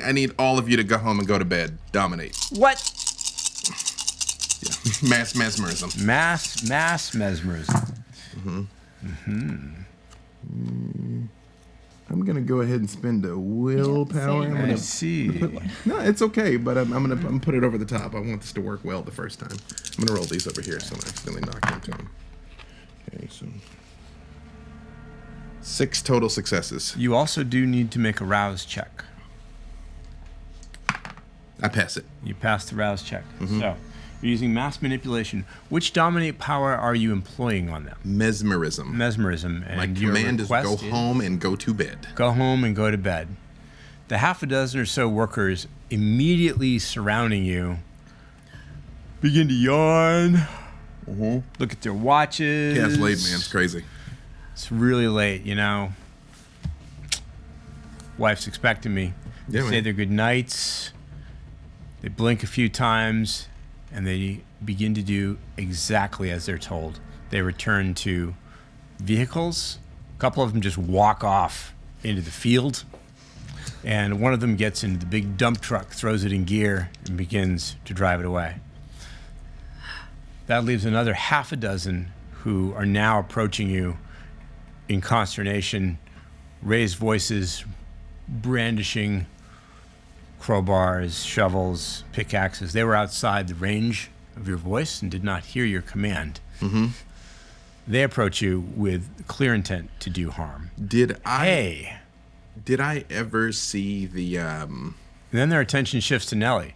I need all of you to go home and go to bed. Dominate. What? Yeah. Mass mesmerism. Mass mesmerism. I'm gonna go ahead and spend a willpower. same. I'm I gonna see. no, it's okay, but I'm gonna put it over the top. I want this to work well the first time. I'm gonna roll these over here so I don't accidentally knock into them. Okay, so 6 total successes. You also do need to make a rouse check. I pass it. You pass the rouse check. So, you're using mass manipulation. Which dominate power are you employing on them? Mesmerism. Mesmerism. And My your command is go request home and go to bed. Go home and go to bed. The half a dozen or so workers immediately surrounding you begin to yawn, look at their watches. Yeah, it's late, man. It's crazy. It's really late, you know. Wife's expecting me. They Yeah, say man. their good nights. They blink a few times, and they begin to do exactly as they're told. They return to vehicles. A couple of them just walk off into the field, and one of them gets into the big dump truck, throws it in gear, and begins to drive it away. That leaves another half a dozen who are now approaching you in consternation, raised voices, brandishing crowbars, shovels, pickaxes. They were outside the range of your voice and did not hear your command. They approach you with clear intent to do harm. Did I ever see the And then their attention shifts to Nellie.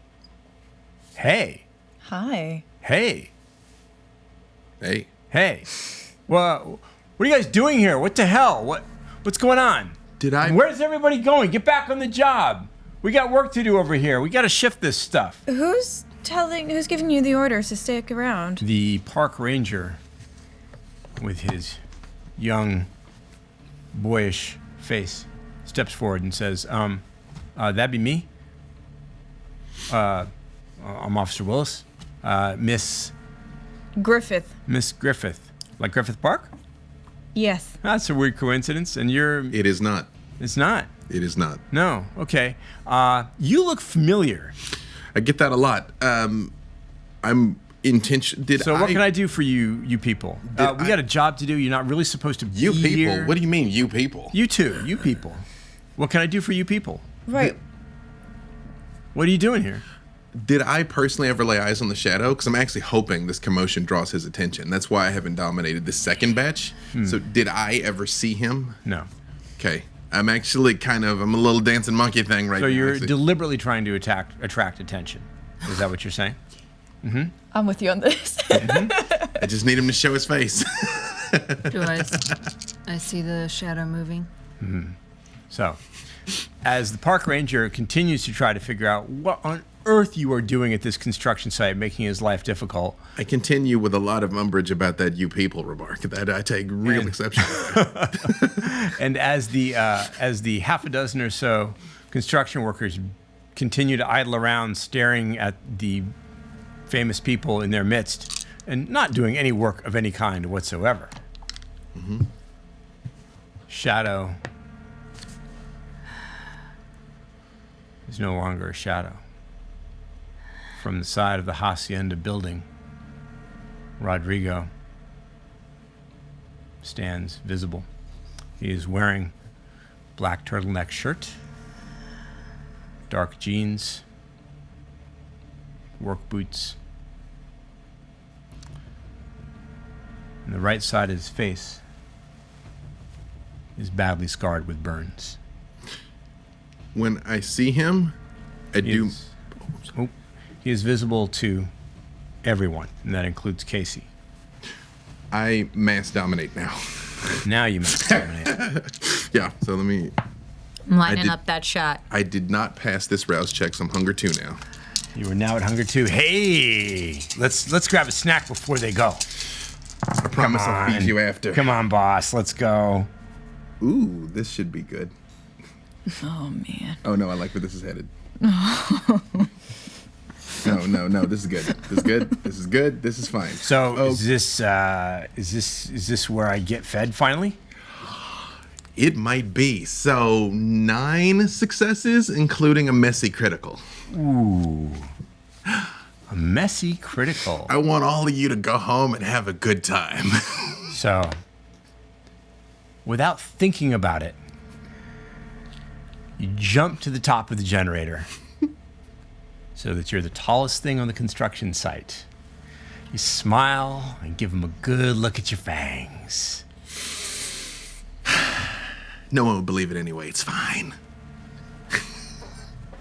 Hey, Hi. hey, hey, hey. Well, what are you guys doing here? What the hell? What's going on? did I Where's everybody going? Get back on the job. We got work to do over here. We got to shift this stuff. Who's giving you the orders to stick around? The park ranger, with his young, boyish face, steps forward and says, that'd be me. I'm Officer Willis. Miss Griffith. Griffith. Like Griffith Park? Yes. That's a weird coincidence. And you're... It is not. It's not. It is not. No. Okay. You look familiar. I get that a lot. I'm intention. So what can I do for you people? We got a job to do. You're not really supposed to be You people? here. What do you mean, you people? You two. You people. What can I do for you people? Right. What are you doing here? Did I personally ever lay eyes on the shadow? Because I'm actually hoping this commotion draws his attention. That's why I haven't dominated the second batch. So did I ever see him? No. Okay. I'm actually I'm a little dancing monkey thing right now. So you're actually. deliberately trying to attract attention. Is that what you're saying? I'm with you on this. I just need him to show his face. Do I see the shadow moving? So, as the park ranger continues to try to figure out what on earth you are doing at this construction site, making his life difficult, I continue with a lot of umbrage about that "you people" remark that I take real exception to. and as the half a dozen or so construction workers continue to idle around, staring at the famous people in their midst, and not doing any work of any kind whatsoever, Shadow is no longer a shadow. From the side of the Hacienda building, Rodrigo stands visible. He is wearing black turtleneck shirt, dark jeans, work boots. And the right side of his face is badly scarred with burns. When I see him, He is visible to everyone, and that includes Casey. I mass dominate now. Now you must dominate. Yeah, so let me. I'm lining did- up that shot. I did not pass this rouse check, so I'm hunger 2 now. You are now at hunger 2. Hey, let's grab a snack before they go. I promise I'll feed you after. Come on, boss. Let's go. Ooh, this should be good. Oh man. Oh no, I like where this is headed. No, this is good. This is good. This is good. This is fine. So Oh, is this where I get fed finally? it might be. So 9 successes, including a messy critical. Ooh. A messy critical. I want all of you to go home and have a good time. So, without thinking about it, you jump to the top of the generator so that you're the tallest thing on the construction site. You smile and give them a good look at your fangs. No one would believe it anyway. It's fine.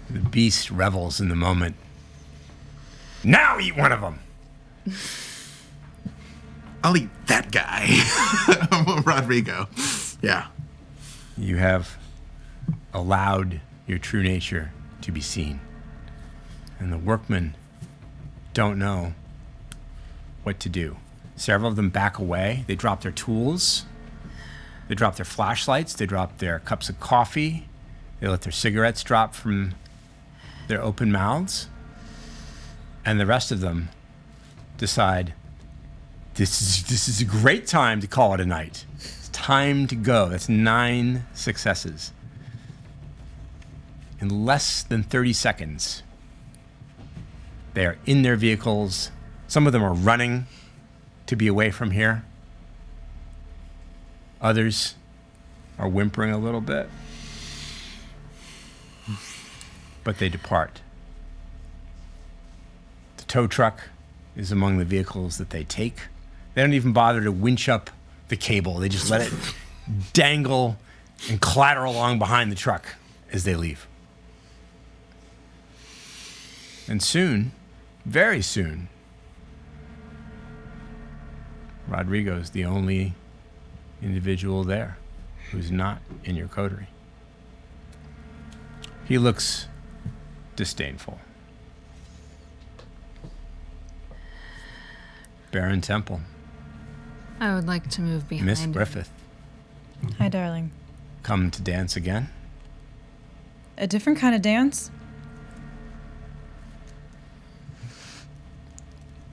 The beast revels in the moment. Now eat one of them. I'll eat that guy. Rodrigo. Yeah. You have allowed your true nature to be seen. And the workmen don't know what to do. Several of them back away. They drop their tools. They drop their flashlights. They drop their cups of coffee. They let their cigarettes drop from their open mouths. And the rest of them decide this is a great time to call it a night. It's time to go. That's 9 successes. In less than 30 seconds, they are in their vehicles. Some of them are running to be away from here. Others are whimpering a little bit. But they depart. The tow truck is among the vehicles that they take. They don't even bother to winch up the cable. They just let it dangle and clatter along behind the truck as they leave. And soon, very soon, Rodrigo's the only individual there who's not in your coterie. He looks disdainful. Baron Temple, I would like to move behind Miss him. Griffith, Hi, darling. come to dance again? A different kind of dance?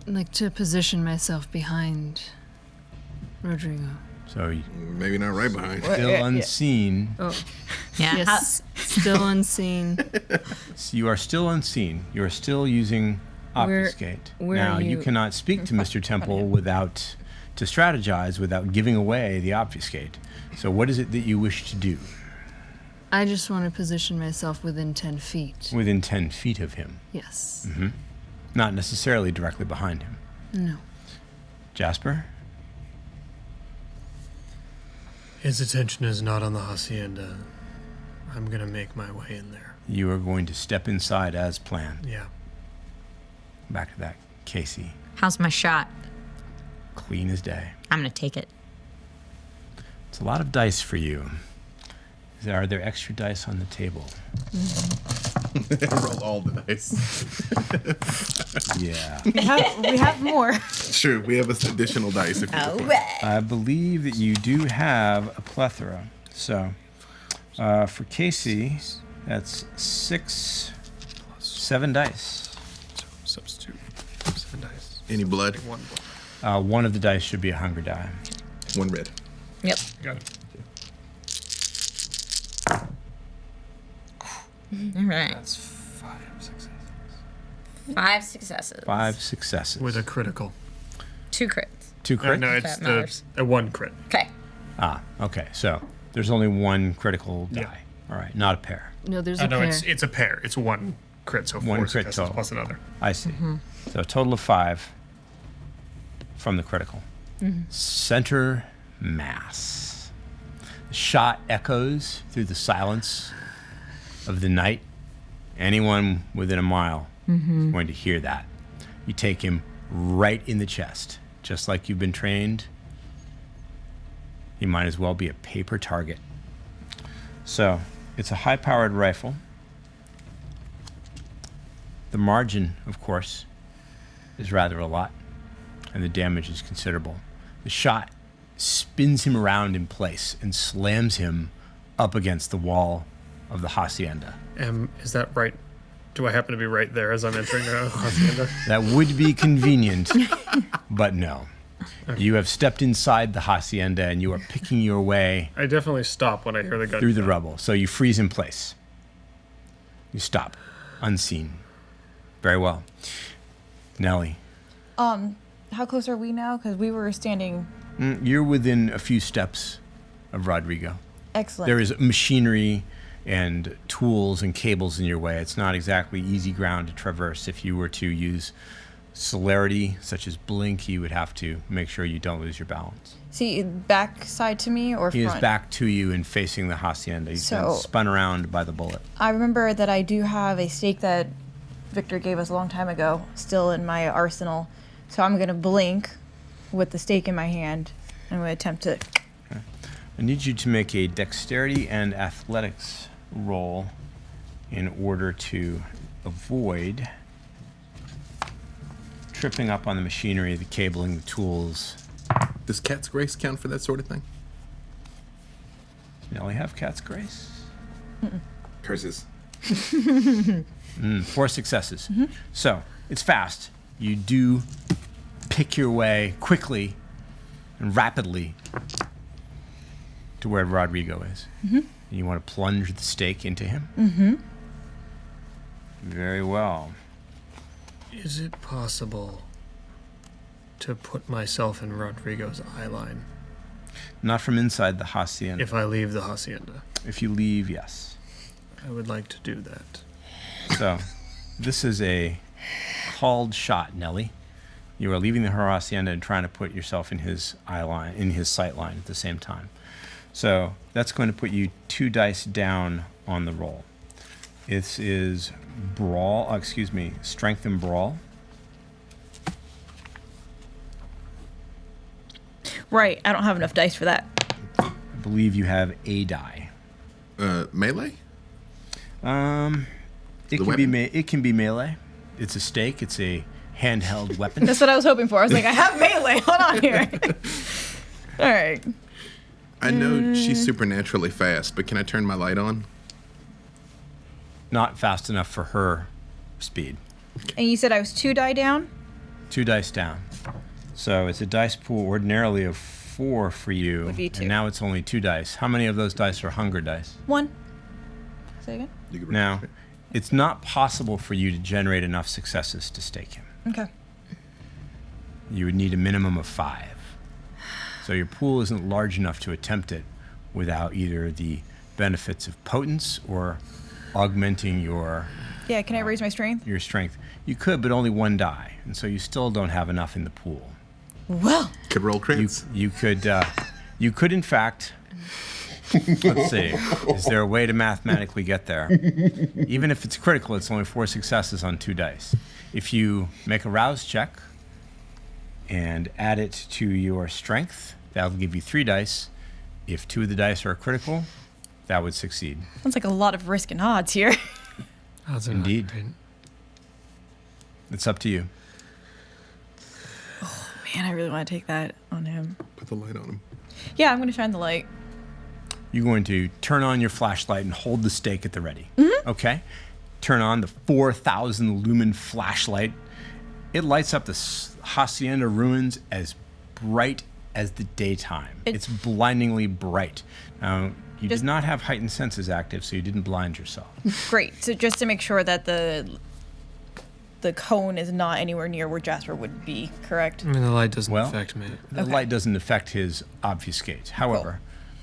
I'd like to position myself behind Rodrigo. So Maybe not right behind. still unseen. Oh, Yeah. yes, still unseen. So you are still unseen. You are still using obfuscate. where Now are you you? cannot speak to Mr. Temple without to strategize without giving away the obfuscate. So what is it that you wish to do? I just want to position myself within 10 feet. Within 10 feet of him, Yes. not necessarily directly behind him. No. Jasper? His attention is not on the Hacienda. I'm going to make my way in there. You are going to step inside as planned. Yeah. Back to that Casey. How's my shot? Clean as day. I'm gonna take it. It's a lot of dice for you. Are there extra dice on the table? Roll all the dice. Yeah. We have more. Sure, we have additional dice if you All prefer. right. I believe that you do have a plethora. So, for Casey, that's 7 dice. So substitute 7 dice. Any blood? 1 blood. One of the dice should be a hunger die. 1 red. Yep. Got it. All right. That's 5 successes. 5 successes. 5 successes. With a critical. 2 crits. 2 crits? No, it's That matters. a 1 crit. Okay. Okay. So there's only 1 critical die. Yeah. All right, not a pair. No, there's a No, pair. it's a pair. It's 1 crit, so 1 4 crit successes total. plus another. I see. So a total of 5 from the critical. Center mass. The shot echoes through the silence of the night. Anyone within a mile is going to hear that. You take him right in the chest, just like you've been trained. He might as well be a paper target. So it's a high-powered rifle. The margin, of course, is rather a lot, and the damage is considerable. The shot spins him around in place and slams him up against the wall of the Hacienda. Is that right? Do I happen to be right there as I'm entering the Hacienda? That would be convenient, but no. You have stepped inside the Hacienda and you are picking your way I definitely stop when I hear the gun. through the rubble. So you freeze in place. You stop, unseen. Very well. Nellie, How close are we now? Because we were standing. you're within a few steps of Rodrigo. Excellent. There is machinery and tools and cables in your way. It's not exactly easy ground to traverse. If you were to use celerity, such as blink, you would have to make sure you don't lose your balance. See, back side to me or He front? is back to you and facing the Hacienda. He's been So- spun around by the bullet. I remember that I do have a stake that Victor gave us a long time ago still in my arsenal. So I'm going to blink with the stake in my hand. I'm going to attempt to. I need you to make a dexterity and athletics roll in order to avoid tripping up on the machinery, the cabling, the tools. Does Cat's Grace count for that sort of thing? You only have Cat's Grace? Curses. 4 successes. So, it's fast. You do pick your way quickly and rapidly to where Rodrigo is. And you want to plunge the stake into him? Very well. Is it possible to put myself in Rodrigo's eye line Not from inside the Hacienda. if I leave the Hacienda? If you leave, yes. I would like to do that. So, this is a called shot, Nelly. You are leaving the Hacienda and trying to put yourself in his eye line, in his sight line at the same time. So, that's going to put you 2 dice down on the roll. This is strength and brawl. Right. I don't have enough dice for that. I believe you have a die. Melee? It The can be weapon? it can be melee. It's a stake. It's a handheld weapon. That's what I was hoping for. I was like, I have melee. Hold on here. All right. I know she's supernaturally fast, but can I turn my light on? Not fast enough for her speed. And you said I was 2 die down? 2 dice down. So it's a dice pool ordinarily of 4 for you, Would be 2. and now it's only 2 dice. How many of those dice are hunger dice? 1. Say again? You could Now, it's not possible for you to generate enough successes to stake him. Okay. You would need a minimum of 5. So your pool isn't large enough to attempt it without either the benefits of potence or augmenting your Yeah, can I raise my strength? strength. You could, but only 1 die, and so you still don't have enough in the pool. Well. Could roll crits. You could in fact Let's see. Is there a way to mathematically get there? Even if it's critical, it's only 4 successes on 2 dice. If you make a rouse check and add it to your strength, that'll give you 3 dice. If 2 of the dice are critical, that would succeed. Sounds like a lot of risk and odds here. Odds are Indeed. not great. It's up to you. Man, I really want to take that on him. Put the light on him. Yeah, I'm going to shine the light. You're going to turn on your flashlight and hold the stake at the ready. Okay? Turn on the 4,000 lumen flashlight. It lights up the Hacienda ruins as bright as the daytime. It's blindingly bright. Now, you did not have heightened senses active, so you didn't blind yourself. Great. So just to make sure that the cone is not anywhere near where Jasper would be, correct? I mean, the light doesn't Well, affect me. The light doesn't affect his obfuscate. However,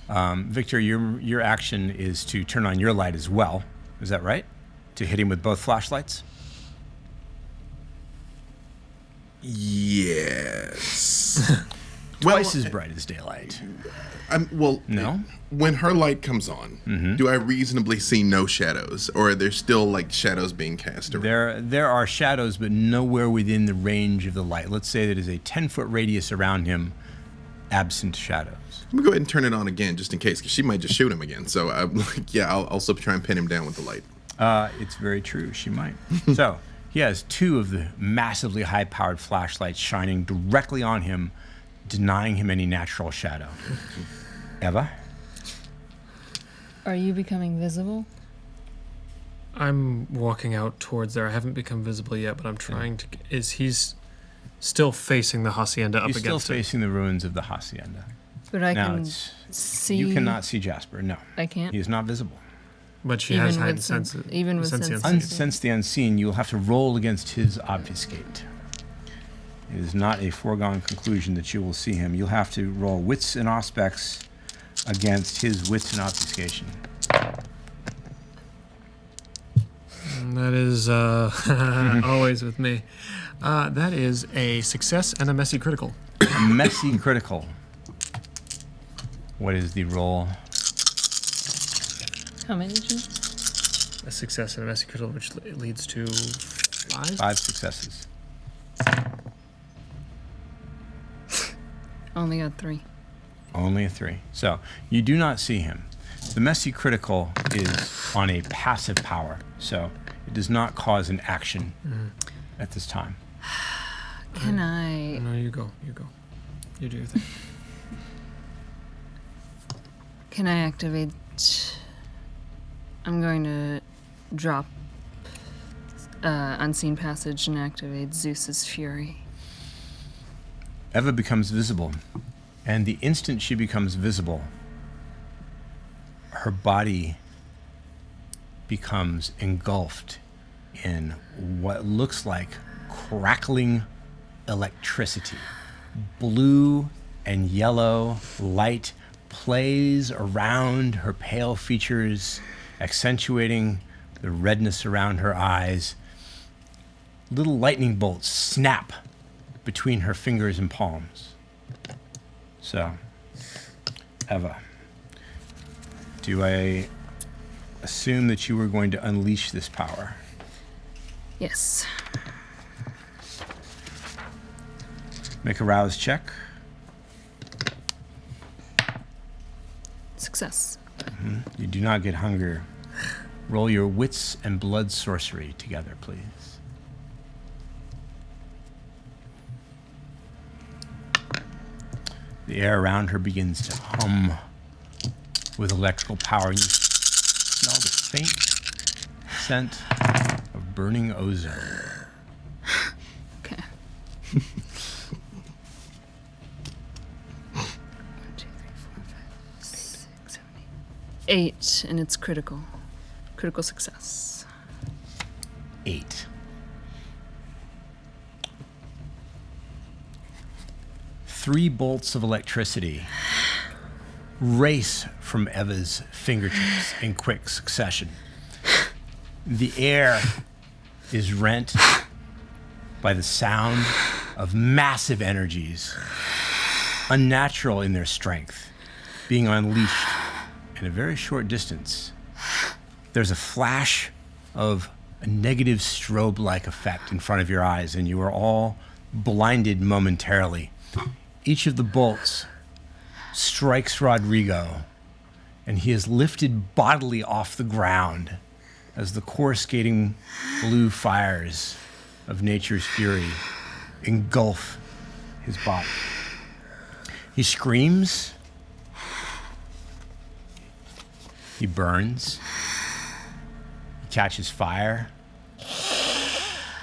Victor, your action is to turn on your light as well. Is that right? To hit him with both flashlights? Yes. Twice as bright as daylight. No. When her light comes on, do I reasonably see no shadows, or are there still like shadows being cast around? There are shadows, but nowhere within the range of the light. Let's say that is a 10-foot radius around him, absent shadows. I'm gonna go ahead and turn it on again, just in case, because she might just shoot him again. So I'm like, yeah, I'll also try and pin him down with the light. It's very true. She might. So he has 2 of the massively high-powered flashlights shining directly on him, denying him any natural shadow. Eva? Are you becoming visible? I'm walking out towards there. I haven't become visible yet, but I'm trying to. He's still facing the Hacienda up He's still against it? facing the ruins of the Hacienda. But I Now, can see. you cannot see Jasper. No, I can't. he is not visible. But she Even has with heightened sen- senses. even with sentient senses. Sense the unseen. You'll have to roll against his obfuscate. It is not a foregone conclusion that you will see him. You'll have to roll wits and aspects against his wits and obfuscation. And that is always with me. That is a success and a messy critical. A messy critical. What is the roll? How many, Jim? A success and a messy critical, which leads to 5? 5 successes. Only got 3. Only a 3. So you do not see him. The messy critical is on a passive power, so it does not cause an action at this time. Can I? No, you go. You go. You do your thing. Can I activate? I'm going to drop Unseen Passage and activate Zeus's Fury. Eva becomes visible, and the instant she becomes visible, her body becomes engulfed in what looks like crackling electricity. Blue and yellow light plays around her pale features, accentuating the redness around her eyes. Little lightning bolts snap between her fingers and palms. So, Eva, do I assume that you were going to unleash this power? Yes. Make a rouse check. Success. You do not get hunger. Roll your wits and blood sorcery together, please. The air around her begins to hum with electrical power, and you smell the faint scent of burning ozone. Okay. 1, 2, 3, 4, 5, 6, 7, 8. 8, and it's critical. Critical success. 8. Three bolts of electricity race from Eva's fingertips in quick succession. The air is rent by the sound of massive energies, unnatural in their strength, being unleashed in a very short distance, there's a flash of a negative strobe-like effect in front of your eyes, and you are all blinded momentarily. Each of the bolts strikes Rodrigo, and he is lifted bodily off the ground as the coruscating blue fires of nature's fury engulf his body. He screams. He burns. He catches fire.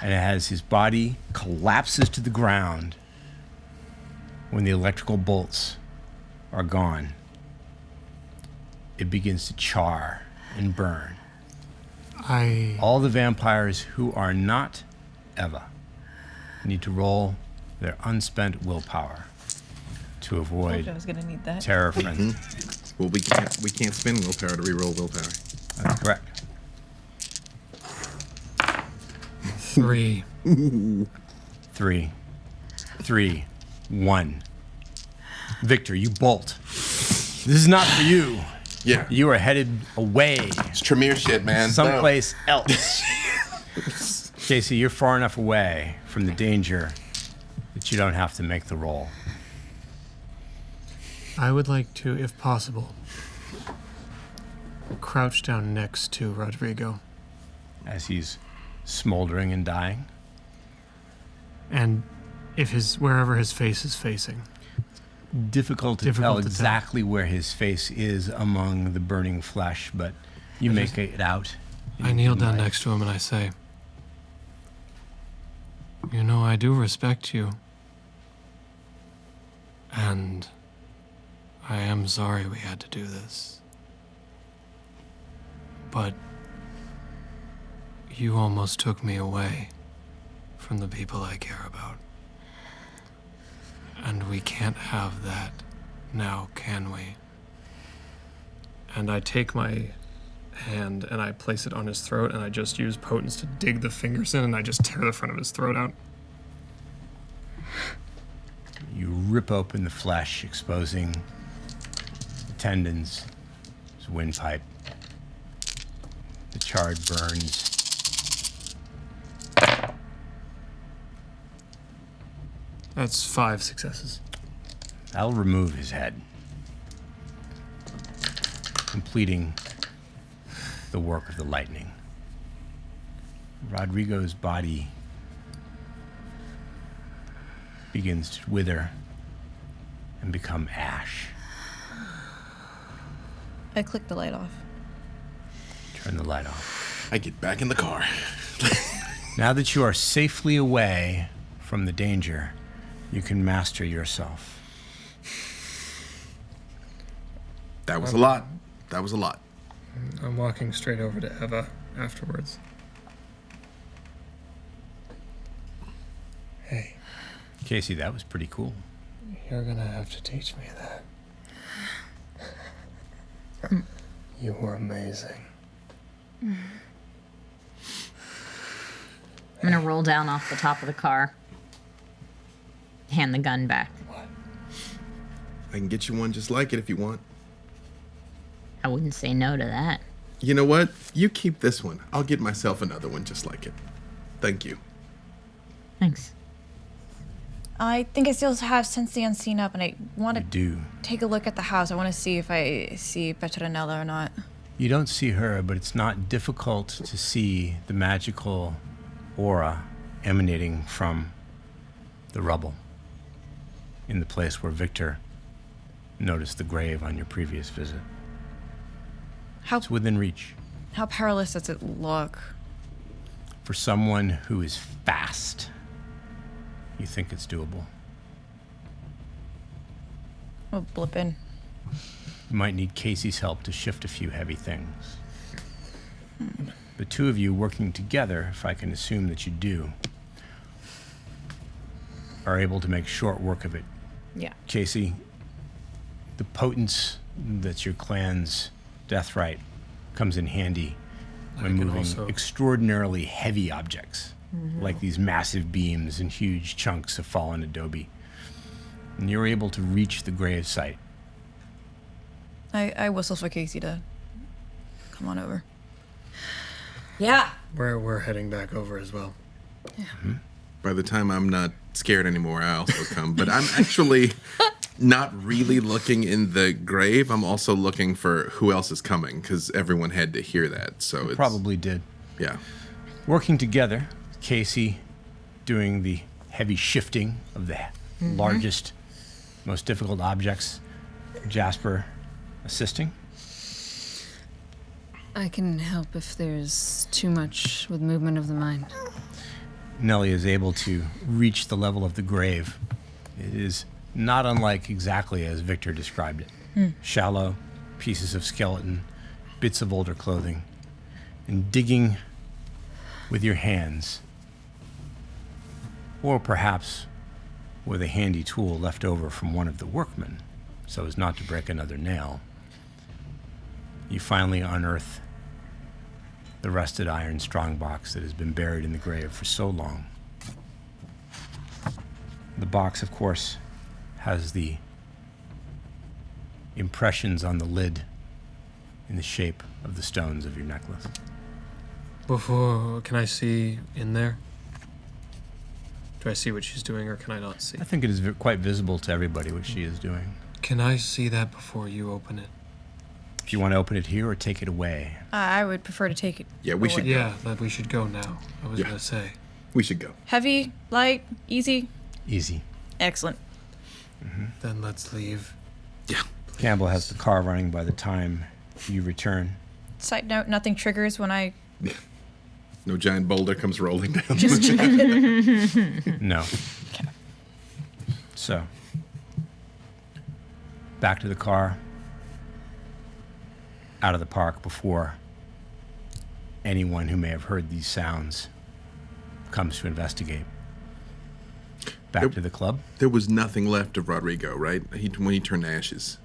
And as his body collapses to the ground, when the electrical bolts are gone, it begins to char and burn. All the vampires who are not Eva need to roll their unspent willpower to avoid I was gonna need that. terror frenzy. Well, we can't spend willpower to reroll willpower. That's correct. 3. 3, 3, 1. Victor, you bolt. This is not for you. Yeah. You are headed away It's Tremere shit, man. someplace else. Casey, you're far enough away from the danger that you don't have to make the roll. I would like to, if possible, crouch down next to Rodrigo. As he's smoldering and dying. And if wherever his face is facing. Difficult to tell exactly where his face is among the burning flesh, but you make it out. I kneel down next to him and I say, "You know, I do respect you. And I am sorry we had to do this. But you almost took me away from the people I care about. And we can't have that now, can we?" And I take my hand and I place it on his throat and I just use potence to dig the fingers in and I just tear the front of his throat out. You rip open the flesh, exposing the tendons, his windpipe. The charred burns. That's 5 successes. That'll remove his head, completing the work of the lightning. Rodrigo's body begins to wither and become ash. I clicked the light off. Turn the light off. I get back in the car. Now that you are safely away from the danger, you can master yourself. That was a lot. That was a lot. I'm walking straight over to Eva afterwards. Hey, Casey, that was pretty cool. you're gonna have to teach me that. You were amazing. I'm gonna roll down off the top of the car. Hand the gun back. I can get you one just like it if you want. I wouldn't say no to that. You know what? You keep this one. I'll get myself another one just like it. Thank you. Thanks. I think I still have Sense the Unseen up, and I want You to do. take a look at the house. I want to see if I see Petronella or not. You don't see her, but it's not difficult to see the magical aura emanating from the rubble in the place where Victor noticed the grave on your previous visit. It's within reach. How perilous does it look? For someone who is fast, you think it's doable. We'll blip in. You might need Casey's help to shift a few heavy things. The two of you working together, if I can assume that you do, are able to make short work of it. Yeah. Casey, the potence that's your clan's death right comes in handy when moving extraordinarily heavy objects, like these massive beams and huge chunks of fallen adobe. And you're able to reach the grave site I whistle for Casey to come on over. Yeah. We're heading back over as well. By the time I'm not scared anymore, I also come. But I'm actually not really looking in the grave. I'm also looking for who else is coming, because everyone had to hear that. So it's Probably did. yeah. Working together, Casey doing the heavy shifting of the largest, most difficult objects, Jasper assisting. I can help if there's too much with movement of the mind. Nellie is able to reach the level of the grave. It is not unlike exactly as Victor described it. Shallow, pieces of skeleton, bits of older clothing, and digging with your hands, or perhaps with a handy tool left over from one of the workmen, so as not to break another nail, you finally unearth the rusted iron strongbox that has been buried in the grave for so long. The box, of course, has the impressions on the lid in the shape of the stones of your necklace. Can I see in there? Do I see what she's doing, or can I not see? I think it is quite visible to everybody what she is doing. Can I see that before you open it? If you want to open it here or take it away. I would prefer to take it. Yeah, we should go. Yeah, that we should go now. I was Yeah. gonna say. We should go. Heavy, light, easy. Easy. Excellent. Then let's leave. Yeah. Campbell has the car running by the time you return. Side note, nothing triggers when I No giant boulder comes rolling down. just No. So, back to the car, out of the park before anyone who may have heard these sounds comes to investigate. Back to the club, There was nothing left of Rodrigo, right? When he turned to ashes.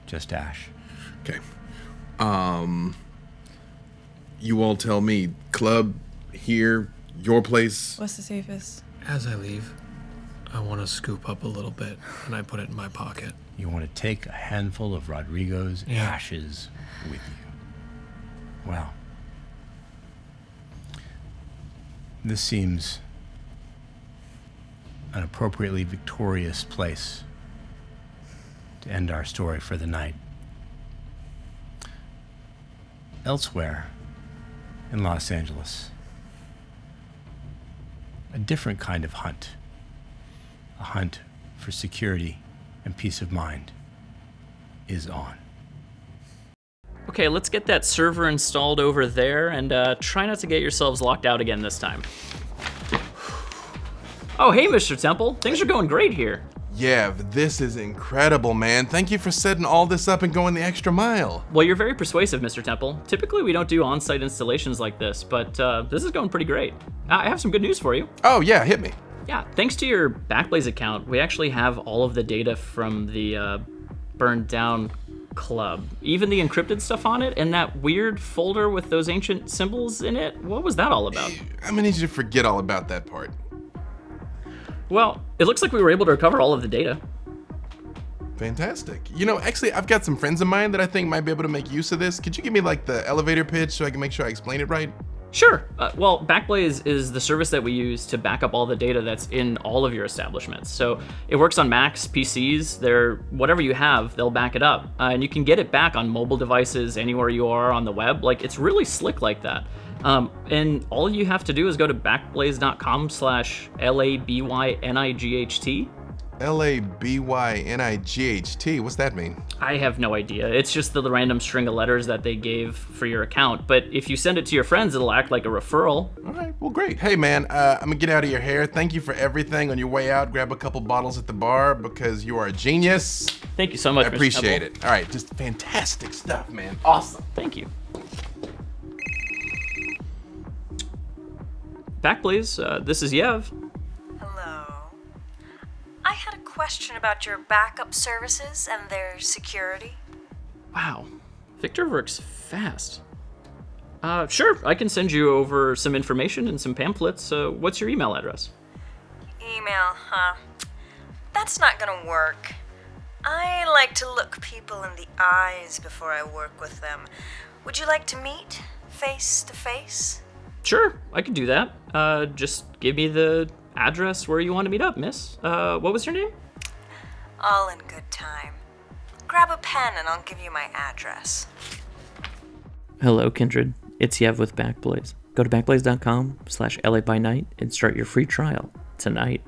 just Ash. Okay. You all tell me. Club, here, your place. What's the safest? As I leave, I want to scoop up a little bit, and I put it in my pocket. You want to take a handful of Rodrigo's Yeah. ashes with you. Well, this seems an appropriately victorious place to end our story for the night. Elsewhere in Los Angeles, a different kind of hunt. A hunt for security and peace of mind is on. Okay, let's get that server installed over there and try not to get yourselves locked out again this time. Oh, hey, Mr. Temple. Things are going great here. Yeah, this is incredible, man. Thank you for setting all this up and going the extra mile. Well, you're very persuasive, Mr. Temple. Typically, we don't do on-site installations like this, but this is going pretty great. I have some good news for you. Oh, yeah, hit me. Yeah, thanks to your Backblaze account, we actually have all of the data from the burned down club. Even the encrypted stuff on it, and that weird folder with those ancient symbols in it. What was that all about? I'm gonna need you to forget all about that part. Well, it looks like we were able to recover all of the data. Fantastic. You know, actually, I've got some friends of mine that I think might be able to make use of this. Could you give me, like, the elevator pitch so I can make sure I explain it right? Sure. Well, Backblaze is the service that we use to back up all the data that's in all of your establishments. So it works on Macs, PCs, whatever you have, they'll back it up. And you can get it back on mobile devices anywhere you are on the web. Like, it's really slick like that. And all you have to do is go to backblaze.com/LABYNIGHT. LABYNIGHT. What's that mean? I have no idea. It's just the random string of letters that they gave for your account. But if you send it to your friends, it'll act like a referral. All right, well, great. Hey, man, I'm gonna get out of your hair. Thank you for everything. On your way out, grab a couple bottles at the bar because you are a genius. Thank you so much, I Mr. appreciate Temple. it. All right, just fantastic stuff, man. Awesome. Thank you. Backblaze, this is Yev. Hello. I had a question about your backup services and their security. Wow, Victor works fast. Sure, I can send you over some information and some pamphlets. What's your email address? Email, huh? That's not gonna work. I like to look people in the eyes before I work with them. Would you like to meet face to face? Sure, I could do that. Just give me the address where you want to meet up, miss. What was your name? All in good time. Grab a pen and I'll give you my address. Hello, Kindred. It's Yev with Backblaze. Go to backblaze.com/LA by night and start your free trial tonight.